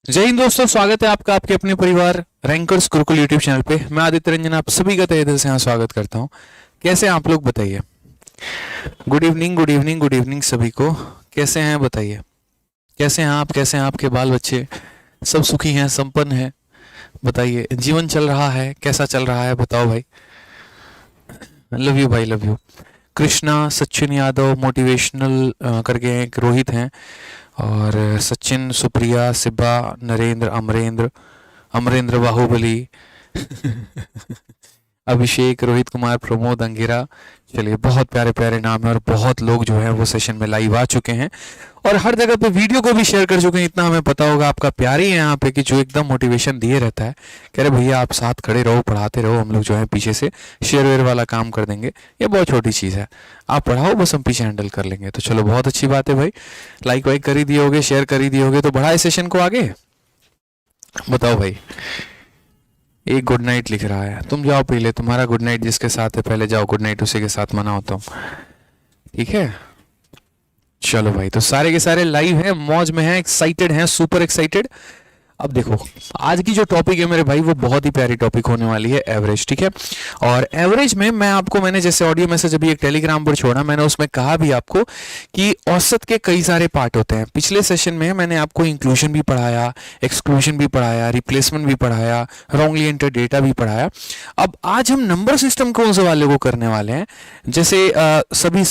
जय हिंद दोस्तों, स्वागत है आपका आपके अपने परिवार रैंकर्स गुरुकुल यूट्यूब चैनल पे। मैं आदित्य रंजन आप सभी का तहे दिल से यहाँ स्वागत करता हूँ। कैसे हैं आप लोग बताइए। Good evening good evening good evening सभी को। कैसे हैं बताइए। कैसे हैं आप, कैसे हैं आपके बाल बच्चे, सब सुखी हैं, संपन्न हैं? बताइए, जीवन चल रहा है, कैसा चल रहा है बताओ भाई। लव यू भाई, love you. Krishna, Sachin Yadav motivational करके एक रोहित हैं, और सचिन, सुप्रिया, सिब्बा, नरेंद्र, अमरेंद्र, अमरेंद्र बाहुबली अभिषेक, रोहित कुमार, प्रमोद, अंगिरा। चलिए, बहुत प्यारे प्यारे नाम है और बहुत लोग जो है वो सेशन में लाइव आ चुके हैं और हर जगह पे वीडियो को भी शेयर कर चुके हैं। इतना हमें पता होगा आपका प्यार ही है यहाँ पे कि जो एकदम मोटिवेशन दिए रहता है, कह रहे भैया आप साथ खड़े रहो, पढ़ाते रहो, हम लोग जो है पीछे से शेयर वेयर वाला काम कर देंगे। ये बहुत छोटी चीज़ है, आप पढ़ाओ बस, हम पीछे हैंडल कर लेंगे। तो चलो, बहुत अच्छी बात है भाई। लाइक वाइक कर ही दिए होगे, शेयर कर ही दिए होगे, तो बढ़ाए सेशन को आगे। बताओ भाई। एक गुड नाइट लिख रहा है, तुम जाओ पी ले, तुम्हारा गुड नाइट जिसके साथ है पहले जाओ गुड नाइट उसी के साथ मनाओ तुम, ठीक है। चलो भाई, तो सारे के सारे लाइव हैं, मौज में हैं, एक्साइटेड हैं, सुपर एक्साइटेड। अब देखो, आज की जो टॉपिक है मेरे भाई वो बहुत ही प्यारी टॉपिक होने वाली है, एवरेज, ठीक है। और एवरेज में मैंने जैसे ऑडियो मैसेज अभी एक टेलीग्राम पर छोड़ा, मैंने उसमें कहा भी आपको कि औसत के कई सारे पार्ट होते हैं। पिछले सेशन में मैंने आपको इंक्लूजन भी पढ़ाया, एक्सक्लूजन भी पढ़ाया, रिप्लेसमेंट भी पढ़ाया, रॉन्गली एंटर डेटा भी पढ़ाया। अब आज हम नंबर सिस्टम कौन से वाले को करने वाले हैं, जैसे सभी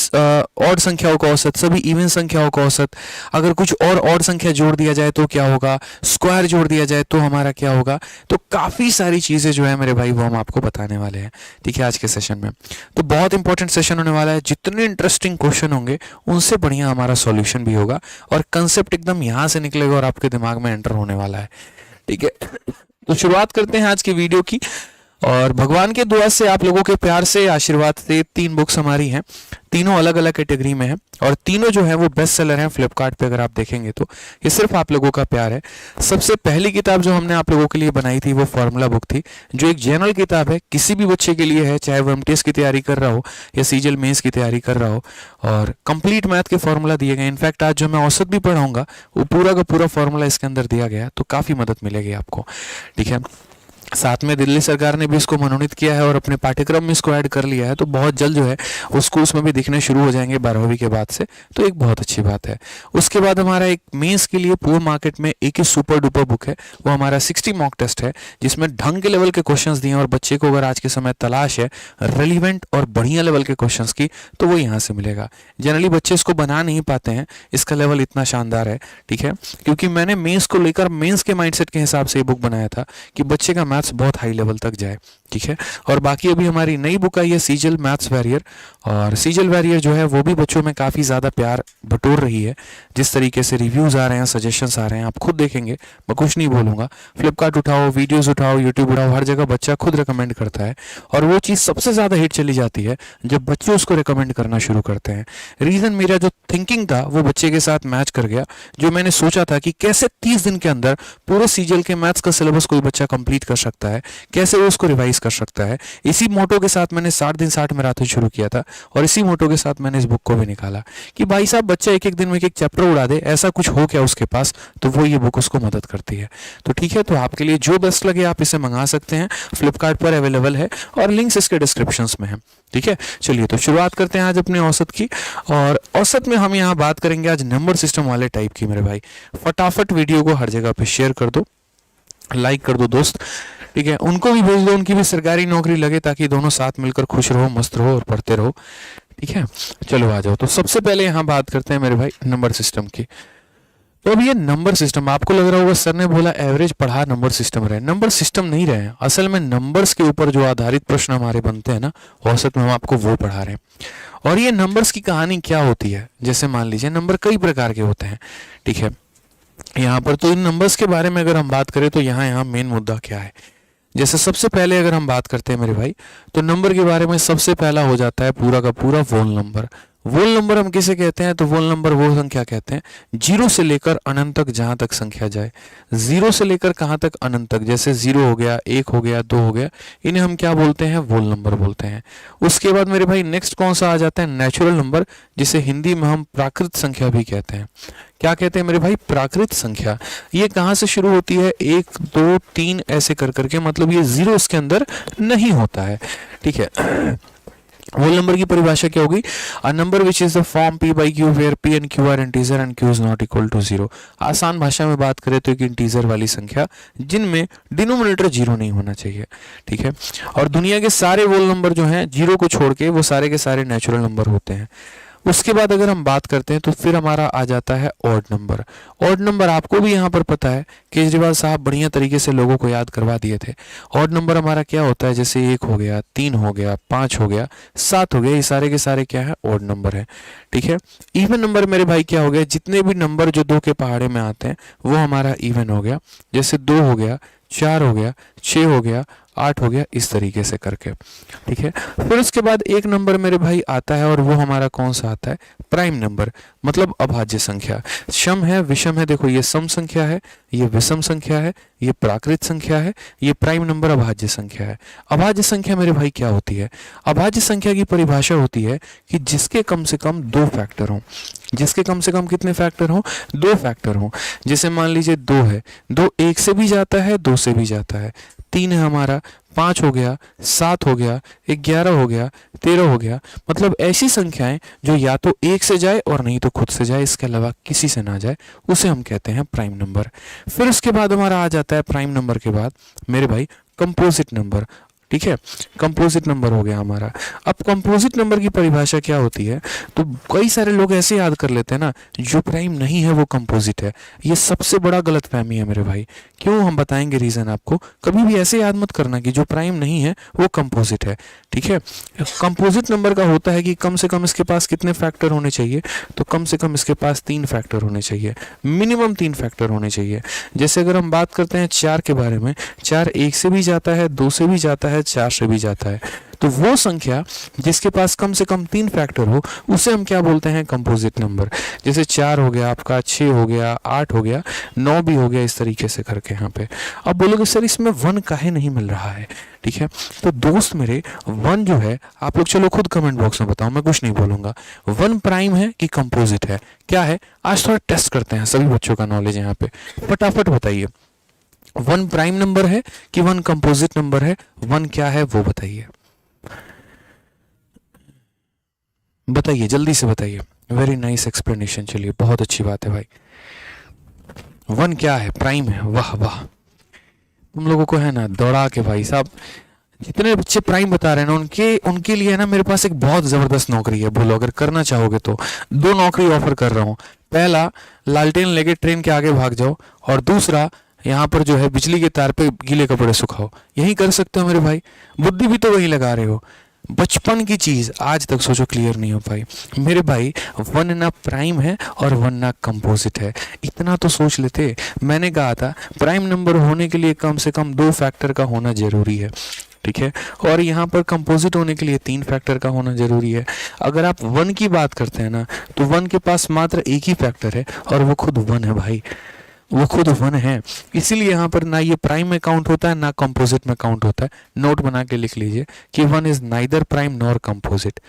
ऑड संख्याओं का औसत, सभी इवन संख्याओं का औसत, अगर कुछ और ऑड संख्या जोड़ दिया जाए तो क्या होगा, स्क्वायर जोड़ दिया जाए तो हमारा क्या होगा। तो काफ़ी सारी चीज़ें जो है मेरे भाई वो हम आपको बताने वाले हैं, ठीक है, आज के सेशन में। तो बहुत इंपॉर्टेंट सेशन होने वाला है, जितने इंटरेस्टिंग क्वेश्चन होंगे उनसे बढ़िया हमारा सॉल्यूशन भी होगा और कंसेप्ट एकदम यहाँ से निकलेगा और आपके दिमाग में एंटर होने वाला है, ठीक है। तो शुरुआत करते हैं आज की वीडियो की, और भगवान के दुआ से, आप लोगों के प्यार से, आशीर्वाद से 3 बुक्स हमारी हैं, तीनों अलग अलग कैटेगरी में हैं और तीनों जो है वो बेस्ट सेलर हैं फ्लिपकार्ट पे। अगर आप देखेंगे तो ये सिर्फ आप लोगों का प्यार है। सबसे पहली किताब जो हमने आप लोगों के लिए बनाई थी वो फॉर्मूला बुक थी, जो एक जनरल किताब है, किसी भी बच्चे के लिए है, चाहे वो एमटीएस की तैयारी कर रहा हो या सीजीएल मेंस की तैयारी कर रहा हो, और कंप्लीट मैथ के फॉर्मूला दिए गए। इनफैक्ट आज जो मैं औसत भी पढ़ाऊंगा वो पूरा का पूरा फॉर्मूला इसके अंदर दिया गया है, तो काफ़ी मदद मिलेगी आपको, ठीक है। साथ में दिल्ली सरकार ने भी इसको मनोनीत किया है और अपने पाठ्यक्रम में इसको ऐड कर लिया है, तो बहुत जल्द जो है वो स्कूल्स में भी दिखने शुरू हो जाएंगे 12वीं के बाद से, तो एक बहुत अच्छी बात है। उसके बाद हमारा एक मेंस के लिए पूरे मार्केट में एक ही सुपर डुपर बुक है, वो हमारा 60 मॉक टेस्ट है, जिसमें ढंग के लेवल के क्वेश्चंस दिए हैं और बच्चे को अगर आज के समय तलाश है रेलिवेंट और बढ़िया लेवल के क्वेश्चंस की, तो वो यहाँ से मिलेगा। जनरली बच्चे इसको बना नहीं पाते हैं, इसका लेवल इतना शानदार है, ठीक है, क्योंकि मैंने मेंस को लेकर मेंस के माइंडसेट के हिसाब से ये बुक बनाया था कि बच्चे का मैथ्स बहुत हाई लेवल तक जाए, ठीक है। और बाकी अभी हमारी नई बुक आई है सीजल मैथ्स वैरियर, और सीजल वैरियर जो है वो भी बच्चों में काफ़ी ज़्यादा प्यार बटोर रही है। जिस तरीके से रिव्यूज़ आ रहे हैं, सजेशंस आ रहे हैं, आप खुद देखेंगे, मैं कुछ नहीं बोलूँगा। फ्लिपकार्ट उठाओ, वीडियोज़ उठाओ, यूट्यूब उठाओ, हर जगह बच्चा खुद रिकमेंड करता है, और वो चीज़ सबसे ज़्यादा हिट चली जाती है जब बच्चे उसको रिकमेंड करना शुरू करते हैं। रीज़न, मेरा जो थिंकिंग था वो बच्चे के साथ मैच कर गया। जो मैंने सोचा था कि कैसे 30 दिन के अंदर पूरे सीजल के मैथ्स का सिलेबस कोई बच्चा कंप्लीट कर सकता है, कैसे वो उसको रिवाइज कर सकता है, इसी मोटो के साथ मैंने 60 दिन 60 मैराथन शुरू किया था, और इसी मोटो के साथ मैंने इस बुक को भी निकाला कि भाई साहब बच्चा एक एक दिन में एक एक चैप्टर उड़ा दे, ऐसा कुछ हो क्या उसके पास, तो वो ये बुक उसको मदद करती है। तो ठीक है, तो आपके लिए जो बेस्ट लगे आप इसे मंगा सकते हैं, फ्लिपकार्ट पर अवेलेबल है और लिंक्स इसके डिस्क्रिप्शन में है, ठीक है। चलिए, तो शुरुआत करते हैं आज अपने औसत की, और औसत में हम यहाँ बात करेंगे आज नंबर सिस्टम वाले टाइप की। मेरे भाई फटाफट वीडियो को हर जगह पे शेयर कर दो, लाइक कर दो दोस्त, ठीक है, उनको भी भेज दो, उनकी भी सरकारी नौकरी लगे, ताकि दोनों साथ मिलकर खुश रहो, मस्त रहो और पढ़ते रहो, ठीक है। चलो आ जाओ, तो सबसे पहले यहाँ बात करते हैं मेरे भाई नंबर सिस्टम की। तो अब ये नंबर सिस्टम, आपको लग रहा होगा सर ने बोला एवरेज पढ़ा, नंबर सिस्टम रहे। नंबर सिस्टम नहीं रहे, असल में नंबर्स के ऊपर जो आधारित प्रश्न हमारे बनते हैं ना औसत में, हम आपको वो पढ़ा रहे हैं। और ये नंबर्स की कहानी क्या होती है, जैसे मान लीजिए नंबर कई प्रकार के होते हैं, ठीक है। यहाँ पर तो इन नंबर्स के बारे में अगर हम बात करें तो यहाँ मेन मुद्दा क्या है, जैसे सबसे पहले अगर हम बात करते हैं मेरे भाई, तो नंबर के बारे में सबसे पहला हो जाता है पूरा का पूरा वोल नंबर। वोल नंबर हम किसे कहते हैं? तो वोल नंबर वो संख्या कहते हैं जीरो से लेकर अनंत तक, जहां तक संख्या जाए। जीरो से लेकर कहां तक? अनंत तक। जैसे 0 हो गया, 1 हो गया, 2 हो गया, इन्हें हम क्या बोलते हैं? वोल नंबर बोलते हैं। उसके बाद मेरे भाई नेक्स्ट कौन सा आ जाता है? नेचुरल नंबर, जिसे हिंदी में हम प्राकृत संख्या भी कहते हैं। क्या कहते हैं मेरे भाई? प्राकृत संख्या। ये कहां से शुरू होती है? 1 2 3 ऐसे कर करके, मतलब ये जीरो इसके अंदर नहीं होता है। ठीक है। होल नंबर की परिभाषा क्या होगी? A number which is the form p by q where p and q are integer and q is not equal to 0। आसान भाषा में बात करें तो एक इंटीजर वाली संख्या जिनमें डिनोमिनेटर जीरो नहीं होना चाहिए। ठीक है। और दुनिया के सारे होल नंबर जो हैं जीरो को छोड़ के वो सारे के सारे नेचुरल नंबर होते हैं। उसके बाद अगर हम बात करते हैं तो फिर हमारा आ जाता है ऑड नंबर। ऑड नंबर आपको भी यहाँ पर पता है, केजरीवाल साहब बढ़िया तरीके से लोगों को याद करवा दिए थे। ऑड नंबर हमारा क्या होता है? जैसे 1 हो गया, 3 हो गया, 5 हो गया, 7 हो गया, ये सारे के सारे क्या है? ऑड नंबर है। ठीक है। इवन नंबर मेरे भाई क्या हो गया? जितने भी नंबर जो 2 के पहाड़े में आते हैं वो हमारा इवन हो गया। जैसे 2 हो गया, 4 हो गया, 6 हो गया, 8 हो गया, इस तरीके से करके। ठीक है। फिर उसके बाद एक नंबर मेरे भाई आता है और वो हमारा कौन सा आता है? प्राइम नंबर, मतलब अभाज्य संख्या। सम है, विषम है, देखो ये सम संख्या है, ये विषम संख्या है, ये प्राकृत संख्या है, ये प्राइम नंबर अभाज्य संख्या है। अभाज्य संख्या मेरे भाई क्या होती है? अभाज्य संख्या की परिभाषा होती है कि जिसके कम से कम 2 फैक्टर हों। जिसके कम से कम कितने फैक्टर हों? 2 फैक्टर हों। जैसे मान लीजिए 2 है, 2 1 से भी जाता है, 2 से भी जाता है। 3 है हमारा, 5 हो गया, 7 हो गया, 11 हो गया, 13 हो गया। मतलब ऐसी संख्याएं जो या तो 1 से जाए और नहीं तो खुद से जाए, इसके अलावा किसी से ना जाए, उसे हम कहते हैं प्राइम नंबर। फिर उसके बाद हमारा आ जाता है प्राइम नंबर के बाद मेरे भाई कंपोजिट नंबर। ठीक है। कंपोजिट नंबर हो गया हमारा। अब कंपोजिट नंबर की परिभाषा क्या होती है? तो कई सारे लोग ऐसे याद कर लेते हैं ना, जो प्राइम नहीं है वो कंपोजिट है। ये सबसे बड़ा गलतफहमी है मेरे भाई। क्यों? हम बताएंगे रीजन आपको। कभी भी ऐसे याद मत करना कि जो प्राइम नहीं है वो कंपोजिट है। ठीक है। कंपोजिट नंबर का होता है कि कम से कम इसके पास कितने फैक्टर होने चाहिए? तो कम से कम इसके पास 3 फैक्टर होने चाहिए, मिनिमम 3 फैक्टर होने चाहिए। जैसे अगर हम बात करते हैं 4 के बारे में, 4 1 से भी जाता है, 2 से भी जाता है, 4 से भी जाता है। तो वो संख्या जिसके पास कम से कम 3 फैक्टर हो उसे हम क्या बोलते हैं? Composite number. जैसे 4 हो गया आपका, 6 हो गया, 8 हो गया, 9 भी हो गया, इस तरीके से करके यहाँ पे। अब बोलोगे सर इसमें 1 काहे नहीं मिल रहा है? ठीक है। तो दोस्त मेरे 1 जो है, आप लोग चलो खुद कमेंट बॉक्स में बताओ, मैं कुछ नहीं बोलूंगा। 1 प्राइम है कि कंपोजिट है? क्या है? आज थोड़ा टेस्ट करते हैं, सभी बच्चों का नॉलेज यहाँ पे। फटाफट बताइए, 1 प्राइम नंबर है कि 1 कंपोजिट नंबर है? 1 क्या है वो बताइए, बताइए जल्दी से बताइए। वेरी नाइस एक्सप्लेनेशन, चलिए बहुत अच्छी बात है भाई। 1 क्या है? प्राइम है। वाह वाह, तुम लोगों को है ना दौड़ा के भाई साहब। जितने बच्चे प्राइम बता रहे हैं ना, उनके लिए है ना मेरे पास एक बहुत जबरदस्त नौकरी है। बोलो अगर करना चाहोगे तो। 2 नौकरी ऑफर कर रहा हूँ। पहला, लालटेन लेके ट्रेन के आगे भाग जाओ, और दूसरा यहाँ पर जो है बिजली के तार पे गीले कपड़े सुखाओ। यही कर सकते हो मेरे भाई। बुद्धि भी तो वही लगा रहे हो। बचपन की चीज आज तक सोचो क्लियर नहीं हो पाई मेरे भाई। 1 ना प्राइम है और 1 ना कंपोजिट है, इतना तो सोच लेते। मैंने कहा था प्राइम नंबर होने के लिए कम से कम 2 फैक्टर का होना जरूरी है। ठीक है। और यहाँ पर कंपोजिट होने के लिए 3 फैक्टर का होना जरूरी है। अगर आप 1 की बात करते हैं ना, तो 1 के पास मात्र एक ही फैक्टर है और वो खुद 1 है भाई, वो खुद 1 है। इसीलिए यहाँ पर ना ये प्राइम में काउंट होता है ना कंपोजिट में काउंट होता है। नोट बना के लिख लीजिए कि 1 is neither prime nor composite.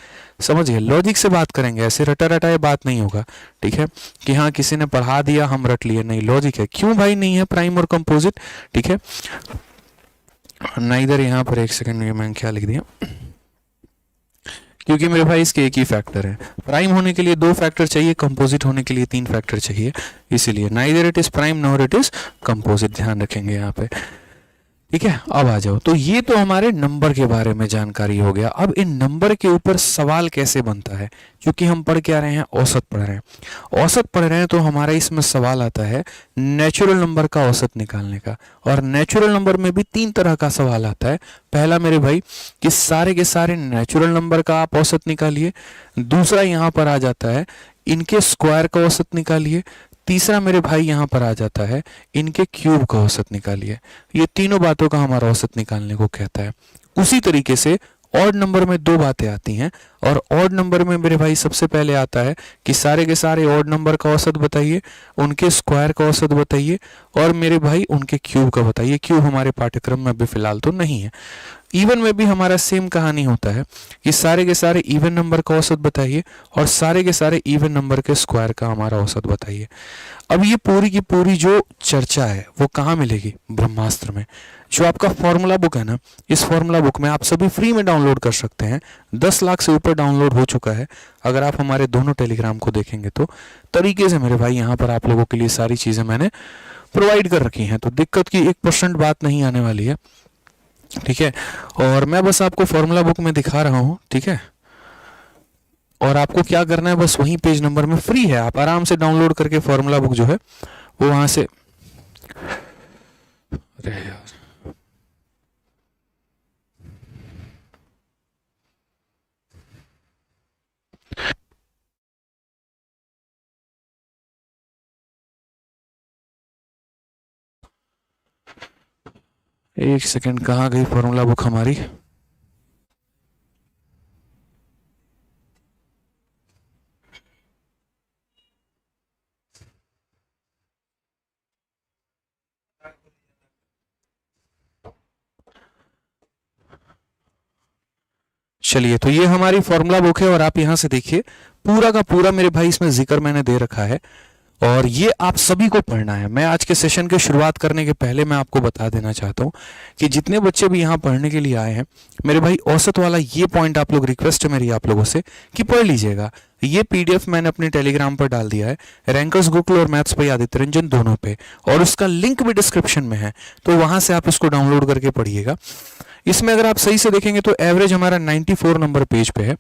समझिए, लॉजिक से बात करेंगे, ऐसे रटा रटाए बात नहीं होगा। ठीक है, कि हाँ किसी ने पढ़ा दिया हम रट लिए, नहीं, लॉजिक है। क्यों भाई नहीं है प्राइम और कंपोजिट? ठीक है, नाइदर यहाँ पर एक सेकंड में मैंने क्या लिख दिया, क्योंकि मेरे भाई इसके एक ही फैक्टर है। प्राइम होने के लिए 2 फैक्टर चाहिए, कंपोजिट होने के लिए 3 फैक्टर चाहिए, इसीलिए neither it is prime nor it is composite. ध्यान रखेंगे यहाँ पे। ठीक है, अब आ जाओ। तो ये तो हमारे नंबर के बारे में जानकारी हो गया। अब इन नंबर के ऊपर सवाल कैसे बनता है, क्योंकि हम पढ़ क्या रहे हैं? औसत पढ़ रहे हैं। औसत पढ़ रहे हैं तो हमारा इसमें सवाल आता है नेचुरल नंबर का औसत निकालने का। और नेचुरल नंबर में भी 3 तरह का सवाल आता है। पहला मेरे भाई कि सारे के सारे नेचुरल नंबर का आप औसत निकालिए। दूसरा यहाँ पर आ जाता है इनके स्क्वायर का औसत निकालिए। तीसरा मेरे भाई यहाँ पर आ जाता है इनके क्यूब का औसत निकालिए। ये तीनों बातों का हमारा औसत निकालने को कहता है। उसी तरीके से ऑड नंबर में दो बातें आती हैं, और ऑड नंबर में मेरे भाई सबसे पहले आता है कि सारे के सारे ऑड नंबर का औसत बताइए, उनके स्क्वायर का औसत बताइए, और मेरे भाई उनके क्यूब का बताइए। क्यूब हमारे पाठ्यक्रम में अभी फिलहाल तो नहीं है। इवन में भी हमारा सेम कहानी होता है कि सारे के सारे इवन नंबर का औसत बताइए और सारे के सारे इवन नंबर के स्क्वायर का हमारा औसत बताइए। अब ये पूरी की पूरी जो चर्चा है वो कहाँ मिलेगी? ब्रह्मास्त्र में। जो आपका फॉर्मूला बुक है ना, इस फॉर्मूला बुक में आप सभी फ्री में डाउनलोड कर सकते हैं। 10 लाख से ऊपर डाउनलोड हो चुका है। अगर आप हमारे दोनों टेलीग्राम को देखेंगे तो तरीके से मेरे भाई यहाँ पर आप लोगों के लिए सारी चीज़ें मैंने प्रोवाइड कर रखी हैं, तो दिक्कत की 1% बात नहीं आने वाली है, ठीक है। और मैं बस आपको फॉर्मूला बुक में दिखा रहा हूँ, ठीक है। और आपको क्या करना है, बस वही पेज नंबर में फ्री है, आप आराम से डाउनलोड करके फॉर्मूला बुक जो है वो वहां से, अरे यार एक सेकंड, कहाँ गई फॉर्मूला बुक हमारी? चलिए, तो ये हमारी फॉर्मूला बुक है और आप यहां से देखिए पूरा का पूरा मेरे भाई इसमें जिक्र मैंने दे रखा है, और ये आप सभी को पढ़ना है। मैं आज के सेशन की शुरुआत करने के पहले मैं आपको बता देना चाहता हूँ कि जितने बच्चे भी यहाँ पढ़ने के लिए आए हैं, मेरे भाई औसत वाला ये पॉइंट आप लोग, रिक्वेस्ट है मेरी आप लोगों से कि पढ़ लीजिएगा। ये पीडीएफ मैंने अपने टेलीग्राम पर डाल दिया है, रैंकर्स गुरुकुल और मैथ्स भाई आदित्य रंजन दोनों पे, और उसका लिंक भी डिस्क्रिप्शन में है, तो वहां से आप इसको डाउनलोड करके पढ़िएगा। इसमें अगर आप सही से देखेंगे तो एवरेज हमारा 94 नंबर पेज पे है,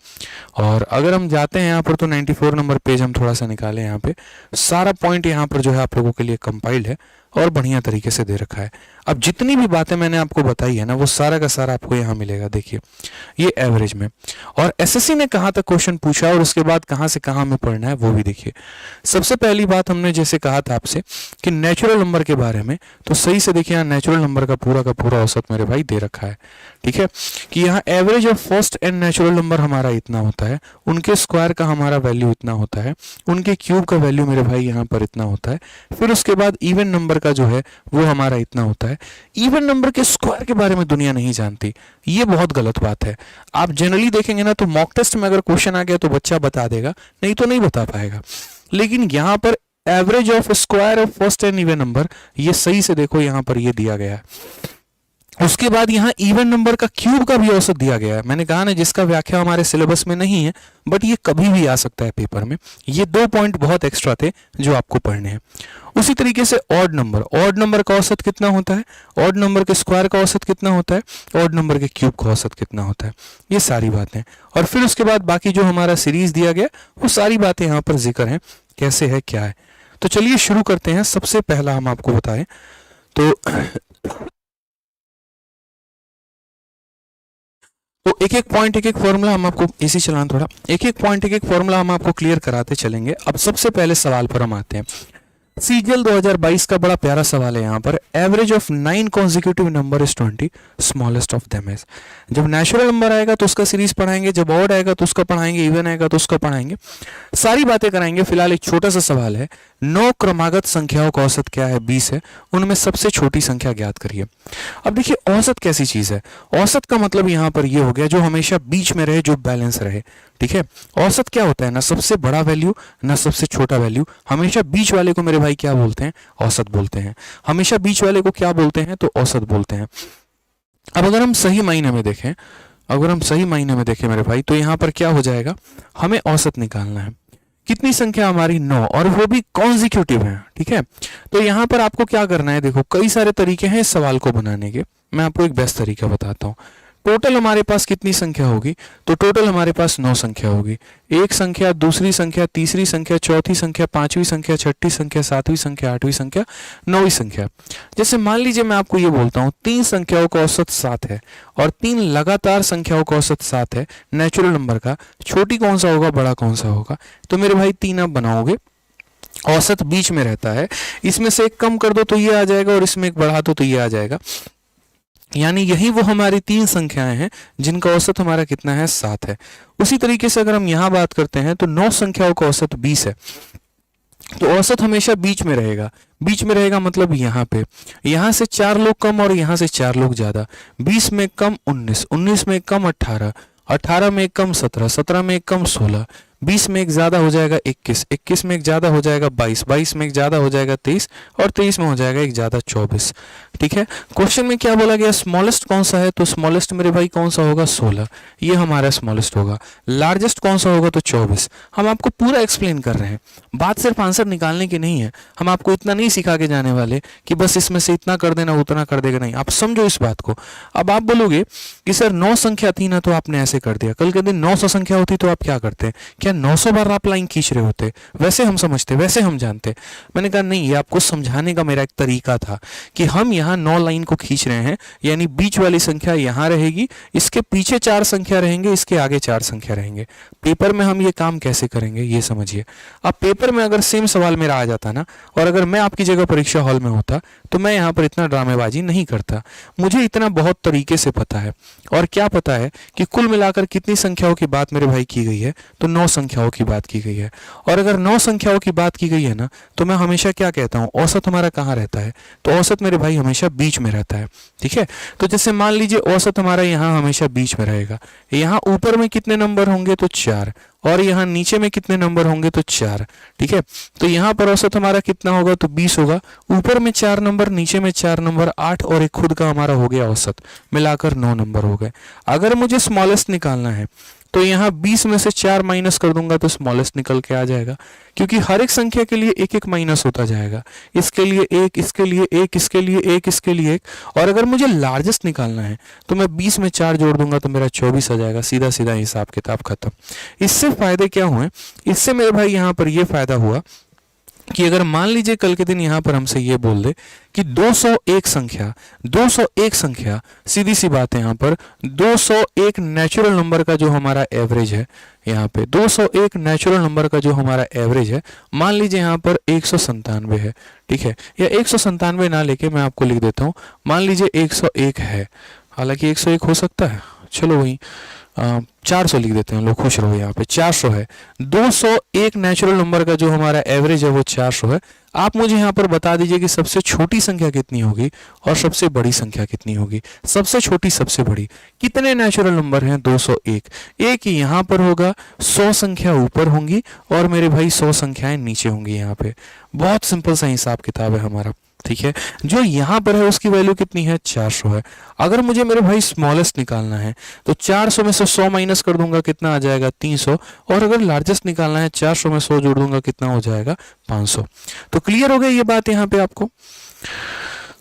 और अगर हम जाते हैं यहाँ पर तो 94 नंबर पेज हम थोड़ा सा निकालें, यहाँ पे सारा पॉइंट यहाँ पर जो है आप लोगों के लिए कंपाइल्ड है और बढ़िया तरीके से दे रखा है। अब जितनी भी बातें मैंने आपको बताई है ना, वो सारा का सारा आपको यहाँ मिलेगा। देखिए ये एवरेज में, और एसएससी ने कहाँ तक क्वेश्चन पूछा और उसके बाद कहाँ से कहाँ में पढ़ना है वो भी देखिए। सबसे पहली बात हमने जैसे कहा था आपसे कि नेचुरल नंबर के बारे में, तो सही से देखिए यहाँ नेचुरल नंबर का पूरा औसत मेरे भाई दे रखा है, ठीक है, कि यहाँ average of first and natural number हमारा इतना होता है, उनके स्क्वायर का हमारा वैल्यू इतना होता है, उनके क्यूब का वैल्यू मेरे भाई यहाँ पर इतना होता है, फिर उसके बाद इवन नंबर का जो है वो हमारा इतना होता है। इवन नंबर के स्क्वायर के बारे में दुनिया नहीं जानती, ये बहुत गलत बात है। आप जनरली देखेंगे ना तो मॉक टेस्ट में अगर क्वेश्चन आ गया तो बच्चा बता देगा, नहीं तो नहीं बता पाएगा, लेकिन यहाँ पर average of square of first and even number, ये सही से देखो यहाँ पर ये दिया गया है। उसके बाद यहाँ इवन नंबर का क्यूब का भी औसत दिया गया है। मैंने कहा ना जिसका व्याख्या हमारे सिलेबस में नहीं है, बट ये कभी भी आ सकता है पेपर में। ये 2 पॉइंट बहुत एक्स्ट्रा थे जो आपको पढ़ने हैं। उसी तरीके से ऑड नंबर का औसत कितना होता है, ऑड नंबर के स्क्वायर का औसत कितना होता है, ऑड नंबर के क्यूब का औसत कितना होता है, ये सारी बातें। और फिर उसके बाद बाकी जो हमारा सीरीज दिया गया वो सारी बातें यहाँ पर जिक्र हैं, कैसे है क्या है। तो चलिए शुरू करते हैं। सबसे पहला हम आपको बताएं तो एक एक पॉइंट एक एक फॉर्मूला हम आपको, इसी चलान थोड़ा, एक एक पॉइंट एक एक फॉर्मूला हम आपको क्लियर कराते चलेंगे। अब सबसे पहले सवाल पर हम आते हैं। सीजीएल 2022 का बड़ा प्यारा सवाल है यहाँ पर, average of 9 consecutive number is 20, smallest of them is. जब नेचुरल नंबर आएगा तो उसका सीरीज पढ़ाएंगे, जब ऑड आएगा तो उसका पढ़ाएंगे, इवन आएगा तो उसका पढ़ाएंगे, सारी बातें कराएंगे। फिलहाल एक छोटा सा सवाल है, 9 क्रमागत संख्याओं का औसत क्या है? 20 है, उनमें सबसे छोटी संख्या ज्ञात करिए। अब देखिए औसत कैसी चीज है, औसत का मतलब यहाँ पर ये हो गया जो हमेशा बीच में रहे, जो बैलेंस रहे, ठीक है। औसत क्या होता है, ना सबसे बड़ा वैल्यू ना सबसे छोटा वैल्यू, हमेशा बीच वाले को मेरे भाई क्या बोलते हैं? औसत बोलते हैं। हमेशा बीच वाले को क्या बोलते हैं? तो औसत बोलते हैं। अब अगर हम सही मायने में देखें, मेरे भाई, तो यहाँ पर क्या हो जाएगा, हमें औसत निकालना है। कितनी संख्या हमारी? 9, और वो भी कॉन्जिक्यूटिव है, ठीक है। तो यहाँ पर आपको क्या करना है, देखो कई सारे तरीके हैं इस सवाल को बनाने के, मैं आपको एक बेस्ट तरीका बताता हूँ। टोटल हमारे पास कितनी संख्या होगी? तो टोटल हमारे पास 9 संख्या होगी। एक संख्या, दूसरी संख्या, तीसरी संख्या, चौथी संख्या, पांचवी संख्या, छठी संख्या, सातवीं संख्या, आठवीं संख्या, नौवीं संख्या। जैसे मान लीजिए मैं आपको ये बोलता हूँ 3 संख्याओं का औसत 7 है और 3 लगातार संख्याओं का औसत 7 है नेचुरल नंबर का, छोटी कौन सा होगा, बड़ा कौन सा होगा? तो मेरे भाई 3 आप बनाओगे, औसत बीच में रहता है, इसमें से एक कम कर दो तो ये आ जाएगा और इसमें एक बढ़ा दो तो ये आ जाएगा। यानी यही वो हमारी 3 संख्याएं हैं जिनका औसत हमारा कितना है, 7 है। उसी तरीके से अगर हम यहाँ बात करते हैं तो 9 संख्याओं का औसत 20 है, तो औसत हमेशा बीच में रहेगा। बीच में रहेगा मतलब यहाँ पे, यहाँ से 4 लोग कम और यहाँ से 4 लोग ज्यादा। 20 में कम 19, 19 में कम 18, 18 में कम 17, 17 में कम 16, 20 में एक ज्यादा हो जाएगा 21, 21 में एक ज्यादा हो जाएगा 22, 22 में एक ज्यादा हो जाएगा 23 और 23 में हो जाएगा एक ज्यादा 24। ठीक है, क्वेश्चन में क्या बोला गया, स्मॉलेस्ट कौन सा है, तो स्मॉलेस्ट मेरे भाई कौन सा होगा, 16, ये हमारा स्मॉलेस्ट होगा। लार्जेस्ट कौन सा होगा, तो 24। हम आपको पूरा एक्सप्लेन कर रहे हैं, बात सिर्फ आंसर निकालने की नहीं है। हम आपको इतना नहीं सिखा के जाने वाले कि बस इसमें से इतना कर देना उतना कर देगा, नहीं। आप समझो इस बात को। अब आप बोलोगे कि सर 9 संख्या थी ना, तो आपने ऐसे कर दिया। कल के दिन 900 संख्या होती तो आप क्या करते, क्या 900 बार आप लाइन खींच रहे होते? वैसे हम समझते, वैसे हम जानते। मैंने कहा नहीं, ये आपको समझाने का मेरा एक तरीका था कि हम यहाँ 9 लाइन को खींच रहे हैं, यानी बीच वाली संख्या यहाँ रहेगी, इसके पीछे 4 संख्या रहेंगे, इसके आगे 4 संख्या रहेंगे। पेपर में हम ये काम कैसे करेंगे ये समझिए। अब पेपर में अगर सेम सवाल मेरा आ जाता ना, और अगर मैं आपकी जगह परीक्षा हॉल में होता, तो मैं यहाँ पर इतना ड्रामेबाजी नहीं करता। मुझे इतना बहुत तरीके से पता है। और क्या पता है कि कुल मिलाकर कितनी संख्याओं की बात मेरे भाई की गई है, तो 9 संख्याओं की बात की गई है। और अगर 9 संख्याओं की बात की गई है ना, तो मैं हमेशा क्या कहता हूँ, औसत हमारा कहाँ रहता है, तो औसत मेरे भाई हमेशा बीच में रहता है। ठीक है, तो जैसे मान लीजिए औसत हमारा यहाँ हमेशा बीच में रहेगा। यहाँ ऊपर में कितने नंबर होंगे, तो 4, और यहाँ नीचे में कितने नंबर होंगे, तो 4। ठीक है, तो यहाँ पर औसत हमारा कितना होगा, तो 20 होगा। ऊपर में 4 नंबर, नीचे में 4 नंबर, 8 और एक खुद का हमारा हो गया औसत, मिलाकर 9 नंबर हो गए। अगर मुझे स्मॉलेस्ट निकालना है, तो यहाँ 20 में से 4 माइनस कर दूंगा तो स्मॉलेस्ट निकल के आ जाएगा, क्योंकि हर एक संख्या के लिए एक एक माइनस होता जाएगा। इसके लिए एक, इसके लिए एक, इसके लिए एक, इसके लिए एक। और अगर मुझे लार्जेस्ट निकालना है, तो मैं 20 में 4 जोड़ दूंगा तो मेरा 24 आ जाएगा। सीधा सीधा हिसाब किताब खत्म। इससे फायदे क्या हुए, इससे मेरे भाई यहाँ पर ये फायदा हुआ कि अगर मान लीजिए कल के दिन यहाँ पर हमसे ये बोल दे कि 201 संख्या, सीधी सी बात है, यहाँ पर 201 नेचुरल नंबर का जो हमारा एवरेज है, यहाँ पे 201 नेचुरल नंबर का जो हमारा एवरेज है, मान लीजिए यहाँ पर 197 है। ठीक है, या 197 ना लेके मैं आपको लिख देता हूँ, मान लीजिए 101 है, हालांकि 101 हो सकता है, चलो वही 400 लिख देते हैं, लोग खुश रहो। यहाँ पे 400 है। 201 नेचुरल नंबर का जो हमारा एवरेज है वो 400 है। आप मुझे यहाँ पर बता दीजिए कि सबसे छोटी संख्या कितनी होगी और सबसे बड़ी संख्या कितनी होगी। सबसे छोटी, सबसे बड़ी, कितने नेचुरल नंबर हैं, 201। एक यहाँ पर होगा, 100 संख्या ऊपर होंगी और मेरे भाई 100 संख्याएं नीचे होंगी। यहाँ पे बहुत सिंपल सा हिसाब किताब है हमारा। ठीक है, जो यहाँ पर है उसकी वैल्यू कितनी है, 400 है। अगर मुझे मेरे भाई स्मॉलेस्ट निकालना है, तो 400 में से 100 माइनस कर दूंगा, कितना आ जाएगा, 300। और अगर लार्जेस्ट निकालना है, 400 में 100 जोड़ दूंगा, कितना हो जाएगा, 500। तो क्लियर हो गया ये बात, यहाँ पे आपको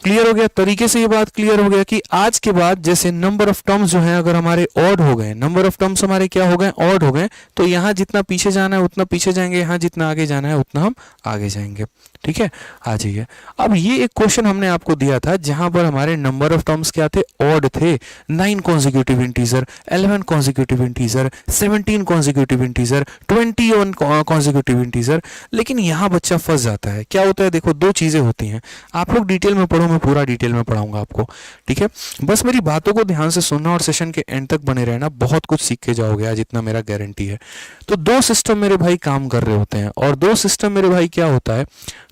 क्लियर हो गया, तरीके से ये बात क्लियर हो गया कि आज के बाद जैसे नंबर ऑफ टर्म्स जो हैं अगर हमारे ऑड हो गए, नंबर ऑफ टर्म्स हमारे क्या हो गए, ऑड हो गए, तो यहाँ जितना पीछे जाना है उतना पीछे जाएंगे, यहाँ जितना आगे जाना है उतना हम आगे जाएंगे। ठीक है, आ जाइए। अब ये एक क्वेश्चन हमने आपको दिया था जहां पर हमारे नंबर ऑफ टर्म्स क्या थे, ऑड थे। 9 consecutive integer, 11 consecutive integer, 17 consecutive integer, 21 consecutive integer. लेकिन यहाँ बच्चा फंस जाता है। क्या होता है, देखो 2 चीजें होती हैं। आप लोग डिटेल में पढ़ो, मैं पूरा डिटेल में पढ़ाऊंगा आपको। ठीक है, बस मेरी बातों को ध्यान से सुनना और सेशन के एंड तक बने रहना, बहुत कुछ सीख के जाओगे आज, इतना मेरा गारंटी है। तो 2 सिस्टम मेरे भाई काम कर रहे होते हैं, और 2 सिस्टम मेरे भाई क्या होता है,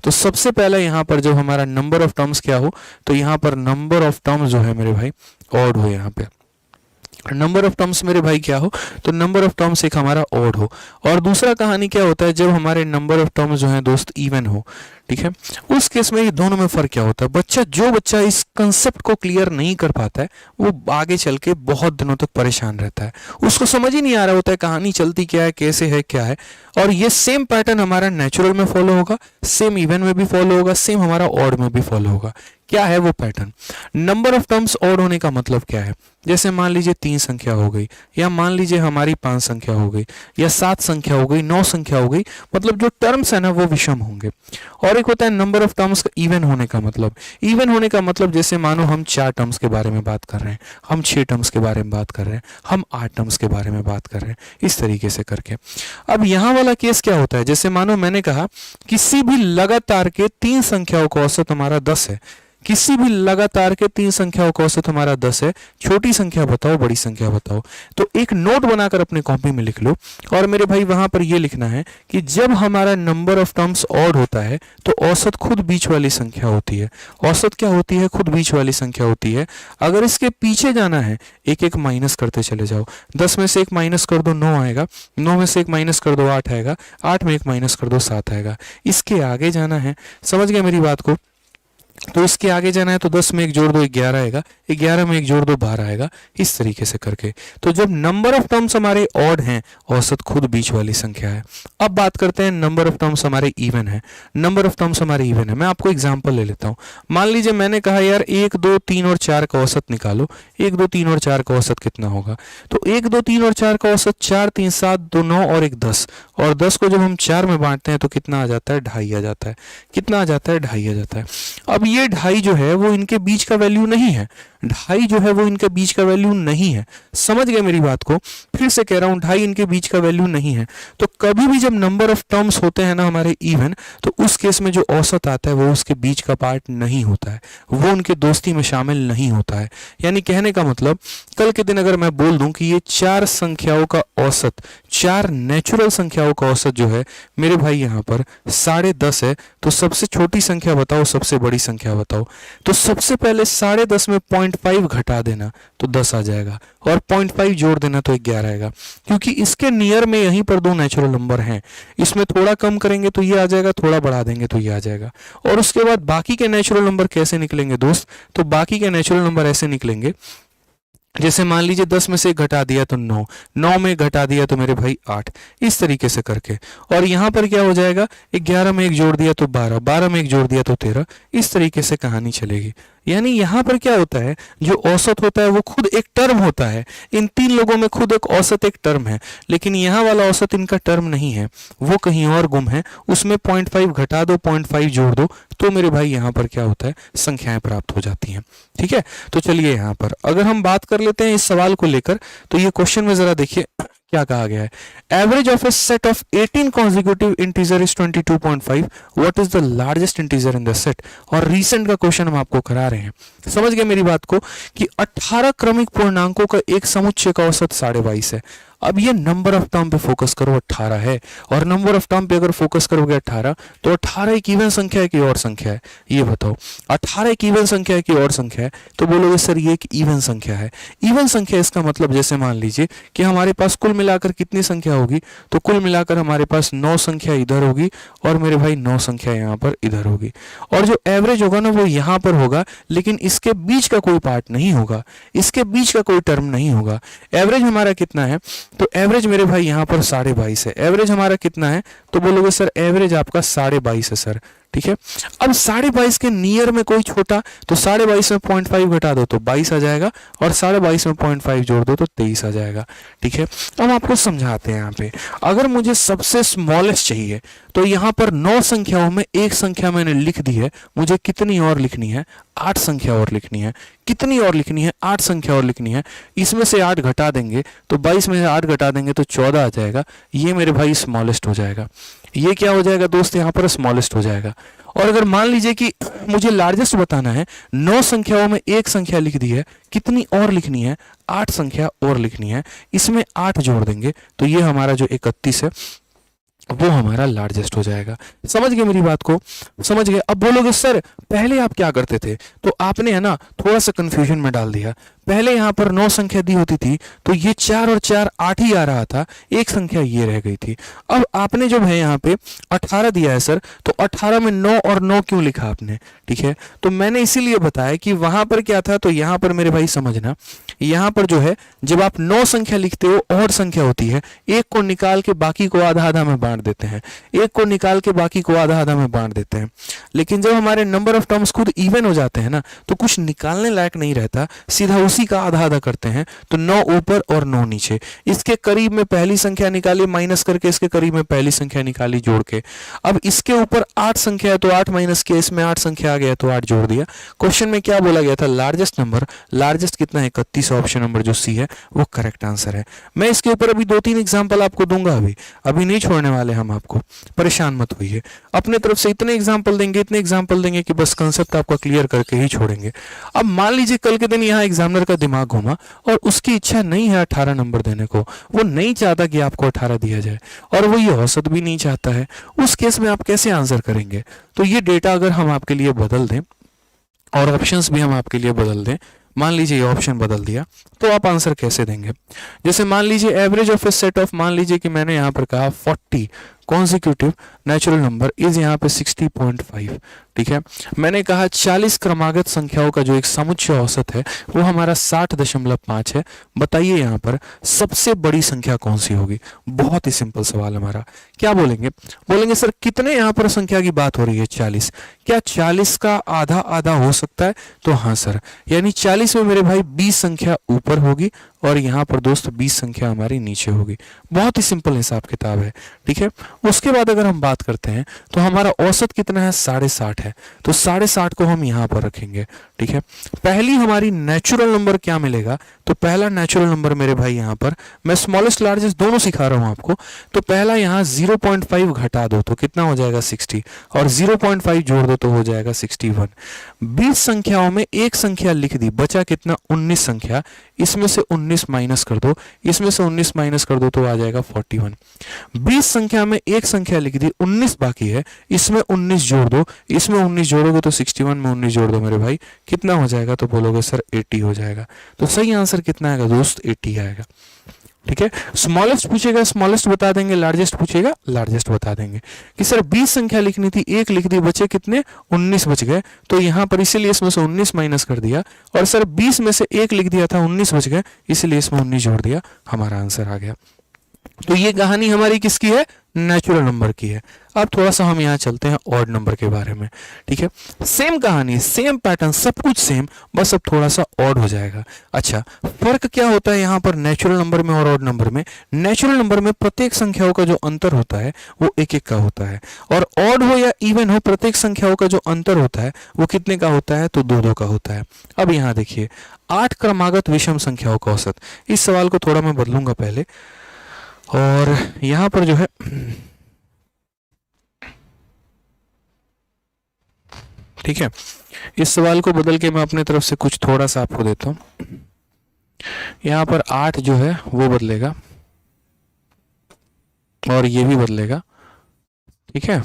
तो सबसे पहले यहाँ पर जब हमारा नंबर ऑफ टर्म्स क्या हो, तो यहाँ पर नंबर ऑफ टर्म्स जो है मेरे भाई ऑड हो। यहाँ पे नंबर ऑफ टर्म्स मेरे भाई क्या हो, तो नंबर ऑफ टर्म्स एक हमारा ऑड हो। और दूसरा कहानी क्या होता है, जब हमारे नंबर ऑफ टर्म्स जो है दोस्त इवन हो। ठीक है, उस केस में ये दोनों में फर्क क्या होता है, जो बच्चा इस कंसेप्ट को क्लियर नहीं कर पाता है, वो आगे चल के बहुत दिनों तक परेशान रहता है। उसको समझ ही नहीं आ रहा होता है कहानी चलती क्या है, कैसे है, क्या है। और ये सेम पैटर्न हमारा नेचुरल में फॉलो होगा, सेम इवन में भी फॉलो होगा, सेम हमारा ऑड में भी फॉलो होगा। क्या है वो pattern, number of terms odd होने का मतलब क्या है, जैसे मान लीजिए 3 संख्या हो गई, या मान लीजिए हमारी 5 संख्या हो गई, या 7 संख्या हो गई, 9 संख्या हो गई, मतलब जो टर्म्स है ना वो विषम होंगे। और एक होता है नंबर ऑफ टर्म्स का इवन होने का मतलब, इवन होने का मतलब जैसे मानो हम 4 टर्म्स के बारे में बात कर रहे हैं, हम 6 टर्म्स के बारे में बात कर रहे हैं, हम 8 टर्म्स के बारे में बात कर रहे हैं, इस तरीके से करके। अब यहाँ वाला केस क्या होता है, जैसे मानो मैंने कहा किसी भी लगातार के 3 संख्याओं का औसत हमारा 10 है, किसी भी लगातार के 3 संख्याओं का औसत हमारा 10 है। छोटी संख्या बताओ, बड़ी संख्या बताओ। तो एक नोट बनाकर अपने कॉपी में लिख लो और मेरे भाई वहां पर ये लिखना है कि जब हमारा नंबर ऑफ टर्म्स ऑड होता है तो औसत खुद बीच वाली संख्या होती है। औसत क्या होती है? खुद बीच वाली संख्या होती है। अगर इसके पीछे जाना है, एक एक माइनस करते चले जाओ। 10 में से एक माइनस कर दो 9 आएगा, 9 में से एक माइनस कर दो 8 आएगा, 8 में एक माइनस कर दो 7 आएगा। इसके आगे जाना है, समझ गए मेरी बात को? तो इसके आगे जाना है तो 10 में एक जोड़ दो 11 आएगा, 11 में एक जोड़ दो 12 आएगा, इस तरीके से करके। तो जब नंबर ऑफ टर्म्स हमारे ऑड हैं, औसत खुद बीच वाली संख्या है। अब बात करते हैं नंबर ऑफ टर्म्स हमारे इवन है। नंबर ऑफ टर्म्स हमारे इवन है। मैं आपको एग्जांपल ले लेता हूं। मान लीजिए मैंने कहा यार 1 2 3 और 4 का औसत निकालो। 1 2 3 और 4 का औसत कितना होगा? तो 1 2 3 और 4 का औसत 4 3 7 2 9 और 1 10, और 10 को जब हम 4 में बांटते हैं तो कितना आ जाता है? 2.5 आ जाता है। कितना आ जाता है? 2.5 आ जाता है। अब ये 2.5 जो है वो इनके बीच का वैल्यू नहीं है। 2.5 जो है वो इनके बीच का वैल्यू नहीं है। समझ गए मेरी बात को? फिर से कह रहा हूं 2.5 इनके बीच का वैल्यू नहीं है। तो कभी भी जब नंबर ऑफ टर्म्स होते हैं ना हमारे इवन, तो उस केस में जो औसत आता है वो उसके बीच का पार्ट नहीं होता है, वो उनके दोस्ती में शामिल नहीं होता है। यानी कहने का मतलब, कल के दिन अगर मैं बोल दूं कि ये 4 संख्याओं का औसत, 4 नेचुरल संख्याओं का औसत जो है मेरे भाई यहाँ पर 10.5 है, तो सबसे छोटी संख्या बताओ, सबसे बड़ी संख्या बताओ। तो सबसे पहले 10.5 में 0.5 घटा देना तो 10 आ जाएगा, और 0.5 जोड़ देना तो 11 आएगा। क्योंकि इसके नियर में यहीं पर 2 नेचुरल नंबर हैं। इसमें थोड़ा कम करेंगे तो ये आ जाएगा, थोड़ा बढ़ा देंगे तो ये आ जाएगा। और उसके बाद बाकी के नेचुरल नंबर कैसे निकलेंगे दोस्त? तो बाकी के नेचुरल नंबर ऐसे निकलेंगे, जैसे मान लीजिए 10 में से एक घटा दिया तो 9, 9 में घटा दिया तो मेरे भाई 8, इस तरीके से करके। और यहाँ पर क्या हो जाएगा? 11 में एक जोड़ दिया तो 12, 12 में एक जोड़ दिया तो 13, इस तरीके से कहानी चलेगी। यानी यहाँ पर क्या होता है, जो औसत होता है वो खुद एक टर्म होता है। इन 3 लोगों में खुद एक औसत एक टर्म है, लेकिन यहाँ वाला औसत इनका टर्म नहीं है, वो कहीं और गुम है। उसमें 0.5 घटा दो, 0.5 जोड़ दो, तो मेरे भाई यहाँ पर क्या होता है? संख्याएं प्राप्त हो जाती हैं। ठीक है, तो चलिए यहाँ पर अगर हम बात कर लेते हैं इस सवाल को लेकर, तो ये क्वेश्चन में जरा देखिए क्या कहा गया है। Average of A set of 18 consecutive integer is 22.5, what is the largest integer in the set? और रीसेंट का क्वेश्चन हम आपको करा रहे हैं। समझ गए मेरी बात को कि 18 क्रमिक पूर्णांकों का एक समुच्चय का औसत 22.5 है। अब ये नंबर ऑफ टर्म पे फोकस करो, 18 है, और नंबर ऑफ टर्म पे अगर फोकस करोगे 18, तो 18 एक इवन संख्या है कि और संख्या है? ये बताओ। 18 एक इवन संख्या है कि और संख्या है? तो बोलोगे सर ये एक इवन संख्या है। इवन संख्या इसका मतलब, जैसे मान लीजिए कि हमारे पास कुल मिलाकर कितनी संख्या होगी? तो कुल मिलाकर हमारे पास 9 संख्या इधर होगी, और मेरे भाई 9 संख्या यहाँ पर इधर होगी। और जो एवरेज होगा ना वो यहाँ पर होगा, लेकिन इसके बीच का कोई पार्ट नहीं होगा, इसके बीच का कोई टर्म नहीं होगा। एवरेज हमारा कितना है? तो एवरेज मेरे भाई यहाँ पर 22.5 है। एवरेज हमारा कितना है? तो बोलोगे सर एवरेज आपका 22.5 है सर। ठीक है, अब 22.5 के नियर में कोई छोटा, तो 22.5 में 0.5 घटा दो तो 22 आ जाएगा, और 22.5 में 0.5 जोड़ दो तो 23 आ जाएगा। ठीक है, अब आपको समझाते हैं। यहाँ पे अगर मुझे सबसे स्मॉलेस्ट चाहिए, तो यहाँ पर 9 संख्याओं में एक संख्या मैंने लिख दी है, मुझे कितनी और लिखनी है? 8 संख्या और लिखनी है। कितनी और लिखनी है? 8 संख्या और लिखनी है। इसमें से 8 घटा देंगे तो 22 में से 8 घटा देंगे तो 14 आ जाएगा। ये मेरे भाई स्मॉलेस्ट हो जाएगा। ये क्या हो जाएगा दोस्त? यहाँ पर स्मॉलेस्ट हो जाएगा। और अगर मान लीजिए कि मुझे लार्जेस्ट बताना है, 9 संख्याओं में एक संख्या लिख दी है, कितनी और लिखनी है? 8 संख्या और लिखनी है। इसमें 8 जोड़ देंगे तो ये हमारा जो 31 है वो हमारा लार्जेस्ट हो जाएगा। समझ गए मेरी बात को? समझ गए? अब बोलोगे सर पहले आप क्या करते थे? तो आपने है ना थोड़ा सा कंफ्यूजन में डाल दिया। पहले यहाँ पर 9 संख्या दी होती थी तो ये 4 और 4 8 ही आ रहा था, एक संख्या ये रह गई थी। अब आपने जो है यहाँ पे 18 दिया है सर, तो 18 में 9 और 9 क्यों लिखा आपने? ठीक है, तो मैंने इसीलिए बताया कि वहां पर क्या था, तो यहाँ पर मेरे भाई समझना, यहाँ पर जो है जब आप 9 संख्या लिखते हो और संख्या होती है, एक को निकाल के बाकी को आधा आधा में बांट देते हैं, एक को निकाल के बाकी को आधा आधा में बांट देते हैं। लेकिन जब हमारे नंबर ऑफ टर्म्स खुद इवन हो जाते हैं ना, तो कुछ निकालने लायक नहीं रहता, सीधा उस उसी का आधा आधा करते हैं, तो 9 ऊपर और 9 नीचे। इसके करीब में पहली संख्या निकाली माइनस करके, इसके करीब में पहली संख्या निकाली जोड़ के। अब इसके ऊपर 8 संख्या है तो 8 माइनस किया, इसमें 8 संख्या आ गया तो 8 जोड़ दिया। क्वेश्चन में क्या बोला गया था, लार्जेस्ट नंबर, लार्जेस्ट कितना है 31, ऑप्शन नंबर जो सी है वो करेक्ट आंसर है। मैं इसके ऊपर अभी 2-3 एग्जाम्पल आपको दूंगा, अभी नहीं छोड़ने वाले हम आपको, परेशान मत होइए। अपने तरफ से इतने एग्जाम्पल देंगे कि बस कंसेप्ट आपका क्लियर करके ही छोड़ेंगे। अब मान लीजिए कल के दिन यहाँ एग्जामिनर का दिमाग घूमा और उसकी इच्छा नहीं है 18 नंबर देने को, वो नहीं चाहता कि आपको 18 दिया जाए और वो ये औसत भी नहीं चाहता है, उस केस में आप कैसे आंसर करेंगे? तो ये डेटा अगर हम आपके लिए बदल दें और ऑप्शंस भी हम आपके लिए बदल दें, मान लीजिए ये ऑप्शन बदल दिया, तो आप आंसर कैसे देंगे? जैसे मान लीजिए average of A set of, मान लीजिए कि मैंने यहाँ पर कहा 40 कॉन्जिक्यूटिव नेचुरल नंबर इज यहाँ पे 60.5, ठीक है। मैंने कहा 40 क्रमागत संख्याओं का जो एक समुच्चय औसत है वो हमारा 60.5 है। बताइए यहाँ पर सबसे बड़ी संख्या कौन सी होगी? बहुत ही सिंपल सवाल हमारा। क्या बोलेंगे? बोलेंगे सर कितने यहाँ पर संख्या की बात हो रही है? 40। क्या 40 का आधा आधा हो सकता है? तो हाँ सर, यानी 40 में मेरे भाई 20 संख्या ऊपर होगी और यहाँ पर दोस्त 20 संख्या हमारी नीचे होगी। बहुत ही सिंपल हिसाब किताब है, ठीक है। उसके बाद अगर हम बात करते हैं तो हमारा औसत कितना है? 60.5 है, तो 60.5 को हम यहाँ पर रखेंगे, ठीक है। पहली हमारी नेचुरल नंबर क्या मिलेगा? तो पहला नेचुरल नंबर मेरे भाई यहाँ पर मैं स्मॉलेस्ट लार्जेस्ट दोनों सिखा रहा हूँ आपको, तो पहला यहाँ 0.5 घटा दो तो कितना हो जाएगा? 60, और 0.5 जोड़ दो तो हो जाएगा 61। 20 संख्याओं में एक संख्या लिख दी, बचा कितना? 19 संख्या। इसमें से 19 माइनस कर दो, इसमें से 19 माइनस कर दो तो आ जाएगा 41। 20 संख्या में एक संख्या लिख दी, 19 बाकी है, इसमें 19 जोड़ दो, इसमें 19 जोड़ोगे तो 61 में 19 जोड़ दो मेरे भाई, कितना हो जाएगा? तो बोलोगे सर 80 हो जाएगा। तो सही आंसर कितना आएगा दोस्त? 80 आएगा, ठीक है। स्मॉलेस्ट पूछेगा स्मॉलेस्ट बता देंगे, लार्जेस्ट पूछेगा लार्जेस्ट बता देंगे। कि सर 20 संख्या लिखनी थी, एक लिख दी, बचे कितने? 19 बच गए, तो यहाँ पर इसीलिए इसमें से 19 माइनस कर दिया, और सर 20 में से एक लिख दिया था, 19 बच गए, इसलिए इसमें 19 जोड़ दिया, हमारा आंसर आ गया। तो ये कहानी हमारी किसकी है? नेचुरल नंबर की है। अब थोड़ा सा हम यहाँ चलते हैं ऑड नंबर के बारे में, ठीक है। सेम कहानी, सेम पैटर्न, सब कुछ सेम, बस अब थोड़ा सा ऑड हो जाएगा। अच्छा, फर्क क्या होता है यहाँ पर नेचुरल नंबर में और ऑड नंबर में? नेचुरल नंबर में प्रत्येक संख्याओं का जो अंतर होता है वो एक एक का होता है, और ऑड हो या इवन हो, प्रत्येक संख्याओं का जो अंतर होता है वो कितने का होता है? तो 2-2 का होता है। अब यहाँ देखिए, 8 क्रमागत विषम संख्याओं का औसत। इस सवाल को थोड़ा मैं बदलूंगा पहले, और यहां पर जो है ठीक है, इस सवाल को बदल के मैं अपने तरफ से कुछ थोड़ा सा आपको देता हूं। यहां पर 8 जो है वो बदलेगा और ये भी बदलेगा, ठीक है।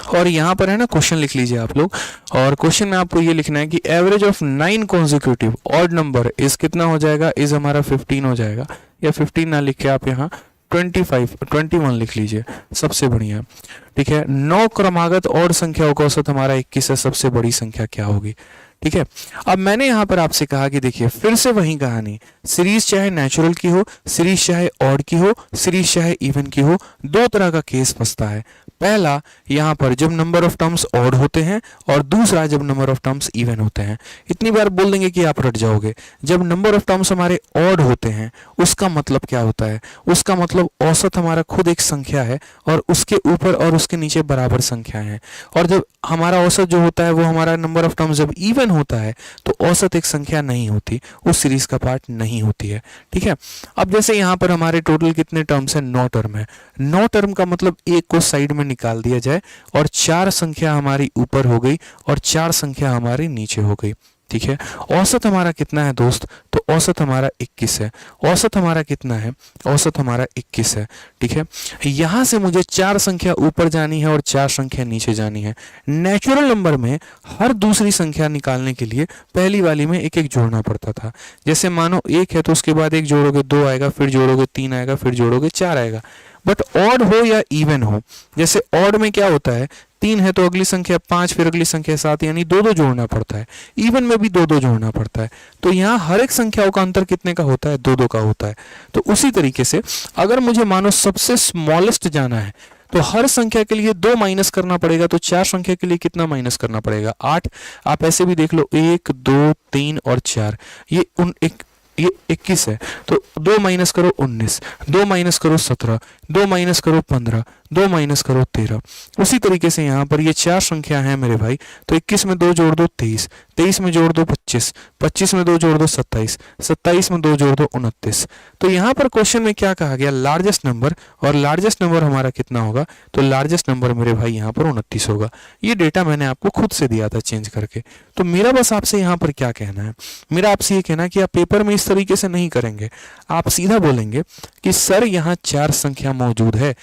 और यहाँ पर है ना, क्वेश्चन लिख लीजिए आप लोग, और क्वेश्चन में आपको ये लिखना है कि average of 9 consecutive odd number is कितना हो जाएगा? इज हमारा 15 हो जाएगा, या 15 ना लिख के आप यहाँ 21 लिख लीजिए, सबसे बढ़िया, ठीक है। 9 क्रमागत ऑड संख्याओं का औसत हमारा 21 है, सबसे बड़ी संख्या क्या होगी? ठीक है। अब मैंने यहां पर आपसे कहा कि देखिए फिर से वही कहानी, सीरीज चाहे नेचुरल की हो, सीरीज चाहे ऑड की हो, सीरीज चाहे इवन की हो, दो तरह का केस फंसता है। पहला यहां पर जब नंबर ऑफ टर्म्स ऑड होते हैं, और दूसरा जब नंबर ऑफ टर्म्स इवन होते हैं। इतनी बार बोल देंगे कि आप रट जाओगे। जब नंबर ऑफ टर्म्स हमारे ऑड होते हैं उसका मतलब क्या होता है? उसका मतलब औसत हमारा खुद एक संख्या है और उसके ऊपर और उसके नीचे बराबर संख्याएं हैं। और जब हमारा औसत जो होता है वो हमारा नंबर ऑफ टर्म्स जब इवन होता है तो औसत एक संख्या नहीं होती, उस सीरीज का पार्ट नहीं होती है, ठीक है। अब जैसे यहाँ पर हमारे टोटल कितने टर्म्स हैं? 9 टर्म है। 9 टर्म का मतलब एक को साइड में निकाल दिया जाए और 4 संख्या हमारी ऊपर हो गई और 4 संख्या हमारी नीचे हो गई, ठीक है। औसत हमारा कितना है दोस्त? तो औसत हमारा 21 है। औसत हमारा कितना है? औसत हमारा 21 है, ठीक है। यहां से मुझे 4 संख्या ऊपर जानी है और 4 संख्या नीचे जानी है। नेचुरल नंबर में हर दूसरी संख्या निकालने के लिए पहली वाली में एक एक जोड़ना पड़ता था। जैसे मानो 1 है तो उसके बाद 1 जोड़ोगे 2 आएगा, फिर जोड़ोगे 3 आएगा, फिर जोड़ोगे 4 आएगा। बट ऑड हो या इवन हो, जैसे ऑड में क्या होता है, 3 है तो अगली संख्या 5, फिर अगली संख्या 7, यानी 2-2 जोड़ना पड़ता है। इवन में भी 2-2 जोड़ना पड़ता है। तो यहाँ हर एक संख्याओं का अंतर कितने का होता है? 2-2 का होता है। तो उसी तरीके से अगर मुझे मानो सबसे स्मॉलेस्ट जाना है तो हर संख्या के लिए 2 माइनस करना पड़ेगा, तो 4 संख्या के लिए कितना माइनस करना पड़ेगा? 8। आप ऐसे भी देख लो 1 2 3 और 4, ये 21 है, तो 2 माइनस करो 19, 2 माइनस करो 17, 2 माइनस करो 15, 2 माइनस करो 13। उसी तरीके से यहाँ पर ये 4 संख्या हैं मेरे भाई, तो 21 में 2 जोड़ दो 23, 23 में जोड़ दो 25, 25 में 2 जोड़ दो 27, 27 में 2 जोड़ दो 29। तो यहाँ पर क्वेश्चन में क्या कहा गया? लार्जेस्ट नंबर, और लार्जेस्ट नंबर हमारा कितना होगा? तो लार्जेस्ट नंबर मेरे भाई यहाँ पर 29 होगा। ये डेटा मैंने आपको खुद से दिया था चेंज करके। तो मेरा बस आपसे यहाँ पर क्या कहना है, मेरा आपसे ये कहना है कि आप पेपर में इस तरीके से नहीं करेंगे, आप सीधा बोलेंगे कि सर यहाँ 4 संख्या मौजूद है,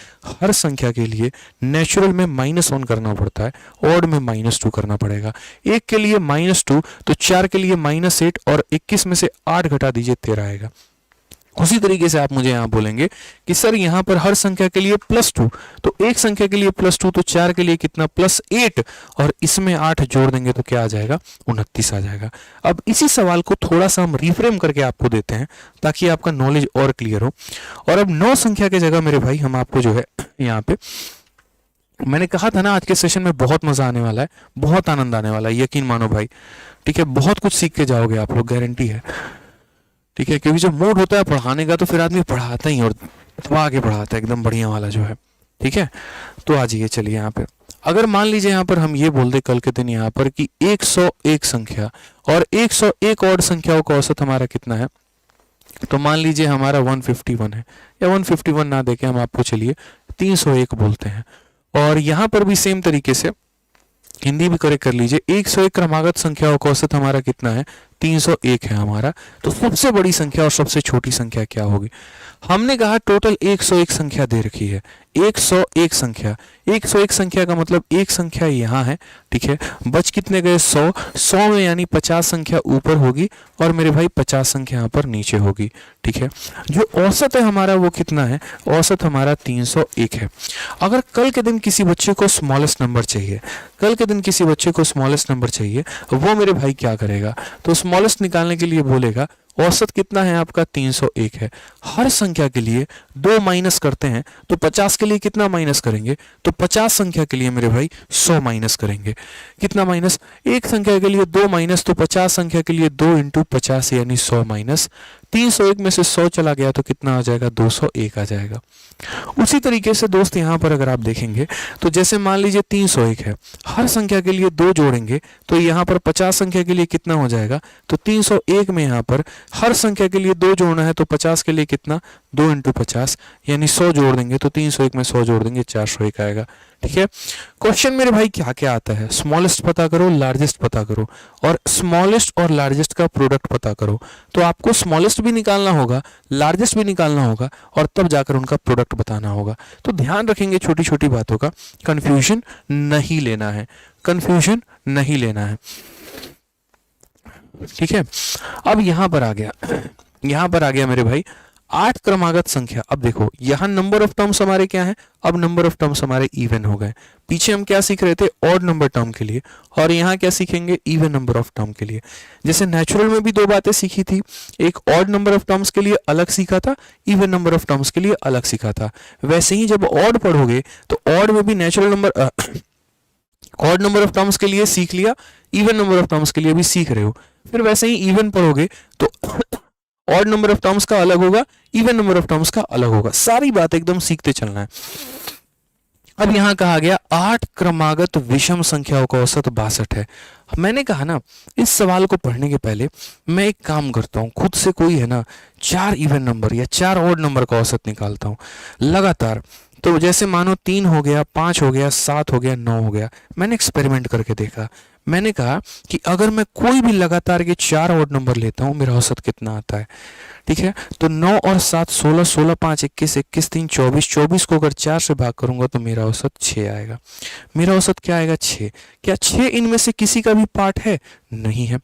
हर संख्या के लिए नेचुरल में -1 करना पड़ता है, ऑड में -2 करना पड़ेगा। 1 के लिए -2, तो 4 के लिए -8, और 21 में से 8 घटा दीजिए 13 आएगा। उसी तरीके से आप मुझे यहाँ बोलेंगे कि सर यहाँ पर हर संख्या के लिए +2, तो एक संख्या के लिए +2, तो 4 के लिए कितना? +8, और इसमें 8 जोड़ देंगे तो क्या आ जाएगा? 29 आ जाएगा। अब इसी सवाल को थोड़ा सा हम रिफ्रेम करके आपको देते हैं ताकि आपका नॉलेज और क्लियर हो। और अब 9 संख्या की जगह मेरे भाई हम आपको जो है यहाँ पे, मैंने कहा था ना आज के सेशन में बहुत मजा आने वाला है, बहुत आनंद आने वाला है, यकीन मानो भाई, ठीक है? बहुत कुछ सीख के जाओगे आप लोग, गारंटी है, ठीक है? क्योंकि जब मूड होता है पढ़ाने का तो फिर आदमी पढ़ाता ही, और दबा के पढ़ाता है एकदम बढ़िया वाला जो है, ठीक है? तो आ जाइए, चलिए यहाँ पे अगर मान लीजिए यहाँ पर हम ये बोल दे कल के दिन यहाँ पर कि 101 संख्या और 101 और संख्याओं का औसत हमारा कितना है, तो मान लीजिए हमारा 151 है, या 151 ना देके हम आपको चलिए 301 बोलते हैं। और यहाँ पर भी सेम तरीके से हिंदी भी करेक्ट कर लीजिए, 101 क्रमागत संख्याओं का औसत हमारा कितना है? 301 है हमारा। तो सबसे बड़ी संख्या और सबसे छोटी संख्या क्या होगी? हमने कहा टोटल 101 संख्या दे रखी है, 101 संख्या, 101 संख्या का मतलब एक संख्या यहाँ है, ठीक है? बच कितने गए? 100, 100 में यानी 50 संख्या ऊपर होगी और मेरे भाई 50 संख्या यहाँ पर नीचे होगी, ठीक है? जो औसत है हमारा वो कितना है? औसत हमारा 301 है। अगर कल के दिन किसी बच्चे को स्मॉलेस्ट नंबर चाहिए, कल के दिन किसी बच्चे को स्मॉलेस्ट नंबर चाहिए, वो मेरे भाई क्या करेगा? तो स्मॉलेस्ट निकालने के लिए बोलेगा औसत कितना है आपका? 301 है। हर संख्या के लिए 2 माइनस करते हैं, तो 50 के लिए कितना माइनस करेंगे? तो 50 संख्या के लिए मेरे भाई 100 माइनस करेंगे। कितना माइनस? एक संख्या के लिए 2 माइनस, तो 50 संख्या के लिए 2 × 50 यानी 100 माइनस। 301 में से 100 चला गया तो कितना आ जाएगा? 201 आ जाएगा। उसी तरीके से दोस्त यहाँ पर अगर आप देखेंगे तो जैसे मान लीजिए 301 है, हर संख्या के लिए 2 जोड़ेंगे तो यहाँ पर 50 संख्या के लिए कितना हो जाएगा? तो 301 में यहाँ पर हर संख्या के लिए 2 जोड़ना है, तो 50 के लिए कितना? 2 × 50 यानी 100 जोड़ देंगे, तो 301 में 100 जोड़ देंगे 401 आएगा, ठीक है? क्वेश्चन मेरे भाई क्या क्या आता है? स्मॉलेस्ट पता करो, लार्जेस्ट पता करो, और स्मॉलेस्ट और लार्जेस्ट का प्रोडक्ट पता करो। तो आपको स्मॉलेस्ट भी निकालना होगा, लार्जेस्ट भी निकालना होगा, और तब जाकर उनका प्रोडक्ट बताना होगा। तो ध्यान रखेंगे छोटी छोटी बातों का, कंफ्यूजन नहीं लेना है, कंफ्यूजन नहीं लेना है, ठीक है? अब यहां पर आ गया मेरे भाई 8 क्रमागत संख्या। अब देखो यहां नंबर ऑफ टर्म्स हमारे क्या है? अब नंबर ऑफ टर्म्स हमारे इवन हो गए। पीछे हम क्या सीख रहे थे? ऑड नंबर टर्म के लिए, और यहाँ क्या सीखेंगे? इवन नंबर ऑफ टर्म के लिए। जैसे नेचुरल में भी 2 बातें सीखी थी, एक ऑड नंबर ऑफ टर्म्स के लिए अलग सीखा था, इवन नंबर ऑफ टर्म्स के लिए अलग सीखा था। वैसे ही जब ऑड पढ़ोगे तो ऑड में भी natural number odd number of terms के लिए सीख लिया, इवन नंबर ऑफ टर्म्स के लिए भी सीख रहे हो। फिर वैसे ही इवन पढ़ोगे तो ऑड नंबर ऑफ टर्म्स का अलग होगा, इवन नंबर ऑफ टर्म्स का अलग होगा। सारी बात एकदम सीखते चलना है। अब यहां कहा गया 8 क्रमागत विषम संख्याओं का औसत 62 है। मैंने कहा ना, इस सवाल को पढ़ने के पहले मैं एक काम करता हूं, खुद से कोई है ना 4 इवन नंबर या 4 ऑड नंबर का औसत निकालता हूं लगातार। तो जैसे मानो 3 हो गया, 5 हो गया, 7 हो गया, 9 हो गया। मैंने एक्सपेरिमेंट करके देखा, मैंने कहा कि अगर मैं कोई भी लगातार के 4 ऑड नंबर लेता हूं, मेरा औसत कितना आता है, ठीक है? तो 9 और 7 16, 16 5 21, 21 3 24, 24 को अगर 4 से भाग करूंगा तो मेरा औसत 6 आएगा। मेरा औसत क्या आएगा? 6। क्या 6 इनमें से किसी का भी पार्ट है? नहीं है।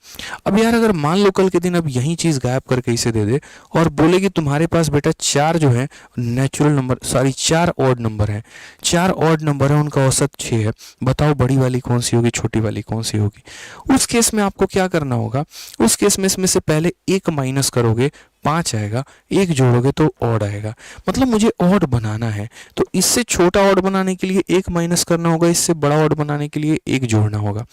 अब यार अगर मान लो कल के दिन अब यही चीज गायब करके इसे दे दे और बोले कि तुम्हारे पास बेटा 4 जो है natural number, sorry 4 odd number है, 4 ऑड नंबर है, उनका औसत 6 है, बताओ बड़ी वाली कौन सी होगी, छोटी वाली कौन सी होगी? उस केस में आपको क्या करना होगा? उस केस में इसमें से पहले 1 माइनस करोगे, 5 आएगा, एक जोड़ोगे तो ऑड आएगा। मतलब मुझे ऑड बनाना है, तो इससे छोटा ऑड बनाने के लिए एक माइनस करना होगा, इससे बड़ा ऑड बनाने के लिए एक जोड़ना होगा।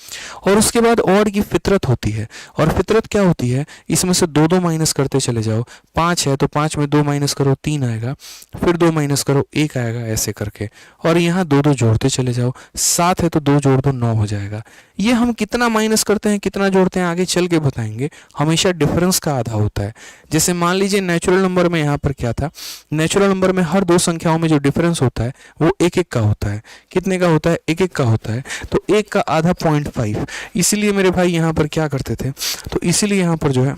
और उसके बाद ऑड की फितरत होती है, और फितरत क्या होती है, इसमें से दो दो माइनस करते चले जाओ। 5 है तो 5 में 2 माइनस करो 3 आएगा, फिर 2 माइनस करो 1 आएगा, ऐसे करके। और यहाँ दो दो जोड़ते चले जाओ। 7 है तो 2 जोड़ दो 9 हो जाएगा। ये हम कितना माइनस करते हैं कितना जोड़ते हैं आगे चल के बताएंगे, हमेशा डिफरेंस का आधा होता है। जैसे मान लीजिए नेचुरल नंबर में यहाँ पर क्या था, नेचुरल नंबर में हर दो संख्याओं में जो डिफरेंस होता है वो एक एक का होता है। कितने का होता है, एक एक का होता है। तो एक का आधा 0.5, इसीलिए मेरे भाई यहाँ पर क्या करते थे, तो इसीलिए यहाँ पर जो है,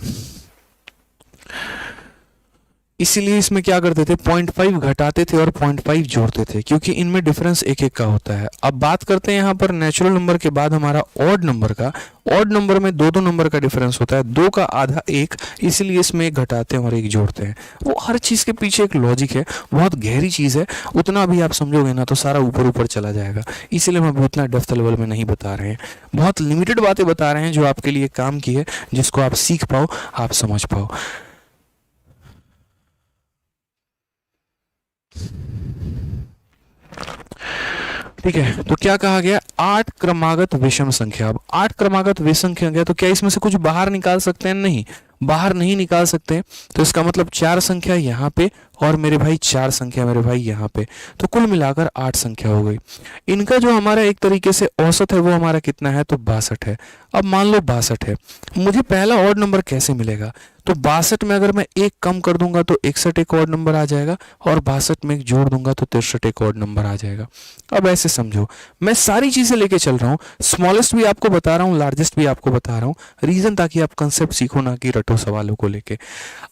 इसीलिए इसमें क्या करते थे, 0.5 घटाते थे और 0.5 जोड़ते थे, क्योंकि इनमें डिफरेंस एक एक का होता है। अब बात करते हैं यहाँ पर नेचुरल नंबर के बाद हमारा ऑड नंबर का। ऑड नंबर में दो दो नंबर का डिफरेंस होता है, 2 का आधा 1, इसलिए इसमें एक घटाते हैं और एक जोड़ते हैं। वो हर चीज़ के पीछे एक लॉजिक है, बहुत गहरी चीज़ है। उतना भी आप समझोगे ना तो सारा ऊपर ऊपर चला जाएगा, इसीलिए हम अभी उतना डेप्थ लेवल में नहीं बता रहे हैं। बहुत लिमिटेड बातें बता रहे हैं जो आपके लिए काम की है, जिसको आप सीख पाओ, आप समझ पाओ। ठीक है, तो क्या कहा गया, 8 क्रमागत विषम संख्या। अब 8 क्रमागत विषम संख्या, तो क्या इसमें से कुछ बाहर निकाल सकते हैं? नहीं, बाहर नहीं निकाल सकते। तो इसका मतलब 4 संख्या यहाँ पे और मेरे भाई 4 संख्या मेरे भाई यहाँ पे, तो कुल मिलाकर 8 संख्या हो गई। इनका जो हमारा एक तरीके से औसत है वो हमारा कितना है, तो 62 है। अब मान लो 62 है, मुझे पहला ऑड नंबर कैसे मिलेगा, तो 62 में अगर मैं एक कम कर दूंगा तो 61 एक ऑड नंबर आ जाएगा, और 62 में एक जोड़ दूंगा तो 63 एक ऑड नंबर आ जाएगा। अब ऐसे समझो, मैं सारी चीजें लेके चल रहा हूँ, स्मॉलेस्ट भी आपको बता रहा हूँ, लार्जेस्ट भी आपको बता रहा हूँ, रीजन ताकि आप कंसेप्ट सीखो ना कि रटो सवालों को लेके।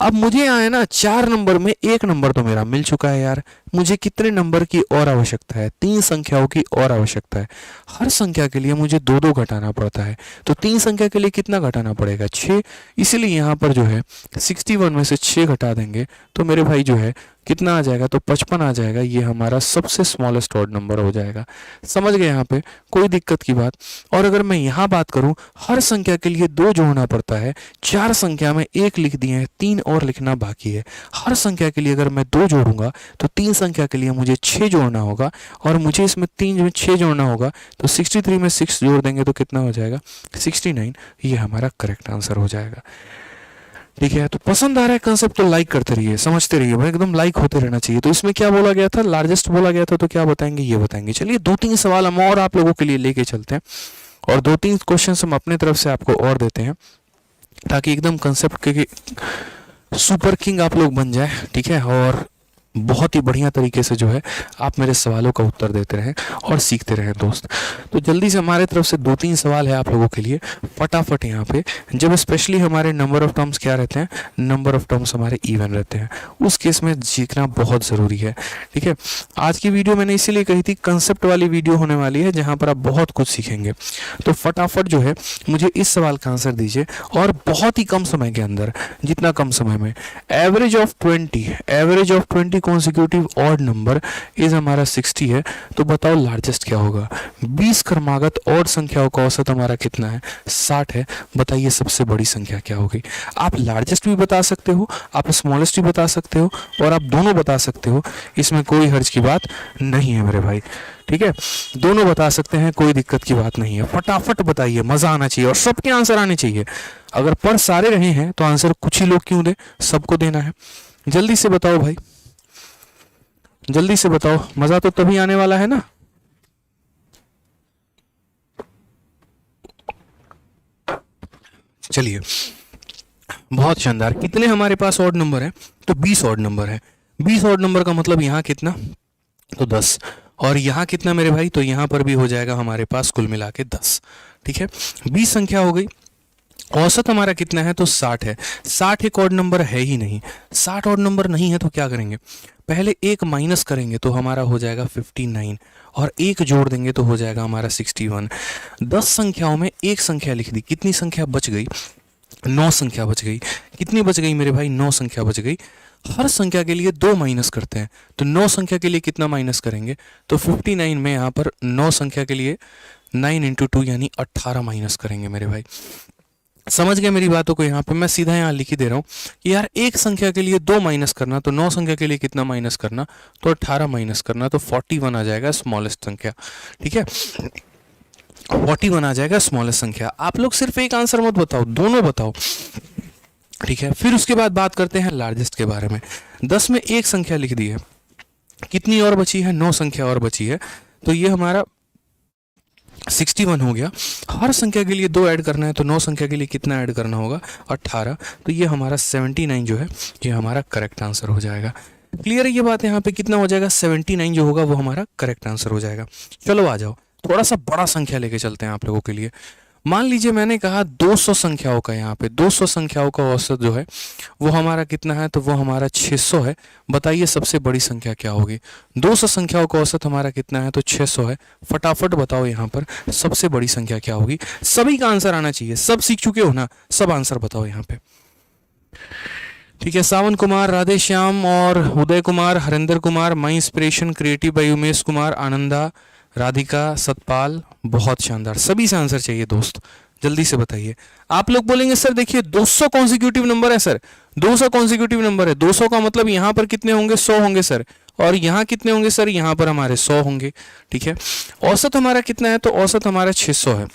अब मुझे यहाँ है ना 4 नंबर में एक नंबर तो मेरा मिल चुका है यार, मुझे कितने नंबर की और आवश्यकता है, 3 संख्याओं की और आवश्यकता है। हर संख्या के लिए मुझे 2 2 घटाना पड़ता है, तो 3 संख्या के लिए कितना घटाना पड़ेगा, 6। इसीलिए यहाँ पर जो है 61 में से 6 घटा देंगे तो मेरे भाई जो है कितना आ जाएगा, तो 55 आ जाएगा। ये हमारा सबसे स्मॉलेस्ट ऑड नंबर हो जाएगा। समझ गए यहाँ पे, कोई दिक्कत की बात। और अगर मैं यहाँ बात करूँ, हर संख्या के लिए 2 जोड़ना पड़ता है, 4 संख्या में 1 लिख दिए हैं, 3 और लिखना बाकी है। हर संख्या के लिए अगर मैं 2 जोड़ूंगा तो 3 संख्या के लिए मुझे 6 जोड़ना होगा, और मुझे इसमें 3 में 6 जोड़ना होगा, तो 63 में 6 जोड़ देंगे तो कितना हो जाएगा, 69। ये हमारा करेक्ट आंसर हो जाएगा। ठीक है, तो पसंद आ रहा है कंसेप्ट तो लाइक करते रहिए, समझते रहिए भाई, एकदम लाइक होते रहना चाहिए। तो इसमें क्या बोला गया था, लार्जेस्ट बोला गया था, तो क्या बताएंगे ये बताएंगे। चलिए 2-3 सवाल हम और आप लोगों के लिए लेके चलते हैं, और 2-3 क्वेश्चन हम अपने तरफ से आपको और देते हैं, ताकि एकदम कंसेप्ट के सुपर किंग आप लोग बन जाए। ठीक है, और बहुत ही बढ़िया तरीके से जो है आप मेरे सवालों का उत्तर देते रहें और सीखते रहें दोस्त। तो जल्दी से हमारे तरफ से 2-3 सवाल है आप लोगों के लिए फटाफट यहाँ पे। जब स्पेशली हमारे नंबर ऑफ टर्म्स क्या रहते हैं, नंबर ऑफ टर्म्स हमारे इवन रहते हैं, उस केस में सीखना बहुत ज़रूरी है। ठीक है, आज की वीडियो मैंने इसीलिए कही थी कंसेप्ट वाली वीडियो होने वाली है, जहाँ पर आप बहुत कुछ सीखेंगे। तो फटाफट जो है मुझे इस सवाल का आंसर दीजिए, और बहुत ही कम समय के अंदर, जितना कम समय में, average of 20 consecutive odd number is हमारा 60 है, तो बताओ लार्जेस्ट क्या होगा। 20 क्रमागत ऑड संख्याओं का औसत हमारा कितना है, 60 है, बताइए सबसे बड़ी संख्या क्या होगी। आप लार्जेस्ट भी बता सकते हो, आप स्मॉलेस्ट भी बता सकते हो, और आप दोनों बता सकते हो, इसमें कोई हर्ज की बात नहीं है मेरे भाई। ठीक है, दोनों बता सकते हैं, कोई दिक्कत की बात नहीं है। फटाफट बताइए, मजा आना चाहिए और सबके आंसर आने चाहिए। अगर पढ़ सारे रहे हैं तो आंसर कुछ ही लोग क्यों दे, सबको देना है। जल्दी से बताओ भाई, जल्दी से बताओ, मजा तो तभी आने वाला है ना। चलिए, बहुत शानदार। कितने हमारे पास ऑड नंबर है, तो 20 ऑड नंबर है। 20 ऑड नंबर का मतलब यहाँ कितना, तो 10, और यहाँ कितना मेरे भाई, तो यहाँ पर भी हो जाएगा हमारे पास कुल मिला के 10। ठीक है, 20 संख्या हो गई। औसत हमारा कितना है, तो 60 है। 60 एक ऑड नंबर है ही नहीं, 60 ऑड नंबर नहीं है तो क्या करेंगे, पहले एक माइनस करेंगे तो हमारा हो जाएगा 59, और एक जोड़ देंगे तो हो जाएगा हमारा 61। 10 संख्याओं में एक संख्या लिख दी, कितनी संख्या बच गई, 9 संख्या बच गई। कितनी बच गई मेरे भाई, 9 संख्या बच गई। हर संख्या के लिए 2 माइनस करते हैं, तो 9 संख्या के लिए कितना माइनस करेंगे, तो 59 में यहाँ पर 9 संख्या के लिए 9 × 2 यानी 18 माइनस करेंगे मेरे भाई। समझ गए मेरी बातों को? यहाँ पे मैं सीधा यहाँ लिख ही दे रहा हूँ कि यार एक संख्या के लिए 2 माइनस करना, तो 9 संख्या के लिए कितना माइनस करना, तो 18 माइनस करना, तो 41 आ जाएगा स्मॉलेस्ट संख्या। ठीक है, 41 आ जाएगा स्मॉलेस्ट संख्या। आप लोग सिर्फ एक आंसर मत बताओ, दोनों बताओ। ठीक है, फिर उसके बाद बात करते हैं लार्जेस्ट के बारे में। 10 में एक संख्या लिख दी है, कितनी और बची है? 9 संख्या और बची है, तो ये हमारा 61 हो गया। हर संख्या के लिए 2 ऐड करना है, तो 9 संख्या के लिए कितना ऐड करना होगा? 18। तो ये हमारा 79 जो है ये हमारा करेक्ट आंसर हो जाएगा। क्लियर है ये बात? यहाँ पे कितना हो जाएगा? 79 जो होगा वो हमारा करेक्ट आंसर हो जाएगा। चलो आ जाओ, थोड़ा सा बड़ा संख्या लेके चलते हैं आप लोगों के लिए। मान लीजिए मैंने कहा 200 संख्याओं का, यहाँ पे 200 संख्याओं का औसत जो है वो हमारा कितना है? तो वो हमारा 600 है। बताइए सबसे बड़ी संख्या क्या होगी? 200 संख्याओं का औसत हमारा कितना है? तो 600 है। फटाफट बताओ यहाँ पर सबसे बड़ी संख्या क्या होगी? सभी का आंसर आना चाहिए, सब सीख चुके हो ना, सब आंसर बताओ यहाँ पे। ठीक है, सावन कुमार, राधे श्याम और Uday Kumar, Harinder Kumar, my inspiration, creative by Umesh Kumar, Ananda, Radhika, Satpal, बहुत शानदार। सभी से आंसर चाहिए दोस्त, जल्दी से बताइए। आप लोग बोलेंगे सर देखिए 200 कॉन्जिक्यूटिव नंबर है सर, 200 कॉन्जिक्यूटिव नंबर है, 200 का मतलब यहाँ पर कितने होंगे? 100 होंगे सर, और यहाँ कितने होंगे सर? यहाँ पर हमारे 100 होंगे। ठीक है, औसत हमारा कितना है? तो औसत हमारा 600 है।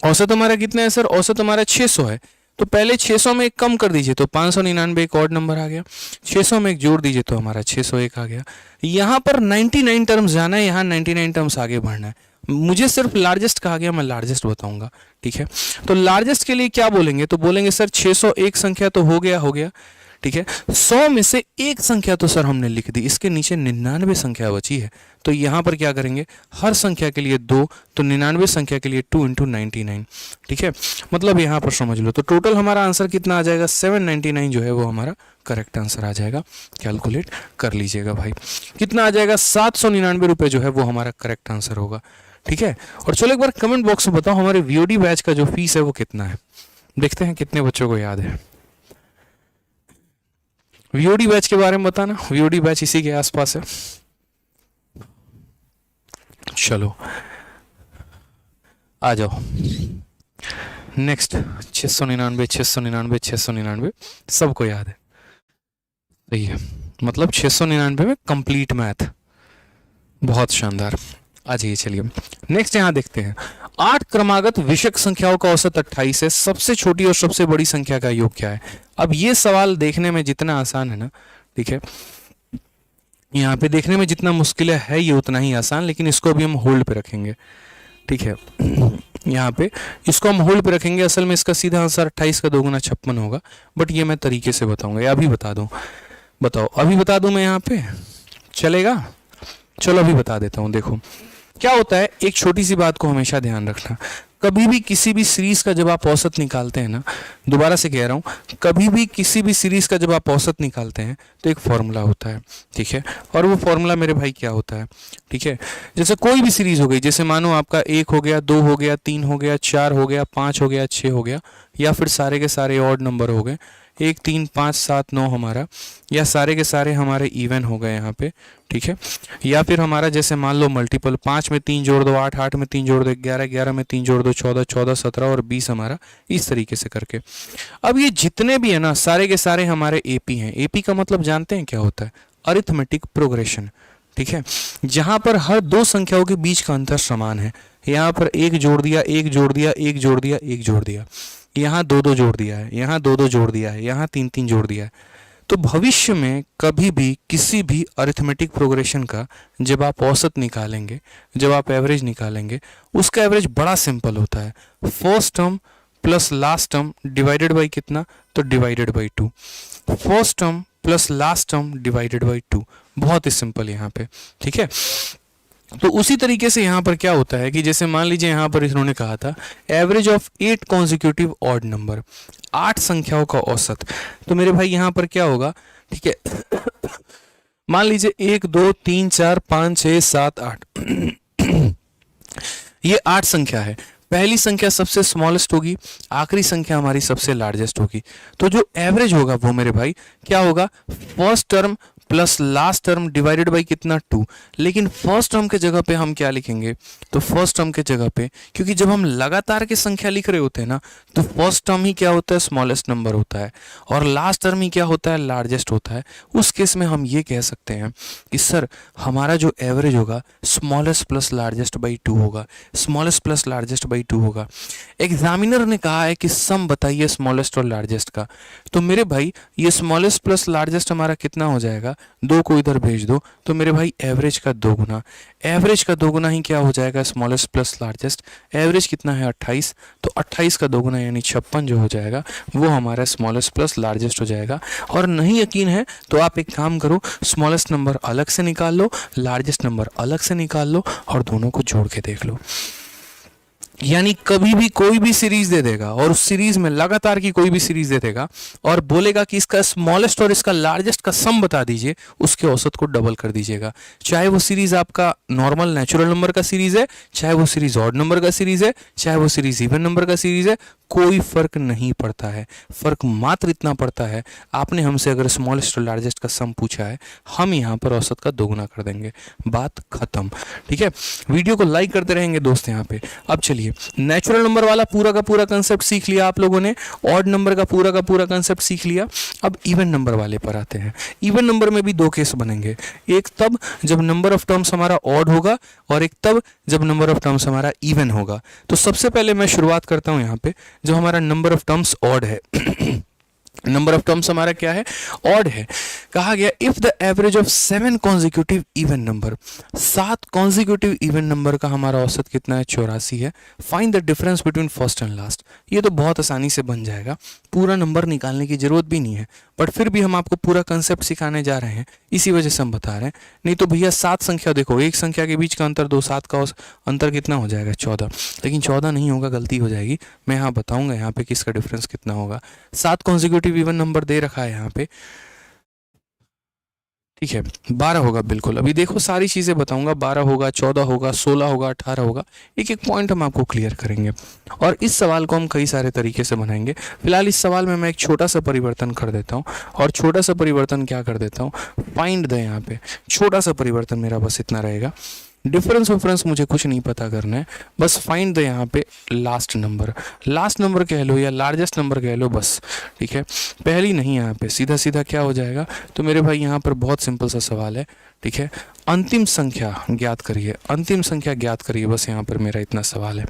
औसत हमारा कितना है सर? औसत हमारा 600 है। तो पहले 600 में एक कम कर दीजिए, तो 599 एक और नंबर आ गया। 600 में एक जोड़ दीजिए तो हमारा 601 आ गया। यहाँ पर 99 टर्म्स जाना है, यहाँ 99 टर्म्स आगे बढ़ना है। मुझे सिर्फ लार्जेस्ट कहा गया, मैं लार्जेस्ट बताऊंगा। ठीक है, तो लार्जेस्ट के लिए क्या बोलेंगे? तो बोलेंगे सर 601 संख्या तो हो गया। ठीक है, 100 में से एक संख्या तो सर हमने लिख दी, इसके नीचे 99 संख्या बची है, तो यहाँ पर क्या करेंगे? हर संख्या के लिए 2, तो 99 संख्या के लिए 2 × 99। ठीक है, मतलब यहाँ पर समझ लो, तो टोटल हमारा आंसर कितना आ जाएगा? 799 जो है वो हमारा करेक्ट आंसर आ जाएगा। कैलकुलेट कर लीजिएगा भाई, कितना आ जाएगा? 799 रुपये जो है वो हमारा करेक्ट आंसर होगा। ठीक है, और चलो एक बार कमेंट बॉक्स में बताओ हमारे VOD बैच का जो फीस है वो कितना है, देखते हैं कितने बच्चों को याद है। VOD बैच के बारे में बताना, VOD बैच इसी के आसपास है। चलो आ जाओ नेक्स्ट। 699 699 699 सबको याद है, सही है, मतलब 699 में कंप्लीट मैथ, बहुत शानदार। आ जाइए, चलिए नेक्स्ट यहाँ देखते हैं। 8 क्रमागत विषक संख्याओं का औसत 28 है, सबसे छोटी और सबसे बड़ी संख्या का योग क्या है? अब ये सवाल देखने में जितना आसान है ना, ठीक है, यहाँ पे देखने में जितना मुश्किल है ये उतना ही आसान, लेकिन इसको अभी हम होल्ड पे रखेंगे। ठीक है, यहाँ पे इसको हम होल्ड पे रखेंगे। असल में इसका सीधा आंसर 28 का 2 गुना 56 होगा, बट ये मैं तरीके से बताऊंगा, या अभी बता दूं? बताओ, अभी बता दूं मैं? यहाँ पे चलेगा? चलो अभी बता देता हूँ। देखो क्या होता है, एक छोटी सी बात को हमेशा ध्यान रखना, कभी भी किसी भी सीरीज का जब आप औसत निकालते हैं ना, दोबारा से कह रहा हूँ, कभी भी किसी भी सीरीज का जब आप औसत निकालते हैं तो एक फॉर्मूला होता है। ठीक है, और वो फॉर्मूला मेरे भाई क्या होता है? ठीक है, जैसे कोई भी सीरीज हो गई, जैसे मानो आपका 1 हो गया, 2 हो गया, 3 हो गया, 4 हो गया, 5 हो गया, 6 हो गया, या फिर सारे के सारे ऑड नंबर हो गए, 1 3 5 7 9 हमारा, या सारे के सारे हमारे इवन हो गए यहाँ पे। ठीक है, या फिर हमारा जैसे मान लो मल्टीपल, 5 में 3 जोड़ दो 8, 8 में 3 जोड़ दो 11, 11 में 3 जोड़ दो 14, 14 17 और 20 हमारा, इस तरीके से करके। अब ये जितने भी है ना, सारे के सारे हमारे AP हैं। AP का मतलब जानते हैं क्या होता है? Arithmetic progression. ठीक है, जहां पर हर 2 संख्याओं के बीच का अंतर समान है। यहाँ पर 1 जोड़ दिया, 1 जोड़ दिया, 1 जोड़ दिया, 1 जोड़ दिया, यहाँ 2 2 जोड़ दिया है, यहाँ 2 2 जोड़ दिया है, यहाँ 3 3 जोड़ दिया है। तो भविष्य में कभी भी किसी भी अरिथमेटिक प्रोग्रेशन का जब आप औसत निकालेंगे, जब आप एवरेज निकालेंगे, उसका एवरेज बड़ा सिंपल होता है, first term plus last term divided by कितना? तो divided by 2। First term plus last term divided by 2, बहुत ही सिंपल यहाँ पे। ठीक है, तो उसी तरीके से यहाँ पर क्या होता है कि जैसे मान लीजिए यहाँ पर इन्होंने कहा था average of 8 consecutive odd number, 8 संख्याओं का औसत, तो मेरे भाई यहाँ पर क्या होगा? ठीक है, मान लीजिए 1 2 3 4 5 6 7 8 ये 8 संख्या है। पहली संख्या सबसे स्मॉलेस्ट होगी, आखिरी संख्या हमारी सबसे लार्जेस्ट होगी। तो जो एवरेज होगा वो मेरे भाई क्या होगा? First term plus last term divided by कितना 2। लेकिन फर्स्ट टर्म के जगह पे हम क्या लिखेंगे, तो फर्स्ट टर्म के जगह पे, क्योंकि जब हम लगातार की संख्या लिख रहे होते हैं ना, तो फर्स्ट टर्म ही क्या होता है, स्मॉलेस्ट नंबर होता है, और लास्ट टर्म ही क्या होता है, लार्जेस्ट होता है। उस केस में हम ये कह सकते हैं कि सर हमारा जो एवरेज होगा स्मॉलेस्ट प्लस लार्जेस्ट बाई 2 होगा, स्मॉलेस्ट प्लस लार्जेस्ट बाई 2 होगा। एग्जामिनर ने कहा है कि सम बताइए स्मॉलेस्ट और लार्जेस्ट का, तो मेरे भाई ये स्मॉलेस्ट प्लस लार्जेस्ट हमारा कितना हो जाएगा, 2 को इधर भेज दो, तो मेरे भाई एवरेज का 2 गुना, एवरेज का 2 गुना ही क्या हो जाएगा, स्मॉलेस्ट प्लस लार्जेस्ट। एवरेज कितना है 28, तो 28 का 2 गुना यानी 56 जो हो जाएगा वो हमारा स्मॉलेस्ट प्लस लार्जेस्ट हो जाएगा। और नहीं यकीन है तो आप एक काम करो, स्मॉलेस्ट नंबर अलग से निकाल लो, लार्जेस्ट नंबर अलग से निकाल लो और दोनों को जोड़ के देख लो। यानी कभी भी कोई भी सीरीज दे देगा और उस सीरीज में लगातार की कोई भी सीरीज दे देगा और बोलेगा कि इसका स्मॉलेस्ट और इसका लार्जेस्ट का सम बता दीजिए, उसके औसत को डबल कर दीजिएगा। चाहे वो सीरीज आपका नॉर्मल नेचुरल नंबर का सीरीज है, चाहे वो सीरीज ऑड नंबर का सीरीज है, चाहे वो सीरीज इवन नंबर का सीरीज है, कोई फर्क नहीं पड़ता है। फर्क मात्र इतना पड़ता है, आपने हमसे अगर स्मॉलेस्ट और लार्जेस्ट का सम पूछा है, हम यहाँ पर औसत का 2 गुना कर देंगे, बात खत्म। ठीक है, वीडियो को लाइक करते रहेंगे दोस्त यहाँ पे। अब चलिए, नेचुरल नंबर वाला पूरा का पूरा कंसेप्ट सीख लिया आप लोगों ने, ऑड नंबर का पूरा कंसेप्ट सीख लिया। अब इवन नंबर वाले पर आते हैं। इवन नंबर में भी 2 केस बनेंगे, एक तब जब नंबर ऑफ टर्म्स हमारा ऑड होगा और एक तब जब नंबर ऑफ टर्म्स हमारा इवन होगा। तो सबसे पहले मैं शुरुआत करता हूं यहाँ पे, जो हमारा नंबर ऑफ टर्म्स ऑड है नंबर ऑफ टर्म्स हमारा क्या है, ऑड है। कहा गया if the average of 7 consecutive even number, 7 consecutive even number का हमारा औसत कितना है, 84 है। Find the difference between first and last. ये तो बहुत आसानी से बन जाएगा, पूरा नंबर निकालने की जरूरत भी नहीं है, बट फिर भी हम आपको पूरा कंसेप्ट सिखाने जा रहे हैं, इसी वजह से हम बता रहे हैं। नहीं तो भैया 7 संख्या देखो, एक संख्या के बीच का अंतर 2, 7 का अंतर कितना हो जाएगा, 14। लेकिन 14 नहीं होगा, गलती हो जाएगी। मैं यहाँ बताऊंगा यहाँ पे किसका डिफरेंस कितना होगा। 7 कॉन्जिक्यूटिव इवन नंबर दे रखा है यहाँ पे, ठीक है, 12 होगा बिल्कुल। अभी देखो सारी चीज़ें बताऊंगा, 12 होगा, 14 होगा, 16 होगा, 18 होगा, एक एक पॉइंट हम आपको क्लियर करेंगे। और इस सवाल को हम कई सारे तरीके से बनाएंगे। फिलहाल इस सवाल में मैं एक छोटा सा परिवर्तन कर देता हूँ, और छोटा सा परिवर्तन क्या कर देता हूँ, फाइंड द, यहाँ पे छोटा सा परिवर्तन मेरा बस इतना रहेगा, डिफरेंस विफरेंस मुझे कुछ नहीं पता करना है, बस फाइंड द यहाँ पे लास्ट नंबर कह लो या लार्जेस्ट नंबर कह लो, बस ठीक है। पहली नहीं, यहाँ पे सीधा सीधा क्या हो जाएगा, तो मेरे भाई यहाँ पर बहुत सिंपल सा सवाल है, ठीक है। अंतिम संख्या ज्ञात करिए, अंतिम संख्या ज्ञात करिए, बस यहाँ पर मेरा इतना सवाल है।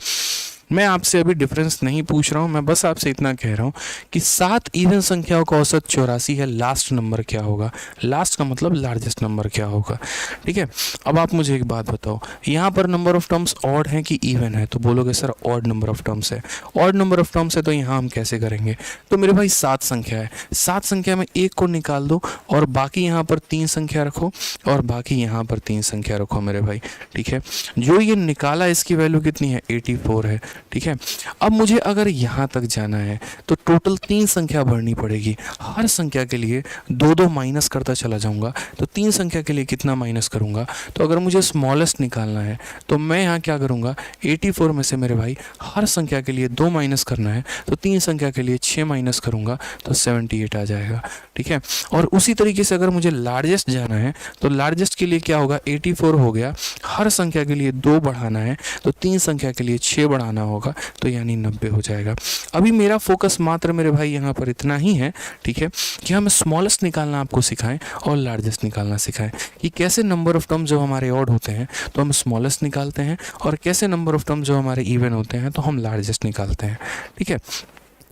मैं आपसे अभी डिफरेंस नहीं पूछ रहा हूँ, मैं बस आपसे इतना कह रहा हूँ कि 7 इवन संख्याओं का औसत 84 है, लास्ट नंबर क्या होगा, लास्ट का मतलब लार्जेस्ट नंबर क्या होगा, ठीक है। अब आप मुझे एक बात बताओ, यहाँ पर नंबर ऑफ टर्म्स ऑड है कि इवन है, तो बोलोगे sir odd number of terms है। ऑड नंबर ऑफ टर्म्स है तो यहाँ हम कैसे करेंगे, तो मेरे भाई 7 संख्या है, 7 संख्या में 1 को निकाल दो और बाकी यहाँ पर 3 संख्या रखो और बाकी यहाँ पर 3 संख्या रखो मेरे भाई, ठीक है। जो ये निकाला इसकी वैल्यू कितनी है, 84 है, ठीक है। अब मुझे अगर यहाँ तक जाना है तो टोटल 3 संख्या भरनी पड़ेगी। हर संख्या के लिए 2-2 माइनस करता चला जाऊंगा, तो 3 संख्या के लिए कितना माइनस करूंगा, तो अगर मुझे स्मॉलेस्ट निकालना है तो मैं यहाँ क्या करूंगा, 84 में से मेरे भाई हर संख्या के लिए 2 माइनस करना है, तो 3 संख्या के लिए 6 माइनस करूंगा तो 78 आ जाएगा, ठीक है। और उसी तरीके से अगर मुझे लार्जेस्ट जाना है तो लार्जेस्ट के लिए क्या होगा, 84 हो गया, हर संख्या के लिए 2 बढ़ाना है तो 3 संख्या के लिए 6 बढ़ाना होगा, तो यानी 90 हो जाएगा। अभी मेरा फोकस मात्र मेरे भाई यहाँ पर इतना ही है, ठीक है, कि हम स्मॉलेस्ट निकालना आपको सिखाएं और लार्जेस्ट निकालना सिखाएं, कि कैसे नंबर ऑफ टर्म जो हमारे ऑड होते हैं तो हम स्मॉलेस्ट निकालते हैं, और कैसे नंबर ऑफ टर्म जो हमारे इवन होते हैं तो हम लार्जेस्ट निकालते हैं, ठीक है।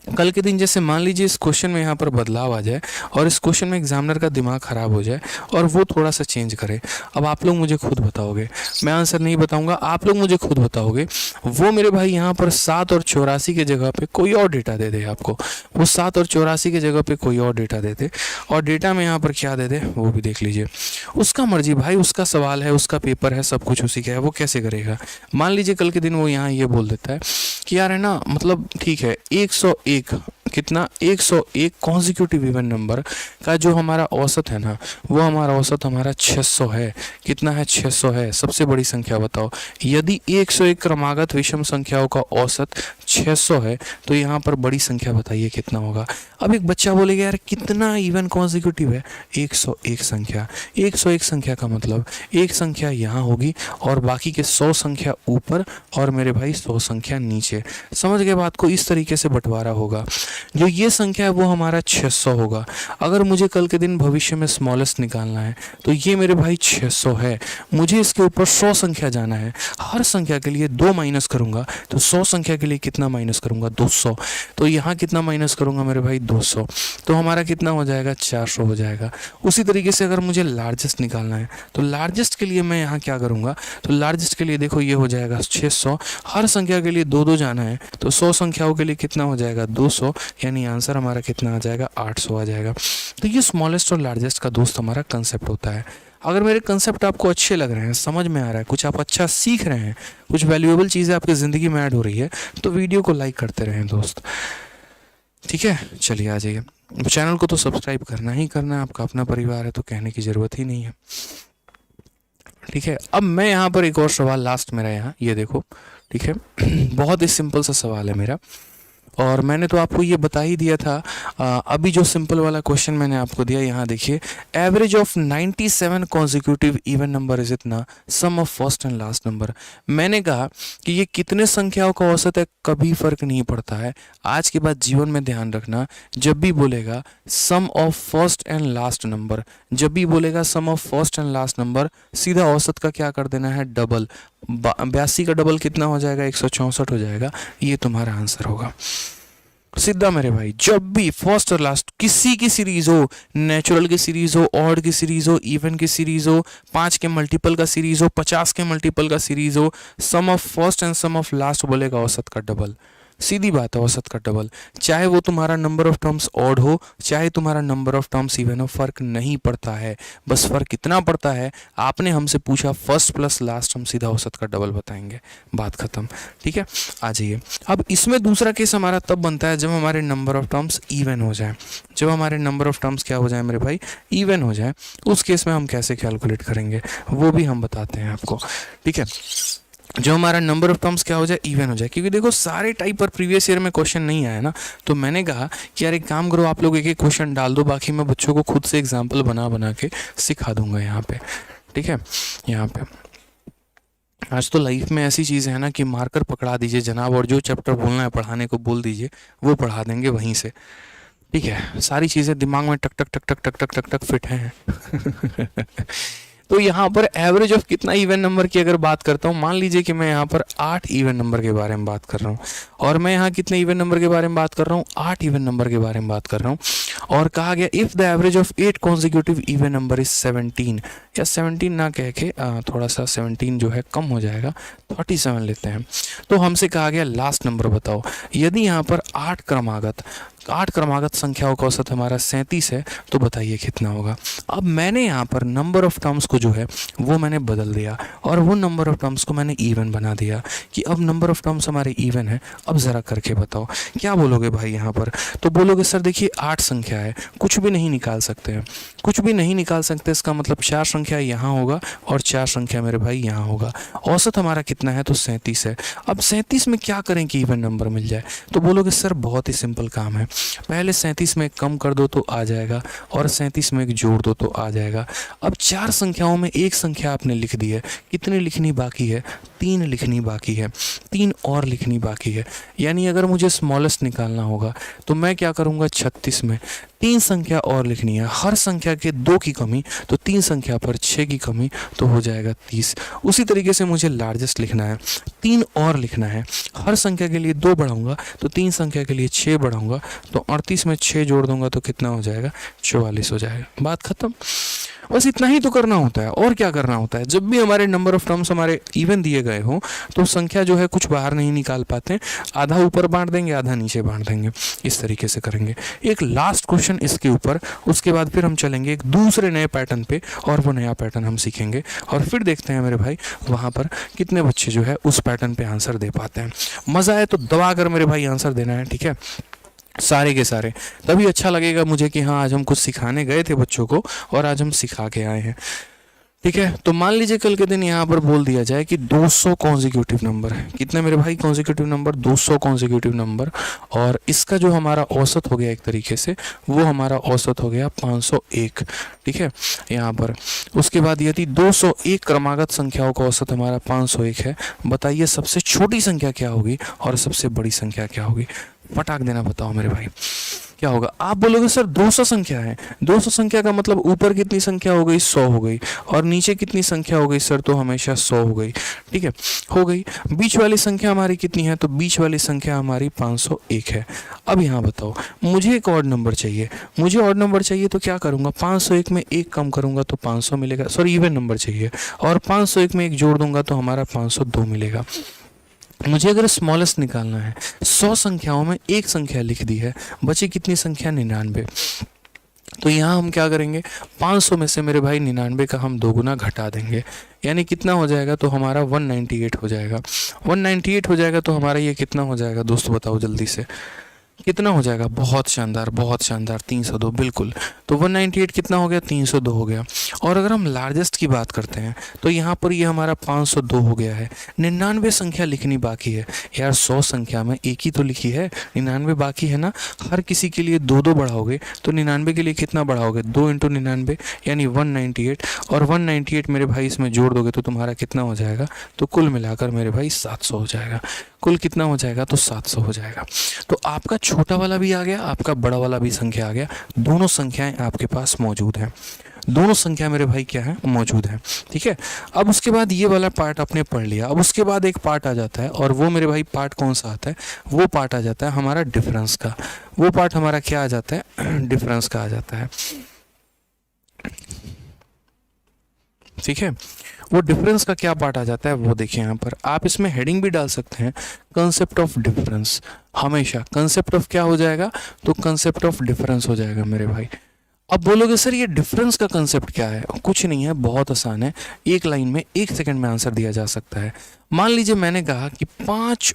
कल के दिन जैसे मान लीजिए इस क्वेश्चन में यहाँ पर बदलाव आ जाए और इस क्वेश्चन में एग्जामिनर का दिमाग खराब हो जाए और वो थोड़ा सा चेंज करे, अब आप लोग मुझे खुद बताओगे, मैं आंसर नहीं बताऊंगा, आप लोग मुझे खुद बताओगे। वो मेरे भाई यहाँ पर 7 और 84 के जगह पे कोई और डेटा दे दे आपको, वो 7 और 84 के जगह पे कोई और डेटा दे दे, और डेटा में यहाँ पर क्या दे दे वो भी देख लीजिए, उसका मर्जी भाई, उसका सवाल है, उसका पेपर है, सब कुछ उसी का है, वो कैसे करेगा। मान लीजिए कल के दिन वो यहाँ ये बोल देता है कि यार है ना, मतलब ठीक है 101 कितना 101 कॉन्जिक्यूटिव इवन नंबर का जो हमारा औसत है ना, वो हमारा औसत हमारा 600 है। कितना है? 600 है। सबसे बड़ी संख्या बताओ, यदि 101 क्रमागत विषम संख्याओं का औसत 600 है तो यहाँ पर बड़ी संख्या बताइए कितना होगा। अब एक बच्चा बोलेगा यार कितना इवन कॉन्जिक्यूटिव है? 101 संख्या। 101 संख्या का मतलब एक संख्या यहाँ होगी और बाकी के 100 संख्या ऊपर और मेरे भाई 100 संख्या नीचे। समझ गए बात को? इस तरीके से बंटवारा होगा। जो ये संख्या है वो हमारा 600 होगा। अगर मुझे कल के दिन भविष्य में स्मॉलेस्ट निकालना है तो ये मेरे भाई 600 है। मुझे इसके ऊपर 100 संख्या जाना है। हर संख्या के लिए 2 माइनस करूंगा तो 100 संख्या के लिए कितना माइनस करूंगा? 200। तो यहाँ कितना माइनस करूंगा मेरे भाई? 200। तो हमारा कितना हो जाएगा? 400 हो जाएगा। उसी तरीके से अगर मुझे लार्जेस्ट निकालना है तो लार्जेस्ट के लिए मैं यहाँ क्या करूँगा? तो लार्जेस्ट के लिए देखो ये हो जाएगा 600। हर संख्या के लिए 2 जाना है तो 100 संख्याओं के लिए कितना हो जाएगा? 200। यानी आंसर हमारा कितना आ जाएगा? 800 आ जाएगा। तो ये स्मॉलेस्ट और लार्जेस्ट का दोस्त हमारा कंसेप्ट होता है। अगर मेरे कंसेप्ट आपको अच्छे लग रहे हैं, समझ में आ रहा है, कुछ आप अच्छा सीख रहे हैं, कुछ वैल्यूएबल चीज़ें आपकी ज़िंदगी में ऐड हो रही है तो वीडियो को लाइक करते रहें दोस्त। ठीक है, चलिए आ जाइए। चैनल को तो सब्सक्राइब करना ही करना है, आपका अपना परिवार है तो कहने की ज़रूरत ही नहीं है। ठीक है, अब मैं यहाँ पर एक और सवाल लास्ट मेरा यहाँ ये देखो। ठीक है, बहुत ही सिंपल सा सवाल है मेरा और मैंने तो आपको ये बता ही दिया था। अभी जो सिंपल वाला क्वेश्चन मैंने आपको दिया यहाँ देखिए, average of 97 consecutive even number is इतना, sum of first and last number. मैंने कहा कि ये कितने संख्याओं का औसत है, कभी फर्क नहीं पड़ता है। आज के बाद जीवन में ध्यान रखना, जब भी बोलेगा sum of first and last number, जब भी बोलेगा sum of first and last number, सीधा औसत का क्या कर देना है? डबल। 82 का डबल कितना हो जाएगा? 164 हो जाएगा। ये तुम्हारा आंसर होगा सीधा मेरे भाई। जब भी फर्स्ट और लास्ट किसी की सीरीज हो, नेचुरल की सीरीज हो, ऑड की सीरीज हो, इवन की सीरीज हो, 5 के मल्टीपल का सीरीज हो, 50 के मल्टीपल का सीरीज हो, sum of first and sum of last बोलेगा औसत का डबल। सीधी बात है, औसत का डबल। चाहे वो तुम्हारा नंबर ऑफ टर्म्स ऑड हो, चाहे तुम्हारा नंबर ऑफ टर्म्स इवन हो, फर्क नहीं पड़ता है। बस फर्क कितना पड़ता है, आपने हमसे पूछा फर्स्ट प्लस लास्ट, हम सीधा औसत का डबल बताएंगे, बात खत्म। ठीक है, आ जाइए। अब इसमें दूसरा केस हमारा तब बनता है जब हमारे नंबर ऑफ टर्म्स इवन हो जाए। जब हमारे नंबर ऑफ टर्म्स क्या हो जाए मेरे भाई? इवन हो जाए। उस केस में हम कैसे कैलकुलेट करेंगे वो भी हम बताते हैं आपको। ठीक है, जो हमारा नंबर ऑफ टर्म्स क्या हो जाए? इवन हो जाए। क्योंकि देखो सारे टाइप पर प्रीवियस ईयर में क्वेश्चन नहीं आया ना, तो मैंने कहा कि यार एक काम करो, आप लोग एक एक क्वेश्चन डाल दो, बाकी मैं बच्चों को खुद से एग्जाम्पल बना बना के सिखा दूंगा यहाँ पे। ठीक है, यहाँ पे आज तो लाइफ में ऐसी चीज़ है ना कि मार्कर पकड़ा दीजिए जनाब, और जो चैप्टर बोलना है पढ़ाने को बोल दीजिए, वो पढ़ा देंगे वहीं से। ठीक है, सारी चीज़ें दिमाग में टक टक टक टक टक टक टक टक फिट हैं। तो यहाँ पर एवरेज ऑफ कितना इवन नंबर की अगर बात करता हूँ, मान लीजिए कि मैं यहाँ पर 8 इवन नंबर के बारे में बात कर रहा हूँ, और मैं यहाँ कितने इवन नंबर के बारे में बात कर रहा हूँ? 8 इवन नंबर के बारे में बात कर रहा हूँ। और कहा गया if the average of 8 consecutive even number is 17, या 17 ना कह के थोड़ा सा 17 जो है कम हो जाएगा, 37 लेते हैं। तो हमसे कहा गया लास्ट नंबर बताओ। यदि यहाँ पर 8 क्रमागत संख्याओं का औसत हमारा 37 है तो बताइए कितना होगा। अब मैंने यहाँ पर नंबर ऑफ टर्म्स को जो है वो मैंने बदल दिया, और वो नंबर ऑफ टर्म्स को मैंने इवन बना दिया कि अब नंबर ऑफ टर्म्स हमारे इवन है। अब ज़रा करके बताओ क्या बोलोगे भाई यहाँ पर? तो बोलोगे सर देखिए 8 संख्या है, कुछ भी नहीं निकाल सकते हैं, कुछ भी नहीं निकाल सकते। इसका मतलब 4 संख्या यहाँ होगा और 4 संख्या मेरे भाई यहाँ होगा। औसत हमारा कितना है? तो 37 है। अब 37 में क्या करें कि इवन नंबर मिल जाए? तो बोलोगे सर बहुत ही सिंपल काम है, पहले 37 में एक कम कर दो तो आ जाएगा, और 37 में एक जोड़ दो तो आ जाएगा। अब 4 संख्याओं में एक संख्या आपने लिख दी है, कितनी लिखनी बाकी है? 3 लिखनी बाकी है, 3 और लिखनी बाकी है। यानी अगर मुझे स्मॉलेस्ट निकालना होगा तो मैं क्या करूँगा? 36 में 3 संख्या और लिखनी है। हर संख्या के 2 की कमी, तो 3 संख्या पर 6 की कमी, तो हो जाएगा 30। उसी तरीके से मुझे लार्जेस्ट लिखना है, 3 और लिखना है। हर संख्या के लिए 2 बढ़ाऊंगा तो 3 संख्या के लिए 6 बढ़ाऊंगा, तो 38 में 6 जोड़ दूंगा तो कितना हो जाएगा? 44 हो जाएगा। बात खत्म। बस इतना ही तो करना होता है, और क्या करना होता है? जब भी हमारे नंबर ऑफ टर्म्स हमारे इवन दिए गए हो तो संख्या जो है कुछ बाहर नहीं निकाल पाते, आधा ऊपर बांट देंगे, आधा नीचे बांट देंगे, इस तरीके से करेंगे। एक लास्ट क्वेश्चन इसके ऊपर, उसके बाद फिर हम चलेंगे एक दूसरे नए पैटर्न पे, और वो नया पैटर्न हम सीखेंगे, और फिर देखते हैं मेरे भाई वहाँ पर कितने बच्चे जो है उस पैटर्न पे आंसर दे पाते हैं। मज़ा आए तो दबा कर मेरे भाई आंसर देना है। ठीक है, सारे के सारे। तभी अच्छा लगेगा मुझे कि हाँ आज हम कुछ सिखाने गए थे बच्चों को और आज हम सिखा के आए हैं। ठीक है, तो मान लीजिए कल के दिन यहाँ पर बोल दिया जाए कि 200 कॉन्जिक्यूटिव नंबर है। कितने मेरे भाई कॉन्जिक्यूटिव नंबर? 200 consecutive number. और इसका जो हमारा औसत हो गया एक तरीके से, वो हमारा औसत हो गया 501। ठीक है, यहाँ पर उसके बाद यदि 201 क्रमागत संख्याओं का औसत हमारा 501 है, बताइए सबसे छोटी संख्या क्या होगी और सबसे बड़ी संख्या क्या होगी? फटाक देना बताओ मेरे भाई, क्या होगा? आप बोलोगे सर 200 संख्या है। 200 संख्या का मतलब ऊपर कितनी संख्या हो गई? 100 हो गई। और नीचे कितनी संख्या हो गई सर? तो हमेशा 100 हो गई। ठीक है, हो गई। बीच वाली संख्या हमारी कितनी है? तो बीच वाली संख्या हमारी 501 है। अब यहाँ बताओ, मुझे एक ऑड नंबर चाहिए। मुझे ऑड नंबर चाहिए तो क्या करूँगा? 501 में एक कम करूँगा तो 500 मिलेगा। सॉरी, इवन नंबर चाहिए, और 501 में एक जोड़ दूंगा तो हमारा 502 मिलेगा। मुझे अगर स्मॉलेस्ट निकालना है, 100 संख्याओं में एक संख्या लिख दी है, बची कितनी संख्या? 99। तो यहाँ हम क्या करेंगे? 500 में से मेरे भाई 99 का हम 2 गुना घटा देंगे, यानी कितना हो जाएगा? तो हमारा 198 हो जाएगा। 198 हो जाएगा तो हमारा ये कितना हो जाएगा दोस्तों? बताओ जल्दी से, कितना हो जाएगा? बहुत शानदार, बहुत शानदार, 302, बिल्कुल। तो 198 कितना हो गया? 302 हो गया। और अगर हम लार्जेस्ट की बात करते हैं तो यहाँ पर ये हमारा 502 हो गया है। 99 संख्या लिखनी बाकी है यार। 100 संख्या में एक ही तो लिखी है, 99 बाकी है ना। हर किसी के लिए 2 2 बढ़ाओगे तो 99 के लिए कितना बढ़ाओगे? 2 × 99 यानी 198। और 198 मेरे भाई इसमें जोड़ दोगे तो तुम्हारा कितना हो जाएगा? तो कुल मिलाकर मेरे भाई 700 हो जाएगा। कुल कितना हो जाएगा? तो 700 हो जाएगा। तो आपका छोटा वाला भी आ गया, आपका बड़ा वाला भी संख्या आ गया। दोनों संख्याएं आपके पास मौजूद हैं। दोनों संख्या मेरे भाई क्या है? मौजूद है। ठीक है, अब उसके बाद ये वाला पार्ट आपने पढ़ लिया। अब उसके बाद एक पार्ट आ जाता है, और वो मेरे भाई पार्ट कौन सा आता है? वो पार्ट आ जाता है हमारा डिफरेंस का। वो पार्ट हमारा क्या आ जाता है? डिफरेंस का आ जाता है। ठीक है, वो डिफरेंस का क्या पार्ट आ जाता है वो देखिए यहाँ पर। आप इसमें हेडिंग भी डाल सकते हैं, कंसेप्ट ऑफ डिफरेंस। हमेशा कंसेप्ट ऑफ क्या हो जाएगा? तो कंसेप्ट ऑफ डिफरेंस हो जाएगा मेरे भाई। अब बोलोगे सर ये डिफरेंस का कंसेप्ट क्या है? कुछ नहीं है, बहुत आसान है। एक लाइन में 1 सेकंड में आंसर दिया जा सकता है। मान लीजिए मैंने कहा कि 5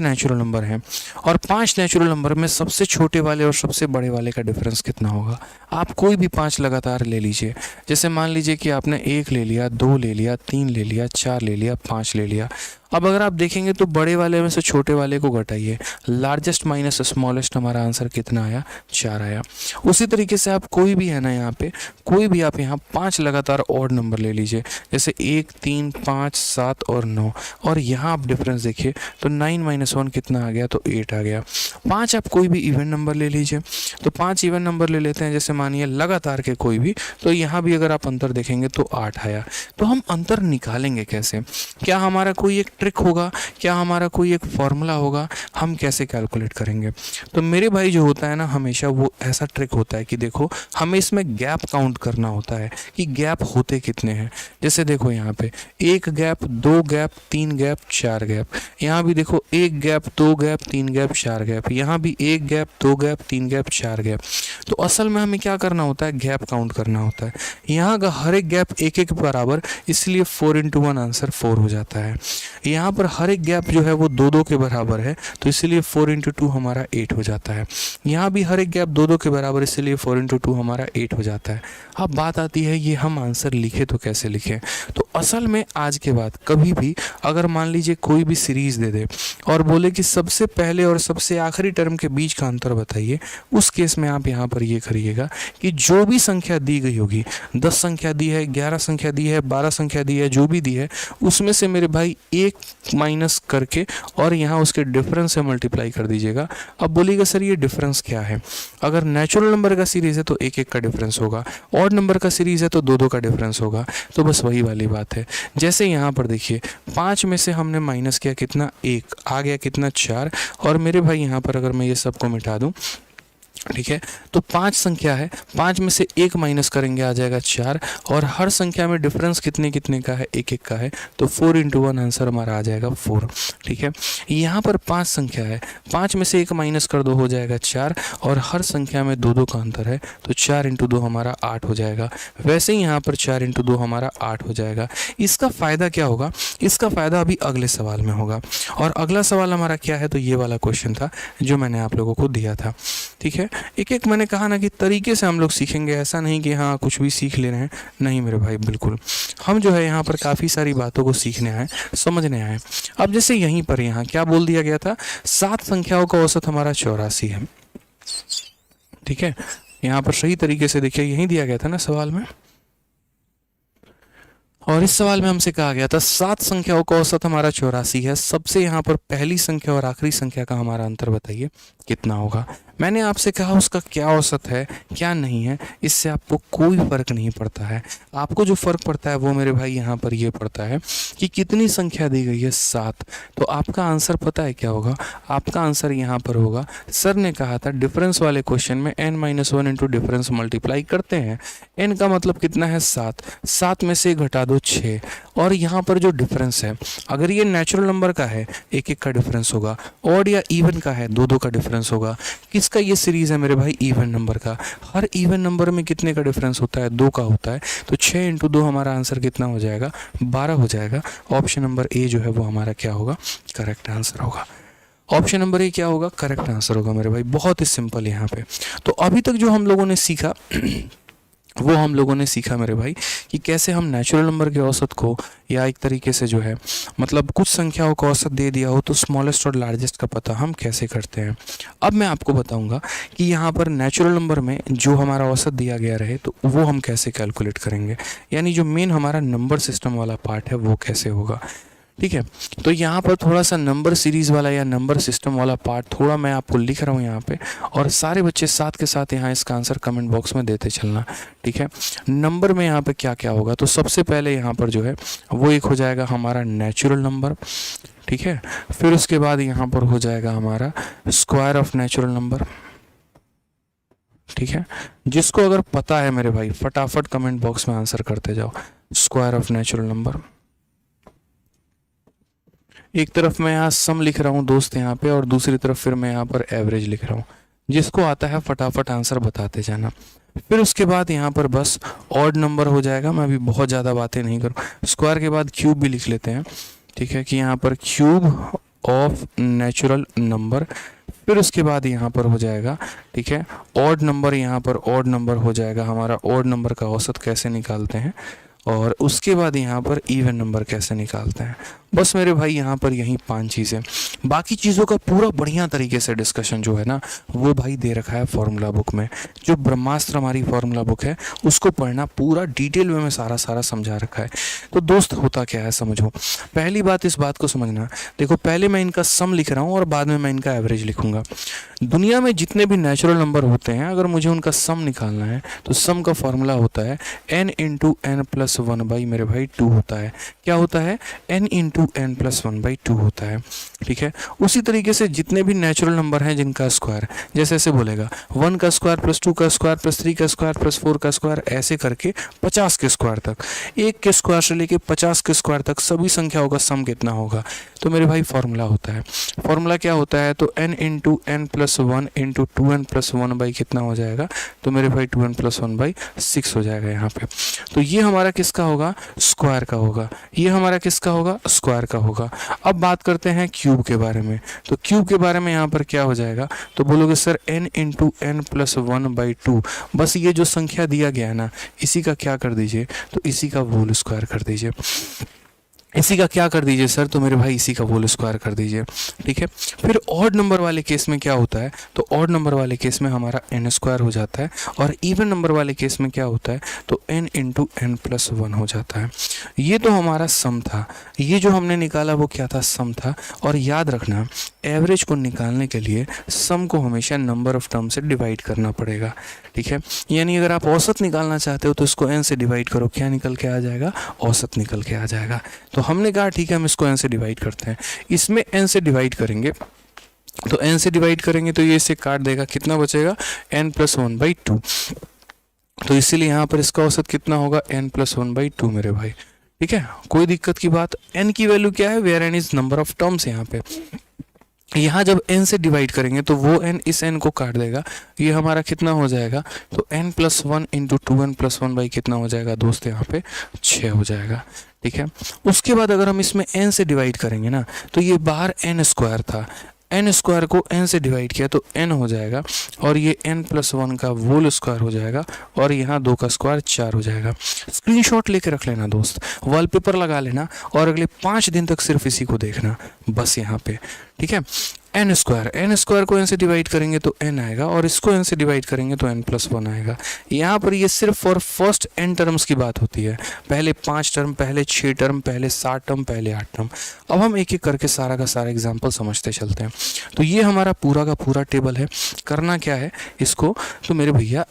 नेचुरल नंबर हैं, और 5 नेचुरल नंबर में सबसे छोटे वाले और सबसे बड़े वाले का डिफरेंस कितना होगा? आप कोई भी 5 लगातार ले लीजिए। जैसे मान लीजिए कि आपने 1 ले लिया, 2 ले लिया, 3 ले लिया, 4 ले लिया, 5 ले लिया। अब अगर आप देखेंगे तो बड़े वाले में से छोटे वाले को घटाइए, लार्जेस्ट माइनस स्मॉलेस्ट, हमारा आंसर कितना आया? 4 आया। उसी तरीके से आप कोई भी है ना यहाँ पे, कोई भी आप यहाँ 5 लगातार ऑड नंबर ले लीजिए, जैसे 1, 3, 5, 7 और 9। और यहाँ आप डिफरेंस देखिए तो 9 - 1 कितना आ गया? तो 8 आ गया। 5 आप कोई भी इवन नंबर ले लीजिए, तो 5 इवन नंबर ले लेते हैं, जैसे मानिए लगातार के कोई भी, तो यहाँ भी अगर आप अंतर देखेंगे तो 8 आया। तो हम अंतर निकालेंगे कैसे? क्या हमारा कोई एक ट्रिक होगा? क्या हमारा कोई एक फॉर्मूला होगा? हम कैसे कैलकुलेट करेंगे? तो मेरे भाई जो होता है ना, हमेशा वो ऐसा ट्रिक होता है कि देखो हमें इसमें गैप काउंट करना होता है कि गैप होते कितने हैं। जैसे देखो यहाँ पे 1 गैप, 2 गैप, 3 गैप, 4 गैप। यहाँ भी देखो 1 गैप, 2 गैप, 3 गैप, 4 गैप। यहाँ भी 1 गैप, 2 गैप, 3 गैप, 4 गैप। तो असल में हमें क्या करना होता है? गैप काउंट करना होता है। यहाँ का हर एक गैप 1 बराबर, इसलिए 4 × 1 आंसर 4 हो जाता है। यहाँ पर हर एक गैप जो है वो 2 के बराबर है, तो इसलिए 4 × 2 हमारा 8 हो जाता है। यहाँ भी हर एक गैप 2 के बराबर, इसलिए 4 × 2 हमारा 8 हो जाता है। अब बात आती है ये हम आंसर लिखे तो कैसे लिखें? तो असल में आज के बाद कभी भी अगर मान लीजिए कोई भी सीरीज दे दे और बोले कि सबसे पहले और सबसे आखिरी टर्म के बीच का अंतर बताइए, उस केस में आप यहाँ पर ये करिएगा कि जो भी संख्या दी गई होगी, 10 संख्या दी है, 11 संख्या दी है, 12 संख्या दी है, जो भी दी है, उसमें से मेरे भाई 1 माइनस करके और यहाँ उसके डिफरेंस से मल्टीप्लाई कर दीजिएगा। अब बोलिएगा सर ये डिफरेंस क्या है? अगर नेचुरल नंबर का सीरीज है तो 1 का डिफरेंस होगा, ऑड नंबर का सीरीज है तो 2 का डिफरेंस होगा। तो बस वही वाली बात है। जैसे यहाँ पर देखिए 5 में से हमने माइनस किया कितना? 1 आ गया, कितना? 4। और मेरे भाई यहाँ पर अगर मैं ये सबको मिटा दूँ ठीक है। तो 5 संख्या है, 5 में से 1 माइनस करेंगे आ जाएगा 4, और हर संख्या में डिफरेंस कितने कितने का है, 1 1 का है, तो 4 इंटू 1 आंसर हमारा आ जाएगा 4। ठीक है। यहाँ पर 5 संख्या है, 5 में से 1 माइनस कर दो हो जाएगा 4, और हर संख्या में 2 2 का अंतर है, तो 4 इंटू 2 हमारा 8 हो जाएगा। वैसे ही यहाँ पर 4 इंटू 2 हमारा 8 हो जाएगा। इसका फ़ायदा क्या होगा, इसका फ़ायदा अभी अगले सवाल में होगा। और अगला सवाल हमारा क्या है, तो ये वाला क्वेश्चन था जो मैंने आप लोगों को दिया था। ठीक है। एक एक मैंने कहा ना कि तरीके से हम लोग सीखेंगे, ऐसा नहीं कि हाँ कुछ भी सीख ले रहे हैं, नहीं मेरे भाई, बिल्कुल हम जो है यहाँ पर काफ़ी सारी बातों को सीखने आए, समझने आए। अब जैसे यहीं पर यहाँ क्या बोल दिया गया था, 7 संख्याओं का औसत हमारा 84 है। ठीक है। यहाँ पर सही तरीके से देखिए, यहीं दिया गया था ना सवाल में, और इस सवाल में हमसे कहा गया था 7 संख्याओं का औसत हमारा 84 है। सबसे यहाँ पर पहली संख्या और आखिरी संख्या का हमारा अंतर बताइए कितना होगा। मैंने आपसे कहा उसका क्या औसत है क्या नहीं है, इससे आपको कोई फ़र्क नहीं पड़ता है। आपको जो फ़र्क पड़ता है वो मेरे भाई यहाँ पर ये पड़ता है कि कितनी संख्या दी गई है, 7। तो आपका आंसर पता है क्या होगा, आपका आंसर यहाँ पर होगा, सर ने कहा था डिफरेंस वाले क्वेश्चन में n-1 इंटू डिफरेंस मल्टीप्लाई करते हैं। n का मतलब कितना है, 7, 7 में से घटा दो 6, और यहाँ पर जो डिफरेंस है, अगर ये नेचुरल नंबर का है 1 1 का डिफरेंस होगा, ऑड या इवन का है 2 2 का डिफरेंस होगा। किसका ये सीरीज़ है मेरे भाई, इवन नंबर का। हर इवन नंबर में कितने का डिफरेंस होता है, 2 का होता है। तो 6 इंटू 2 हमारा आंसर कितना हो जाएगा, 12 हो जाएगा। ऑप्शन नंबर ए जो है वो हमारा क्या होगा, करेक्ट आंसर होगा। ऑप्शन नंबर ए क्या होगा, करेक्ट आंसर होगा मेरे भाई। बहुत ही सिंपल यहाँ पे। तो अभी तक जो हम लोगों ने सीखा वो हम लोगों ने सीखा मेरे भाई कि कैसे हम नेचुरल नंबर के औसत को, या एक तरीके से जो है मतलब कुछ संख्याओं का औसत दे दिया हो तो स्मॉलेस्ट और लार्जेस्ट का पता हम कैसे करते हैं। अब मैं आपको बताऊंगा कि यहाँ पर नेचुरल नंबर में जो हमारा औसत दिया गया रहे तो वो हम कैसे कैलकुलेट करेंगे, यानी जो मेन हमारा नंबर सिस्टम वाला पार्ट है वो कैसे होगा। ठीक है। तो यहाँ पर थोड़ा सा नंबर सीरीज़ वाला या नंबर सिस्टम वाला पार्ट थोड़ा मैं आपको लिख रहा हूँ यहाँ पे, और सारे बच्चे साथ के साथ यहाँ इसका आंसर कमेंट बॉक्स में देते चलना। ठीक है। नंबर में यहाँ पे क्या क्या होगा, तो सबसे पहले यहाँ पर जो है वो एक हो जाएगा हमारा नेचुरल नंबर। ठीक है। फिर उसके बाद यहाँ पर हो जाएगा हमारा स्क्वायर ऑफ नेचुरल नंबर। ठीक है। जिसको अगर पता है मेरे भाई फटाफट कमेंट बॉक्स में आंसर करते जाओ, स्क्वायर ऑफ नेचुरल नंबर। एक तरफ मैं यहाँ सम लिख रहा हूँ दोस्त यहाँ पे, और दूसरी तरफ फिर मैं यहाँ पर एवरेज लिख रहा हूँ। जिसको आता है फटाफट आंसर बताते जाना। फिर उसके बाद यहाँ पर बस ऑड नंबर हो जाएगा। मैं अभी बहुत ज़्यादा बातें नहीं करूँ। स्क्वायर के बाद क्यूब भी लिख लेते हैं। ठीक है, कि यहाँ पर क्यूब ऑफ नेचुरल नंबर। फिर उसके बाद यहाँ पर हो जाएगा, ठीक है, ऑड नंबर। यहाँ पर ऑड नंबर हो जाएगा हमारा, ऑड नंबर का औसत कैसे निकालते हैं, और उसके बाद यहाँ पर इवन नंबर कैसे निकालते हैं। बस मेरे भाई यहाँ पर यही 5 चीज़ें। बाकी चीज़ों का पूरा बढ़िया तरीके से डिस्कशन जो है ना वो भाई दे रखा है फॉर्मूला बुक में। जो ब्रह्मास्त्र हमारी फॉर्मूला बुक है उसको पढ़ना, पूरा डिटेल में सारा समझा रखा है। तो दोस्त होता क्या है समझो। पहली बात इस बात को समझना, देखो पहले मैं इनका सम लिख रहा हूँ और बाद में मैं इनका एवरेज लिखूंगा। दुनिया में जितने भी नेचुरल नंबर होते हैं अगर मुझे उनका सम निकालना है तो सम का फॉर्मूला होता है n into N plus 1 by मेरे भाई 2 होता है। क्या होता है? n into N plus 1 by 2 होता है। ठीक है, उसी तरीके से जितने भी नेचुरल नंबर हैं जिनका स्क्वायर जैसे ऐसे बोलेगा 1 का स्क्वायर प्लस 2 का स्क्वायर प्लस 3 का स्क्वायर प्लस 4 का स्क्वायर, ऐसे करके 50 के स्क्वायर तक, 1 के स्क्वायर से लेके 50 के स्क्वायर तक सभी संख्याओं का सम कितना होगा। तो मेरे भाई फॉर्मूला होता है, फॉर्मूला क्या होता है, तो n into N plus 1 into 2n plus 1 by कितना हो जाएगा, तो मेरे भाई 2n प्लस 1 बाई 6 हो जाएगा यहाँ पे। तो ये हमारा किसका होगा? स्क्वायर का होगा। ये हमारा किसका होगा? स्क्वायर का होगा। अब बात करते हैं क्यूब के बारे में। तो क्यूब के बारे में यहाँ पर क्या हो जाएगा, तो बोलोगे sir n into N plus 1 by 2। बस ये जो संख्या दिया गया है ना इसी का क्या कर दीजिए, तो इसी का होल स्क्वायर कर दीजिए। इसी का क्या कर दीजिए सर, तो मेरे भाई इसी का होल स्क्वायर कर दीजिए। ठीक है, फिर ऑड नंबर वाले केस में क्या होता है, तो ऑड नंबर वाले केस में हमारा n स्क्वायर हो जाता है, और इवन नंबर वाले केस में क्या होता है, तो n इंटू एन प्लस 1 हो जाता है। ये तो हमारा सम था, ये जो हमने निकाला वो क्या था, सम था। और याद रखना एवरेज को निकालने के लिए सम को हमेशा नंबर ऑफ टर्म से डिवाइड करना पड़ेगा। ठीक है, यानी अगर आप औसत निकालना चाहते हो तो इसको n से डिवाइड करो, क्या निकल के आ जाएगा, औसत निकल के आ जाएगा। तो हमने कहा ठीक है हम इसको n से डिवाइड करते हैं। इसमें n से डिवाइड करेंगे तो n से डिवाइड करेंगे तो ये इसे काट देगा, कितना बचेगा n+1/2। तो इसीलिए यहाँ पर इसका औसत कितना होगा n+1/2 मेरे भाई। ठीक है, कोई दिक्कत की बात। n की वैल्यू क्या है, where n is number of terms. यहाँ पे यहाँ जब n से डिवाइड करेंगे तो वो n इस n को काट देगा, ये हमारा कितना हो जाएगा, तो n+1 इंटू 2n+1 बाई कितना हो जाएगा दोस्त, यहाँ पे 6 हो जाएगा। ठीक है, उसके बाद अगर हम इसमें n से डिवाइड करेंगे ना, तो ये बाहर n² था, n² को n से डिवाइड किया तो n हो जाएगा, और ये n+1 का होल स्क्वायर हो जाएगा, और यहाँ 2 का स्क्वायर 4 हो जाएगा। स्क्रीनशॉट लेके रख लेना दोस्त, वॉलपेपर लगा लेना, और अगले 5 दिन तक सिर्फ इसी को देखना बस यहाँ पे। ठीक है, n² को n से डिवाइड करेंगे तो n आएगा, और इसको n से डिवाइड करेंगे तो n+1 आएगा। यहाँ पर ये सिर्फ फॉर फर्स्ट n टर्म्स की बात होती है, पहले 5 टर्म, पहले 6 टर्म, पहले 7 टर्म, पहले 8 टर्म। अब हम एक एक करके सारा का सारा एग्जाम्पल समझते चलते हैं। तो ये हमारा पूरा का पूरा टेबल है। करना क्या है इसको, तो मेरे भैया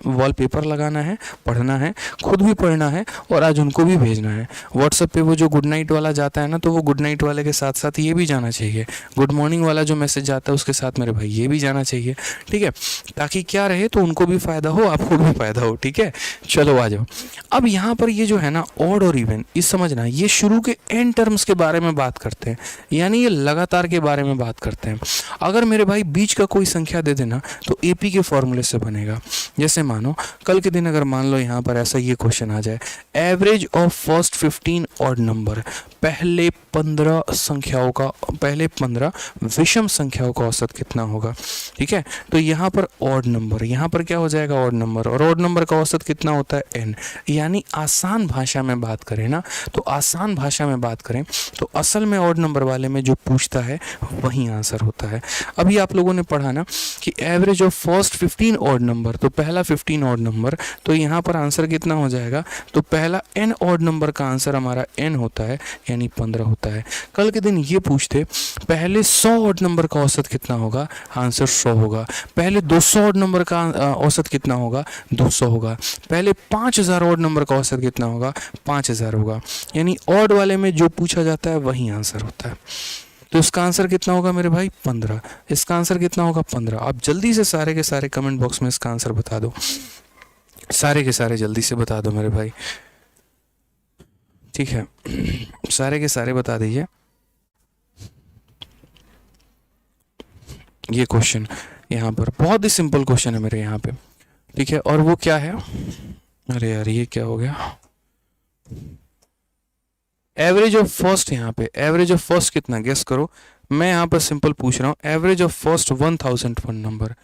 वॉलपेपर लगाना है, पढ़ना है, खुद भी पढ़ना है, और आज उनको भी भेजना है। व्हाट्सएप पे वो जो गुड नाइट वाला जाता है ना, तो वो गुड नाइट वाले के साथ साथ ये भी जाना चाहिए, गुड मॉर्निंग वाला जो मैसेज जाता है उसके साथ मेरे भाई ये भी जाना चाहिए। ठीक है, ताकि क्या रहे, तो उनको भी फायदा हो, आपको भी फायदा हो। ठीक है, चलो आ जाओ। अब यहाँ पर ये जो है ना ऑड और इवन, इस समझना, ये शुरू के n टर्म्स के बारे में बात करते हैं, यानी ये लगातार के बारे में बात करते हैं। अगर मेरे भाई बीच का कोई संख्या दे देना तो AP के फॉर्मूले से बनेगा। जैसे मानो कल के दिन अगर मान लो यहाँ पर ऐसा ये क्वेश्चन आ जाए, average of first 15 odd number, पहले 15 संख्याओं का, पहले 15 विषम संख्याओं का औसत कितना होगा। ठीक है, तो यहाँ पर ऑड नंबर, यहाँ पर क्या हो जाएगा ऑड नंबर, और ऑड नंबर का औसत कितना होता है n। यानी आसान भाषा में बात करें ना, तो आसान भाषा में बात करें तो असल में ऑड नंबर वाले में जो पूछता है वही आंसर होता है। अभी आप लोगों ने पढ़ा ना कि average of first 15 odd number, तो पहला 15 ऑड नंबर, तो यहाँ पर आंसर कितना हो जाएगा, तो पहला n ऑड नंबर का आंसर हमारा n होता है, यानी 15 होता है। कल के दिन ये पूछते पहले 100 ऑड नंबर का औसत कितना होगा, आंसर 100 होगा। पहले 200 ऑड नंबर का औसत कितना होगा, 200 होगा। पहले 5000 ऑड नंबर का औसत कितना होगा, 5000 होगा। यानी ऑड वाले में जो पूछा जाता है वही आंसर होता है। तो इसका आंसर कितना होगा मेरे भाई, 15। इसका आंसर कितना होगा, 15। आप जल्दी से सारे के सारे कमेंट बॉक्स में इसका आंसर बता दो, सारे के सारे जल्दी से बता दो मेरे भाई। ठीक है, सारे के सारे बता दीजिए। ये क्वेश्चन यहाँ पर बहुत ही सिंपल क्वेश्चन है मेरे यहाँ पे। ठीक है, और वो क्या है, अरे यार ये क्या हो गया, एवरेज ऑफ फर्स्ट, यहाँ पे एवरेज ऑफ फर्स्ट कितना, गेस करो। मैं यहाँ पर सिंपल पूछ रहा हूँ, एवरेज ऑफ फर्स्ट 1001 नंबर।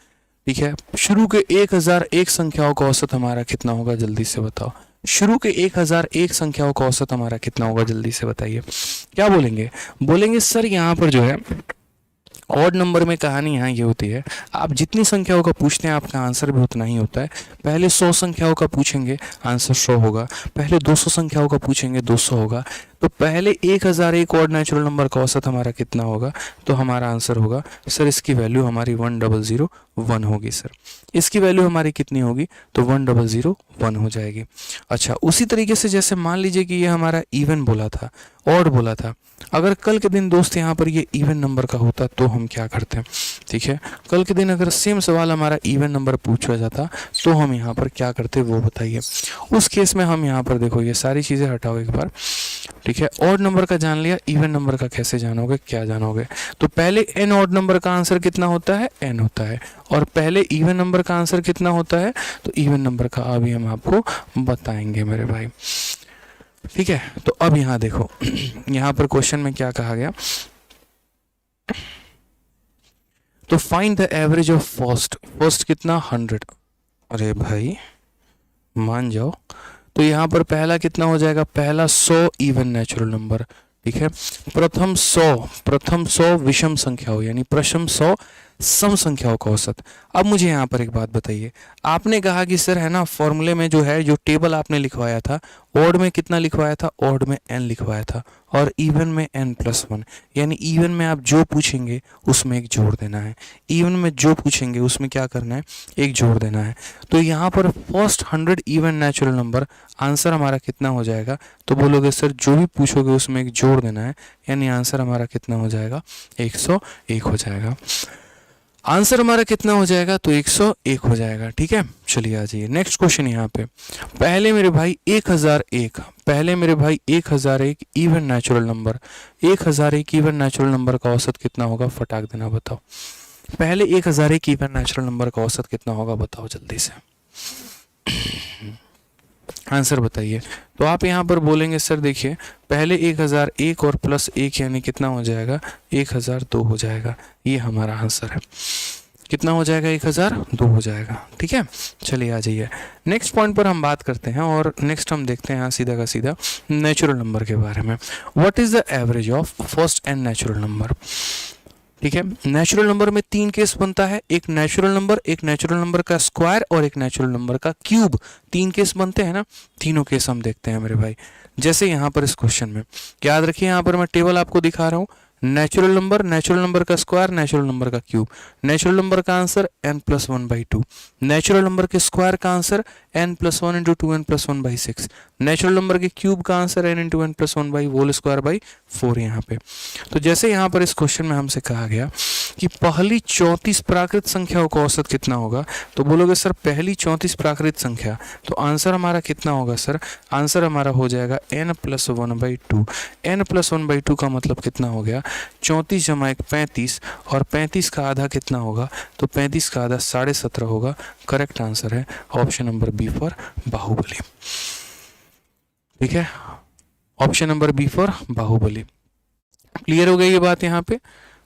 ठीक है, शुरू के 1001 संख्याओं का औसत हमारा कितना होगा, जल्दी से बताओ। शुरू के 1001 संख्याओं का औसत हमारा कितना होगा, जल्दी से बताइए। क्या बोलेंगे, बोलेंगे सर यहाँ पर जो है ऑड नंबर में कहानी यहाँ ये होती है, आप जितनी संख्याओं का पूछते हैं आपका आंसर भी उतना ही होता है। पहले 100 संख्याओं का पूछेंगे, आंसर 100 होगा। पहले 200 संख्याओं का पूछेंगे, 200 होगा। तो पहले 1001 ऑड नेचुरल नंबर का औसत हमारा कितना होगा, तो हमारा आंसर होगा सर इसकी वैल्यू हमारी 1001 होगी। सर इसकी वैल्यू हमारी कितनी होगी, तो 1001 हो जाएगी। अच्छा, उसी तरीके से जैसे मान लीजिए कि ये हमारा इवन बोला था, ऑड बोला था। अगर कल के दिन दोस्त यहाँ पर ये इवन नंबर का होता तो हम क्या करते हैं। ठीक है, कल के दिन अगर सेम सवाल हमारा इवन नंबर पूछा जाता तो हम यहाँ पर क्या करते वो बताइए। उस केस में हम यहाँ पर देखो ये सारी चीज़ें हटाओ एक बार। ठीक है, ऑड नंबर का जान लिया, इवन नंबर का कैसे जानोगे, क्या जानोगे। तो पहले n ऑड नंबर का आंसर कितना होता है, n होता है, और पहले इवन नंबर का आंसर कितना होता है, तो इवन नंबर का अभी हम आपको बताएंगे मेरे भाई। ठीक है, तो अब यहाँ देखो यहाँ पर क्वेश्चन में क्या कहा गया, तो find the average of first कितना 100। अरे भाई मान जाओ, तो यहाँ पर पहला कितना हो जाएगा, पहला 100 इवन नेचुरल नंबर। ठीक है, प्रथम 100 विषम संख्या हो, यानी प्रथम 100 सम संख्याओं का औसत। अब मुझे यहाँ पर एक बात बताइए, आपने कहा कि सर है ना फॉर्मूले में जो है जो टेबल आपने लिखवाया था, ऑड में कितना लिखवाया था, ऑड में n लिखवाया था और इवन में n+1, यानी इवन में आप जो पूछेंगे उसमें एक जोड़ देना है, इवन में जो पूछेंगे उसमें क्या करना है, एक जोड़ देना है। तो यहाँ पर first 100 even natural number, answer हमारा कितना हो जाएगा, तो बोलोगे सर जो भी पूछोगे उसमें एक जोड़ देना है, यानी आंसर हमारा कितना हो जाएगा, 101 हो जाएगा। आंसर हमारा कितना हो जाएगा, तो 101 हो जाएगा। ठीक है, चलिए आ जाइए नेक्स्ट क्वेश्चन यहाँ पे। पहले मेरे भाई 1001, पहले मेरे भाई 1001 even natural number, 1001 even natural number का औसत कितना होगा, फटाक देना बताओ। पहले 1001 इवन नेचुरल नंबर का औसत कितना होगा, बताओ जल्दी से आंसर बताइए। तो आप यहाँ पर बोलेंगे सर देखिए पहले 1001 और प्लस 1 यानी कितना हो जाएगा, 1002 हो जाएगा। ये हमारा आंसर है, कितना हो जाएगा, 1002 हो जाएगा। ठीक है, चलिए आ जाइए नेक्स्ट पॉइंट पर हम बात करते हैं और नेक्स्ट हम देखते हैं सीधा का सीधा नेचुरल नंबर के बारे में। What is the average of first n natural number. ठीक है, नेचुरल नंबर में 3 केस बनता है, एक नेचुरल नंबर का स्क्वायर और एक नेचुरल नंबर का क्यूब। 3 केस बनते हैं ना, तीनों केस हम देखते हैं मेरे भाई। जैसे यहाँ पर इस क्वेश्चन में याद रखिए, यहाँ पर मैं टेबल आपको दिखा रहा हूँ, नेचुरल नंबर का स्क्वायर, नेचुरल नंबर का क्यूब। नेचुरल नंबर का आंसर n+1/2, नेचुरल नंबर के स्क्वायर का answer n+1 × 2 n+1/6, natural number के क्यूब का आंसर n × n+1/4 यहाँ पे। तो जैसे यहाँ पर इस क्वेश्चन में हमसे कहा गया कि पहली 34 प्राकृत संख्याओं का औसत कितना होगा, तो बोलोगे सर पहली 34 प्राकृत संख्या, तो आंसर हमारा कितना होगा सर, आंसर हमारा हो जाएगा n+1/2। n+1/2 का मतलब कितना हो गया, 34 × 1 35, और 35 का आधा कितना होगा, तो 35 का आधा 17.5 होगा। करेक्ट आंसर है option number B for Baahubali. ठीक है, option number B for Baahubali. Clear हो गई ये बात, यहाँ पे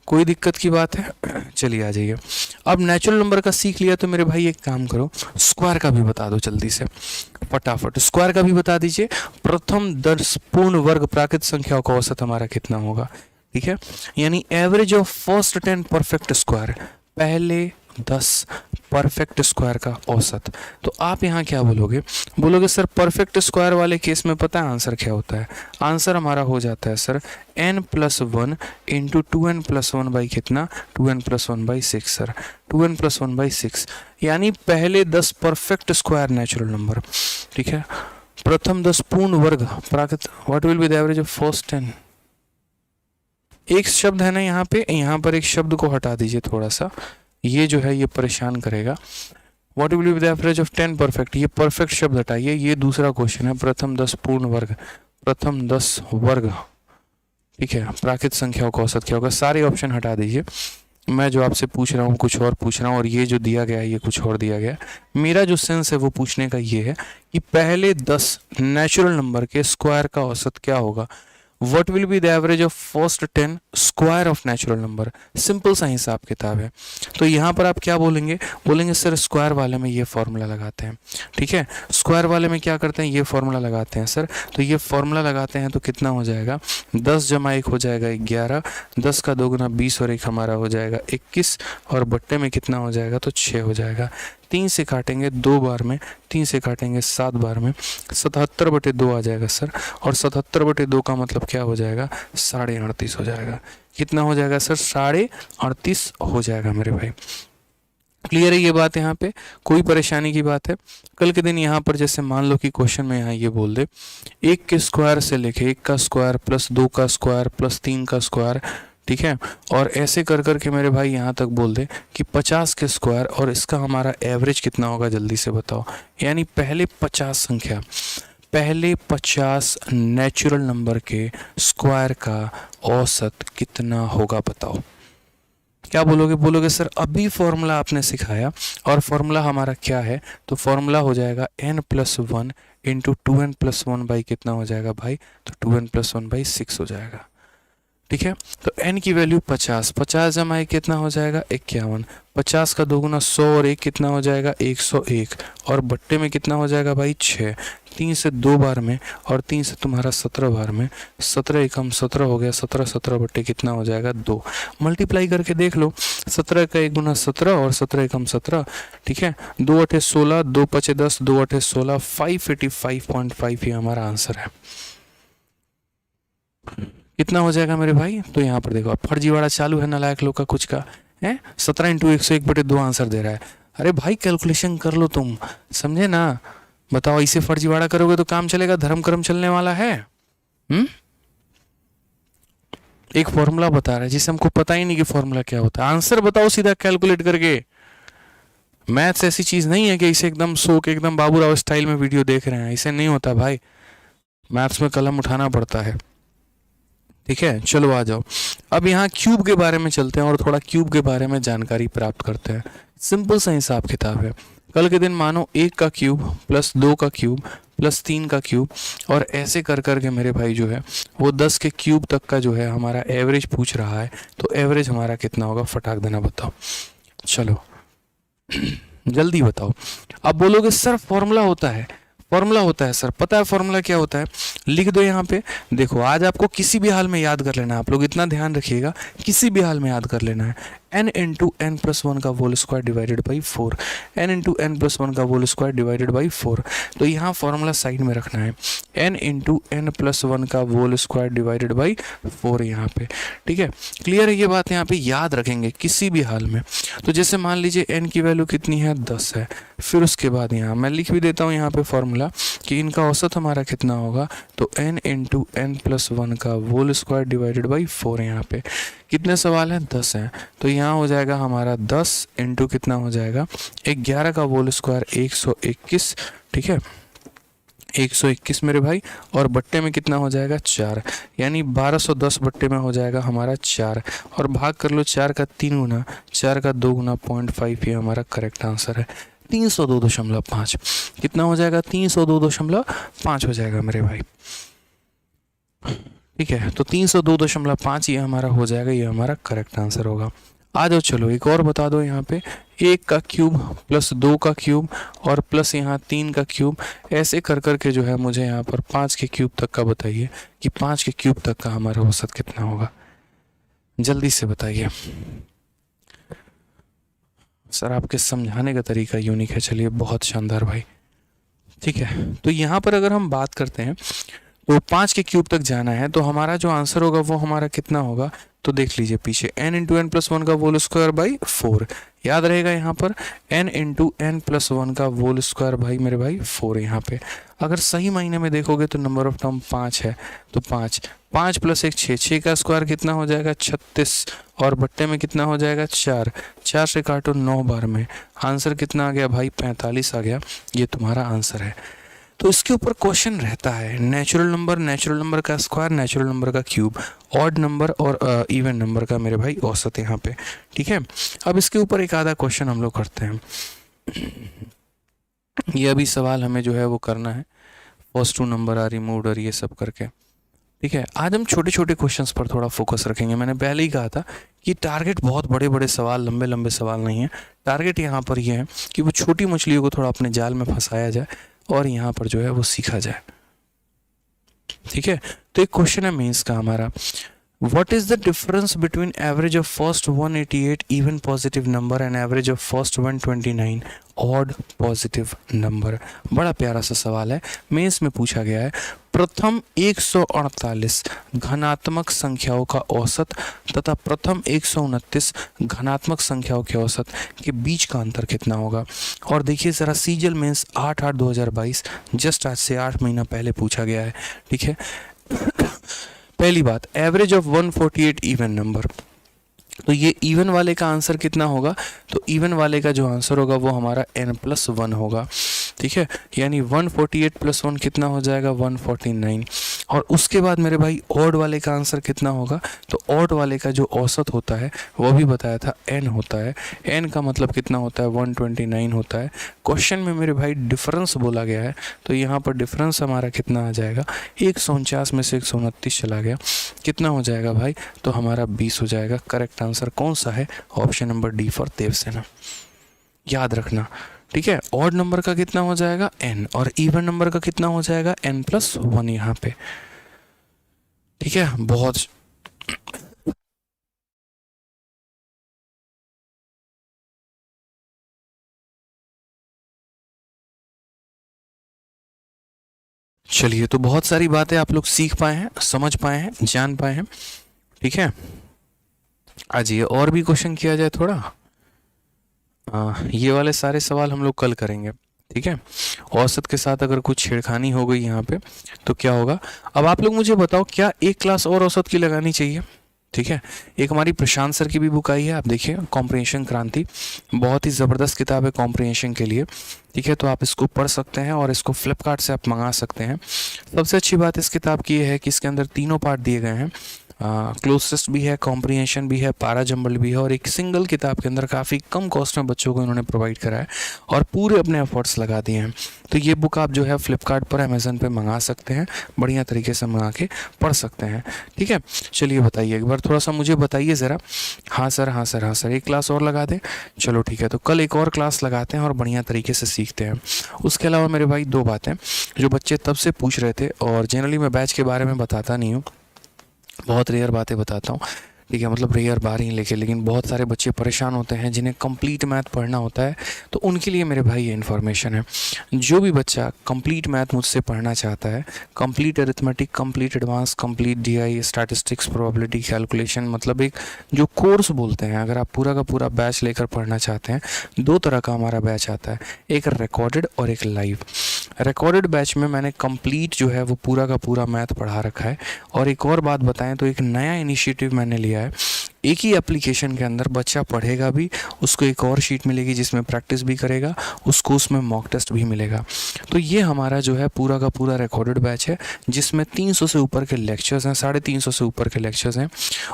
कोई दिक्कत की बात है। चलिए आ जाइए, अब नेचुरल नंबर का सीख लिया तो मेरे भाई एक काम करो, स्क्वायर का भी बता दो जल्दी से, फटाफट स्क्वायर का भी बता दीजिए। प्रथम 10 पूर्ण वर्ग प्राकृत संख्याओं का औसत हमारा कितना होगा। ठीक है, यानी average of first 10 perfect square, पहले 10 परफेक्ट स्क्वायर का औसत। तो आप यहाँ क्या बोलोगे, बोलोगे सर परफेक्ट स्क्वायर वाले केस में पता है आंसर क्या होता है, आंसर हमारा हो जाता है सर n+1 × 2n+1 बाई कितना, 2n+1/6 सर, 2n+1/6, यानी पहले 10 परफेक्ट स्क्वायर नेचुरल नंबर। ठीक है, प्रथम 10 पूर्ण वर्ग प्राकृत, what will be the average of first 10। एक शब्द है ना यहाँ पे, यहाँ पर एक शब्द को हटा दीजिए थोड़ा सा, ये जो है ये परेशान करेगा। What will be the average of 10 perfect, ये परफेक्ट शब्द हटाइए, ये दूसरा क्वेश्चन है, प्रथम 10 पूर्ण वर्ग, प्रथम 10 वर्ग। ठीक है, प्राकृत संख्याओं का औसत क्या होगा, सारे ऑप्शन हटा दीजिए, मैं जो आपसे पूछ रहा हूँ कुछ और पूछ रहा हूँ और ये जो दिया गया है ये कुछ और दिया गया है। मेरा जो सेंस है वो पूछने का ये है कि पहले 10 नेचुरल नंबर के स्क्वायर का औसत क्या होगा। What will be the average of first 10 square of natural number, simple सा हिसाब किताब है। तो यहाँ पर आप क्या बोलेंगे, बोलेंगे सर स्क्वायर वाले में ये फॉर्मूला लगाते हैं। ठीक है, स्क्वायर वाले में क्या करते हैं, ये फॉर्मूला लगाते हैं सर, तो ये फॉर्मूला लगाते हैं तो कितना हो जाएगा, 10 × 1 हो जाएगा 11, 10 का 2 × 20 और 1 हमारा हो जाएगा 21, और बट्टे में कितना हो जाएगा, तो 6 हो जाएगा। 3 से काटेंगे 2 बार में, 3 से काटेंगे 7 बार में, 77/2 आ जाएगा सर, और 77/2 का मतलब क्या हो जाएगा, 38.5 हो जाएगा। कितना हो जाएगा सर, 38.5 हो जाएगा मेरे भाई। क्लियर है ये बात, यहाँ पे कोई परेशानी की बात है। कल के दिन यहाँ पर जैसे मान लो कि क्वेश्चन में यहाँ ये बोल दे 1 के स्क्वायर से लेके 1 का स्क्वायर प्लस 2 का स्क्वायर प्लस 3 का स्क्वायर, ठीक है, और ऐसे कर कर के मेरे भाई यहाँ तक बोल दे कि 50 के स्क्वायर और इसका हमारा एवरेज कितना होगा, जल्दी से बताओ। यानी पहले 50 संख्या, पहले 50 नेचुरल नंबर के स्क्वायर का औसत कितना होगा बताओ। क्या बोलोगे, बोलोगे सर अभी फॉर्मूला आपने सिखाया और फॉर्मूला हमारा क्या है, तो फॉर्मूला हो जाएगा n+1 × 2n+1 बाई कितना हो जाएगा भाई, तो 2n+1/6 हो जाएगा। ठीक है, तो n की वैल्यू 50, 50 × 1 कितना हो जाएगा 51, 50 का 2 × 100 और 1 कितना हो जाएगा 101, और बट्टे में कितना हो जाएगा भाई 6, 3 से 2 बार में और 3 से तुम्हारा 17 बार में, 17 एकम 17 हो गया, 17 17 बट्टे कितना हो जाएगा 2। मल्टीप्लाई करके देख लो, 17 का 1 गुना 17 और 17 एकम 17, ठीक है, 2 अठे 16, 2 पचे 10, 2 अठे 16, 585.5 ये हमारा आंसर है। कितना हो जाएगा मेरे भाई? तो यहाँ पर देखो अब फर्जीवाड़ा चालू है नालायक लोग का कुछ का है। 17 इंटू 101/2 आंसर दे रहा है। अरे भाई कैलकुलेशन कर लो तुम, समझे ना? बताओ इसे फर्जीवाड़ा करोगे तो काम चलेगा? धर्म कर्म चलने वाला है? एक फॉर्मूला बता रहा है जिसे हमको पता ही नहीं कि फॉर्मूला क्या होता है। आंसर बताओ सीधा कैलकुलेट करके। मैथ्स ऐसी चीज नहीं है कि इसे एकदम सो के एकदम बाबूराव स्टाइल में वीडियो देख रहे हैं, इसे नहीं होता भाई। मैथ्स में कलम उठाना पड़ता है, ठीक है। चलो आ जाओ, अब यहाँ क्यूब के बारे में चलते हैं और थोड़ा क्यूब के बारे में जानकारी प्राप्त करते हैं। सिंपल सा हिसाब किताब है। कल के दिन मानो 1 का क्यूब प्लस 2 का क्यूब प्लस 3 का क्यूब और ऐसे कर करके मेरे भाई जो है वो 10 के क्यूब तक का जो है हमारा एवरेज पूछ रहा है। तो एवरेज हमारा कितना होगा फटाक देना बताओ। चलो जल्दी बताओ। अब बोलोगे सर फॉर्मूला होता है, फॉर्मूला होता है सर, पता है फॉर्मूला क्या होता है? लिख दो यहाँ पे। देखो आज आपको किसी भी हाल में याद कर लेना है, आप लोग इतना ध्यान रखिएगा, किसी भी हाल में याद कर लेना है। n इंटू एन प्लस 1 का whole square divided by 4, n into N plus 1 का होल स्क्वायर डिवाइडेड बाई 4। तो यहाँ फॉर्मूला साइड में रखना है, n इंटू एन प्लस 1 का होल स्क्वायर डिवाइडेड बाई 4 यहाँ पे, ठीक है। क्लियर है ये बात? यहाँ पे याद रखेंगे किसी भी हाल में। तो जैसे मान लीजिए n की वैल्यू कितनी है 10 है, फिर उसके बाद यहाँ मैं लिख भी देता हूँ यहाँ पे फॉर्मूला कि इनका औसत हमारा कितना होगा। तो n इंटू एन प्लस 1 का होल स्क्वायर डिवाइडेड बाई 4। यहाँ पे कितने सवाल हैं? 10 हैं। तो यहाँ हो जाएगा हमारा 10 इंटू कितना हो जाएगा 11 का होल स्क्वायर 121, ठीक है, 121 मेरे भाई। और बट्टे में कितना हो जाएगा 4, यानी 1210 बट्टे में हो जाएगा हमारा 4। और भाग कर लो 4 का 3 गुना, 4 का 2 गुना 0.5, ये हमारा करेक्ट आंसर है। 302.5 कितना हो जाएगा? 302.5 हो जाएगा मेरे भाई, ठीक है। तो 302.5 ये हमारा हो जाएगा, ये हमारा करेक्ट आंसर होगा। आ जाओ चलो एक और बता दो यहाँ पे, 1 का क्यूब प्लस 2 का क्यूब और प्लस यहाँ 3 का क्यूब, ऐसे कर करके जो है मुझे यहाँ पर 5 के क्यूब तक का बताइए कि 5 के क्यूब तक का हमारा औसत कितना होगा। जल्दी से बताइए सर, आपके समझाने का तरीका यूनिक है। चलिए बहुत शानदार भाई, ठीक है। तो यहाँ पर अगर हम बात करते हैं तो 5 के क्यूब तक जाना है, तो हमारा जो आंसर होगा वो हमारा कितना होगा? तो देख लीजिए पीछे, n इंटू एन प्लस 1 का होल स्क्वायर बाई 4, याद रहेगा यहाँ पर n इंटू एन प्लस 1 का होल स्क्वायर भाई मेरे भाई 4। यहाँ पे अगर सही मायने में देखोगे तो नंबर ऑफ टर्म 5 है, तो 5 प्लस 1 6, 6 का स्क्वायर कितना हो जाएगा 36 और बट्टे में कितना हो जाएगा 4, 4 से काटो 9 बार में, आंसर कितना आ गया भाई 45 आ गया। ये तुम्हारा आंसर है। तो इसके ऊपर क्वेश्चन रहता है नेचुरल नंबर का स्क्वायर, नेचुरल नंबर का क्यूब, ऑड नंबर और इवन नंबर का मेरे भाई औसत यहाँ पे, ठीक है। अब इसके ऊपर एक आधा क्वेश्चन हम लोग करते हैं। ये अभी सवाल हमें जो है वो करना है, फर्स्ट 2 नंबर आर रिमूव्ड और ये सब करके, ठीक है। आज हम छोटे छोटे क्वेश्चंस पर थोड़ा फोकस रखेंगे। मैंने पहले ही कहा था कि टारगेट बहुत बड़े बड़े सवाल, लंबे लंबे सवाल नहीं है। टारगेट यहाँ पर ये है कि वो छोटी मछलियों को थोड़ा अपने जाल में फंसाया जाए और यहाँ पर जो है वो सीखा जाए, ठीक है। तो एक क्वेश्चन है मेंस का हमारा, what is the difference between average of first 188 even positive number and average of first 129 odd positive number. बड़ा प्यारा सा सवाल है, मेंस में पूछा गया है। प्रथम 148 घनात्मक संख्याओं का औसत तथा प्रथम 129 घनात्मक संख्याओं के औसत के बीच का अंतर कितना होगा। और देखिए ज़रा सीजल मेंस 8/8/2022 जस्ट आज से 8 महीना पहले पूछा गया है, ठीक है। पहली बात, एवरेज ऑफ 148 इवन नंबर, तो ये इवन वाले का आंसर कितना होगा? तो इवन वाले का जो आंसर होगा वो हमारा n+1 होगा, ठीक है। यानी 148 + 1 कितना हो जाएगा 149। और उसके बाद मेरे भाई ऑड वाले का आंसर कितना होगा? तो ऑड वाले का जो औसत होता है वो भी बताया था n होता है। n का मतलब कितना होता है 129 होता है। क्वेश्चन में मेरे भाई डिफरेंस बोला गया है, तो यहाँ पर डिफरेंस हमारा कितना आ जाएगा 149 में से 129 चला गया, कितना हो जाएगा भाई? तो हमारा 20 हो जाएगा। करेक्ट आंसर कौन सा है? Option number D for Devasena. याद रखना ठीक है। ऑड नंबर का कितना हो जाएगा n, और इवन नंबर का कितना हो जाएगा n+1 यहाँ पे, ठीक है। बहुत चलिए, तो बहुत सारी बातें आप लोग सीख पाए हैं, समझ पाए हैं, जान पाए हैं, ठीक है। आज ये और भी क्वेश्चन किया जाए थोड़ा, ये वाले सारे सवाल हम लोग कल करेंगे, ठीक है। औसत के साथ अगर कुछ छेड़खानी हो गई यहाँ पे तो क्या होगा। अब आप लोग मुझे बताओ, क्या एक क्लास और औसत की लगानी चाहिए, ठीक है। एक हमारी प्रशांत सर की भी बुक आई है, आप देखिए, कॉम्प्रिहेंशन क्रांति, बहुत ही ज़बरदस्त किताब है कॉम्प्रिहेंशन के लिए, ठीक है। तो आप इसको पढ़ सकते हैं और इसको फ्लिपकार्ट से आप मंगा सकते हैं। सबसे अच्छी बात इस किताब की ये है कि इसके अंदर तीनों पार्ट दिए गए हैं, क्लोजेस्ट भी है, कॉम्प्रिहेंशन भी है, पारा जंबल भी है, और एक सिंगल किताब के अंदर काफ़ी कम कॉस्ट में बच्चों को इन्होंने प्रोवाइड करा है और पूरे अपने एफर्ट्स लगा दिए हैं। तो ये बुक आप जो है फ्लिपकार्ट पर, अमेज़न पे मंगा सकते हैं, बढ़िया तरीके से मंगा के पढ़ सकते हैं, ठीक है। चलिए बताइए एक बार, थोड़ा सा मुझे बताइए ज़रा। हाँ सर, हाँ सर, हाँ सर, एक क्लास और लगा दें, चलो ठीक है। तो कल एक और क्लास लगाते हैं और बढ़िया तरीके से सीखते हैं। उसके अलावा मेरे भाई दो बातें जो बच्चे तब से पूछ रहे थे, और जनरली मैं बैच के बारे में बताता नहीं हूँ, बहुत रेयर बातें बताता हूँ, ठीक है, मतलब रेयर बार ही लेकिन बहुत सारे बच्चे परेशान होते हैं जिन्हें कंप्लीट मैथ पढ़ना होता है। तो उनके लिए मेरे भाई ये इन्फॉर्मेशन है, जो भी बच्चा कंप्लीट मैथ मुझसे पढ़ना चाहता है, complete arithmetic, complete advance, complete DI, statistics, probability calculation, मतलब एक जो कोर्स बोलते हैं, अगर आप पूरा का पूरा बैच लेकर पढ़ना चाहते हैं, दो तरह का हमारा बैच आता है, एक रिकॉर्डेड और एक लाइव। रिकॉर्डेड बैच में मैंने कंप्लीट जो है वो पूरा का पूरा मैथ पढ़ा रखा है। और एक और बात बताएं तो एक नया इनिशिएटिव मैंने लिया है, एक ही एप्लीकेशन के अंदर बच्चा पढ़ेगा भी, उसको एक और शीट मिलेगी जिसमें प्रैक्टिस भी करेगा, उसको उसमें मॉक टेस्ट भी मिलेगा। तो ये हमारा जो है पूरा का पूरा रिकॉर्डेड बैच है, जिसमें 300 से ऊपर के लेक्चर्स हैं, 350 से ऊपर के लेक्चर्स हैं,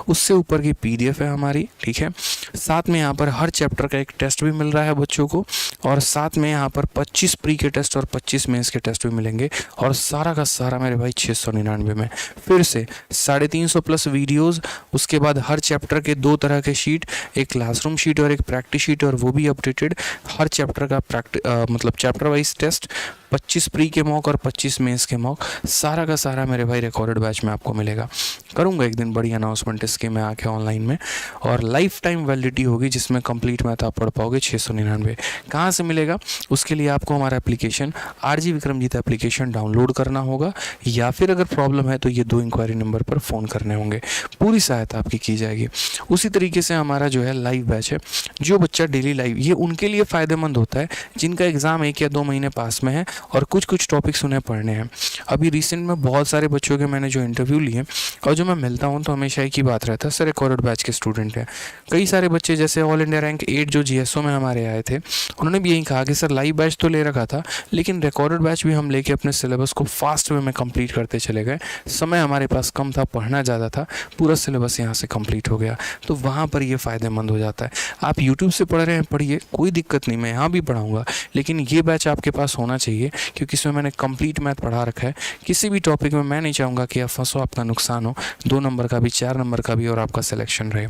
उससे ऊपर की PDF है हमारी, ठीक है। साथ में यहाँ पर हर चैप्टर का एक टेस्ट भी मिल रहा है बच्चों को, और साथ में यहाँ पर 25 प्री के टेस्ट और 25 मेंस के टेस्ट भी मिलेंगे, और सारा का सारा मेरे भाई 699 में। फिर से 350 प्लस वीडियोज़, उसके बाद हर चैप्टर के दो तरह के शीट, एक क्लासरूम शीट और एक प्रैक्टिस शीट, और वो भी अपडेटेड। हर चैप्टर का मतलब चैप्टर वाइज टेस्ट, 25 प्री के मॉक और 25 मेंस के मॉक, सारा का सारा मेरे भाई रिकॉर्डेड बैच में आपको मिलेगा। करूंगा एक दिन बड़ी अनाउंसमेंट इसके मैं आके ऑनलाइन में, और लाइफ टाइम वैलिडिटी होगी जिसमें कंप्लीट मैथ आप पढ़ पाओगे 699। कहाँ से मिलेगा? उसके लिए आपको हमारा application RG Vikramjit application download करना होगा, या फिर अगर प्रॉब्लम है तो ये 2 इंक्वायरी नंबर पर फ़ोन करने होंगे, पूरी सहायता आपकी की जाएगी। उसी तरीके से हमारा जो है लाइव बैच है, जो बच्चा डेली लाइव, ये उनके लिए फ़ायदेमंद होता है जिनका एग्ज़ाम 1 या 2 महीने पास में है और कुछ टॉपिक्स उन्हें पढ़ने हैं। अभी रिसेंट में बहुत सारे बच्चों के मैंने जो इंटरव्यू लिए और जो मैं मिलता हूँ तो हमेशा एक ही बात रहता है, सर रिकॉर्डेड बैच के स्टूडेंट हैं। कई सारे बच्चे जैसे ऑल इंडिया रैंक 8 जो GSO में हमारे आए थे, उन्होंने भी यही कहा कि सर लाइव बैच तो ले रखा था, लेकिन रिकॉर्डेड बैच भी हम लेके अपने सिलेबस को फास्ट वे में कंप्लीट करते चले गए। समय हमारे पास कम था, पढ़ना ज़्यादा था, पूरा सिलेबस यहाँ से कंप्लीट हो गया। तो वहाँ पर ये फ़ायदेमंद हो जाता है। आप यूट्यूब से पढ़ रहे हैं, पढ़िए, कोई दिक्कत नहीं, मैं यहाँ भी पढ़ाऊँगा, लेकिन ये बैच आपके पास होना चाहिए क्योंकि इसमें मैंने कंप्लीट मैथ पढ़ा रखा है। किसी भी टॉपिक में मैं नहीं चाहूँगा कि आप फंसो, आपका नुकसान हो, 2 नंबर का भी, 4 नंबर का भी, और आपका सिलेक्शन रहे।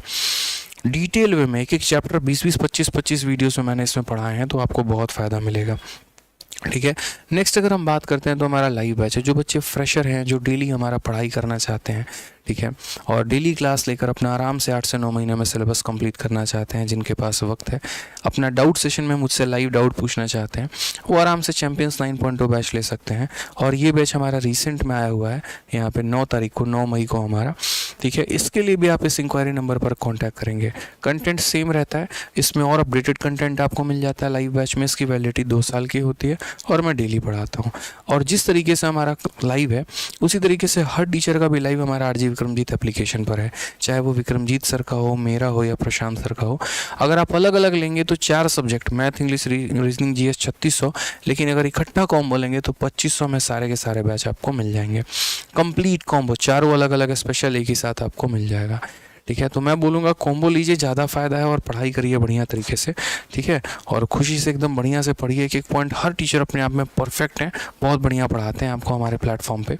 डिटेल वे में एक चैप्टर 20-20, 25-25 वीडियोस में मैंने इसमें पढ़ाए हैं, तो आपको बहुत फ़ायदा मिलेगा, ठीक है। नेक्स्ट अगर हम बात करते हैं तो हमारा लाइव बैच है, जो बच्चे फ्रेशर हैं, जो डेली हमारा पढ़ाई करना चाहते हैं, ठीक है, और डेली क्लास लेकर अपना आराम से 8 से 9 महीने में सिलेबस कंप्लीट करना चाहते हैं, जिनके पास वक्त है, अपना डाउट सेशन में मुझसे लाइव डाउट पूछना चाहते हैं, वो आराम से चैंपियंस 9.0 बैच ले सकते हैं। और ये बैच हमारा रिसेंट में आया हुआ है, यहाँ पे 9 तारीख को, 9 मई को हमारा, ठीक है। इसके लिए भी आप इस इंक्वायरी नंबर पर कॉन्टैक्ट करेंगे। कंटेंट सेम रहता है, इसमें और अपडेटेड कंटेंट आपको मिल जाता है। लाइव बैच में इसकी वैलिडिटी 2 साल की होती है और मैं डेली पढ़ाता हूँ। और जिस तरीके से हमारा लाइव है, उसी तरीके से हर टीचर का भी लाइव हमारा RG विक्रमजीत एप्लीकेशन पर है, चाहे वो विक्रमजीत सर का हो, मेरा हो या प्रशांत सर का हो। अगर आप अलग अलग लेंगे तो 4 subject, math, English, reasoning, GS 3600, लेकिन अगर इकट्ठा कॉम्बो लेंगे तो 2500 में सारे के सारे बैच आपको मिल जाएंगे। कंप्लीट कॉम्बो, चारों अलग अलग स्पेशल एक ही साथ आपको मिल जाएगा, ठीक है। तो मैं बोलूँगा कॉम्बो लीजिए, ज़्यादा फ़ायदा है, और पढ़ाई करिए बढ़िया तरीके से, ठीक है, और खुशी से एकदम बढ़िया से पढ़िए। एक पॉइंट, हर टीचर अपने आप में परफेक्ट हैं, बहुत बढ़िया पढ़ाते हैं आपको हमारे प्लेटफॉर्म पे।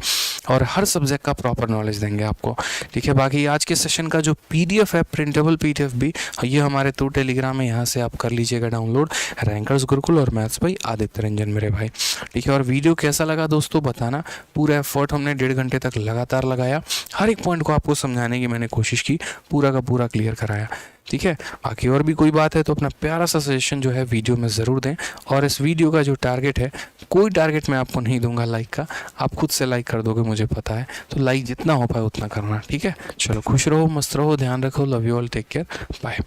और हर सब्जेक्ट का प्रॉपर नॉलेज देंगे आपको, ठीक है। बाकी आज के सेशन का जो पीडीएफ है, प्रिंटेबल पीडीएफ भी, ये हमारे थ्रू टेलीग्राम है, यहाँ से आप कर लीजिएगा डाउनलोड, रैंकर्स गुरुकुल और मैथ्स भाई आदित्य रंजन मेरे भाई, ठीक है। और वीडियो कैसा लगा दोस्तों बताना, पूरा एफर्ट हमने 1.5 घंटे तक लगातार लगाया, हर एक पॉइंट को आपको समझाने की मैंने कोशिश की, पूरा का पूरा क्लियर कराया, ठीक है। बाकी और भी कोई बात है तो अपना प्यारा सा सजेशन जो है वीडियो में ज़रूर दें। और इस वीडियो का जो टारगेट है, कोई टारगेट मैं आपको नहीं दूंगा लाइक का, आप खुद से लाइक कर दोगे मुझे पता है, तो लाइक जितना हो पाए उतना करना, ठीक है। चलो खुश रहो, मस्त रहो, ध्यान रखो, love you all, take care, bye.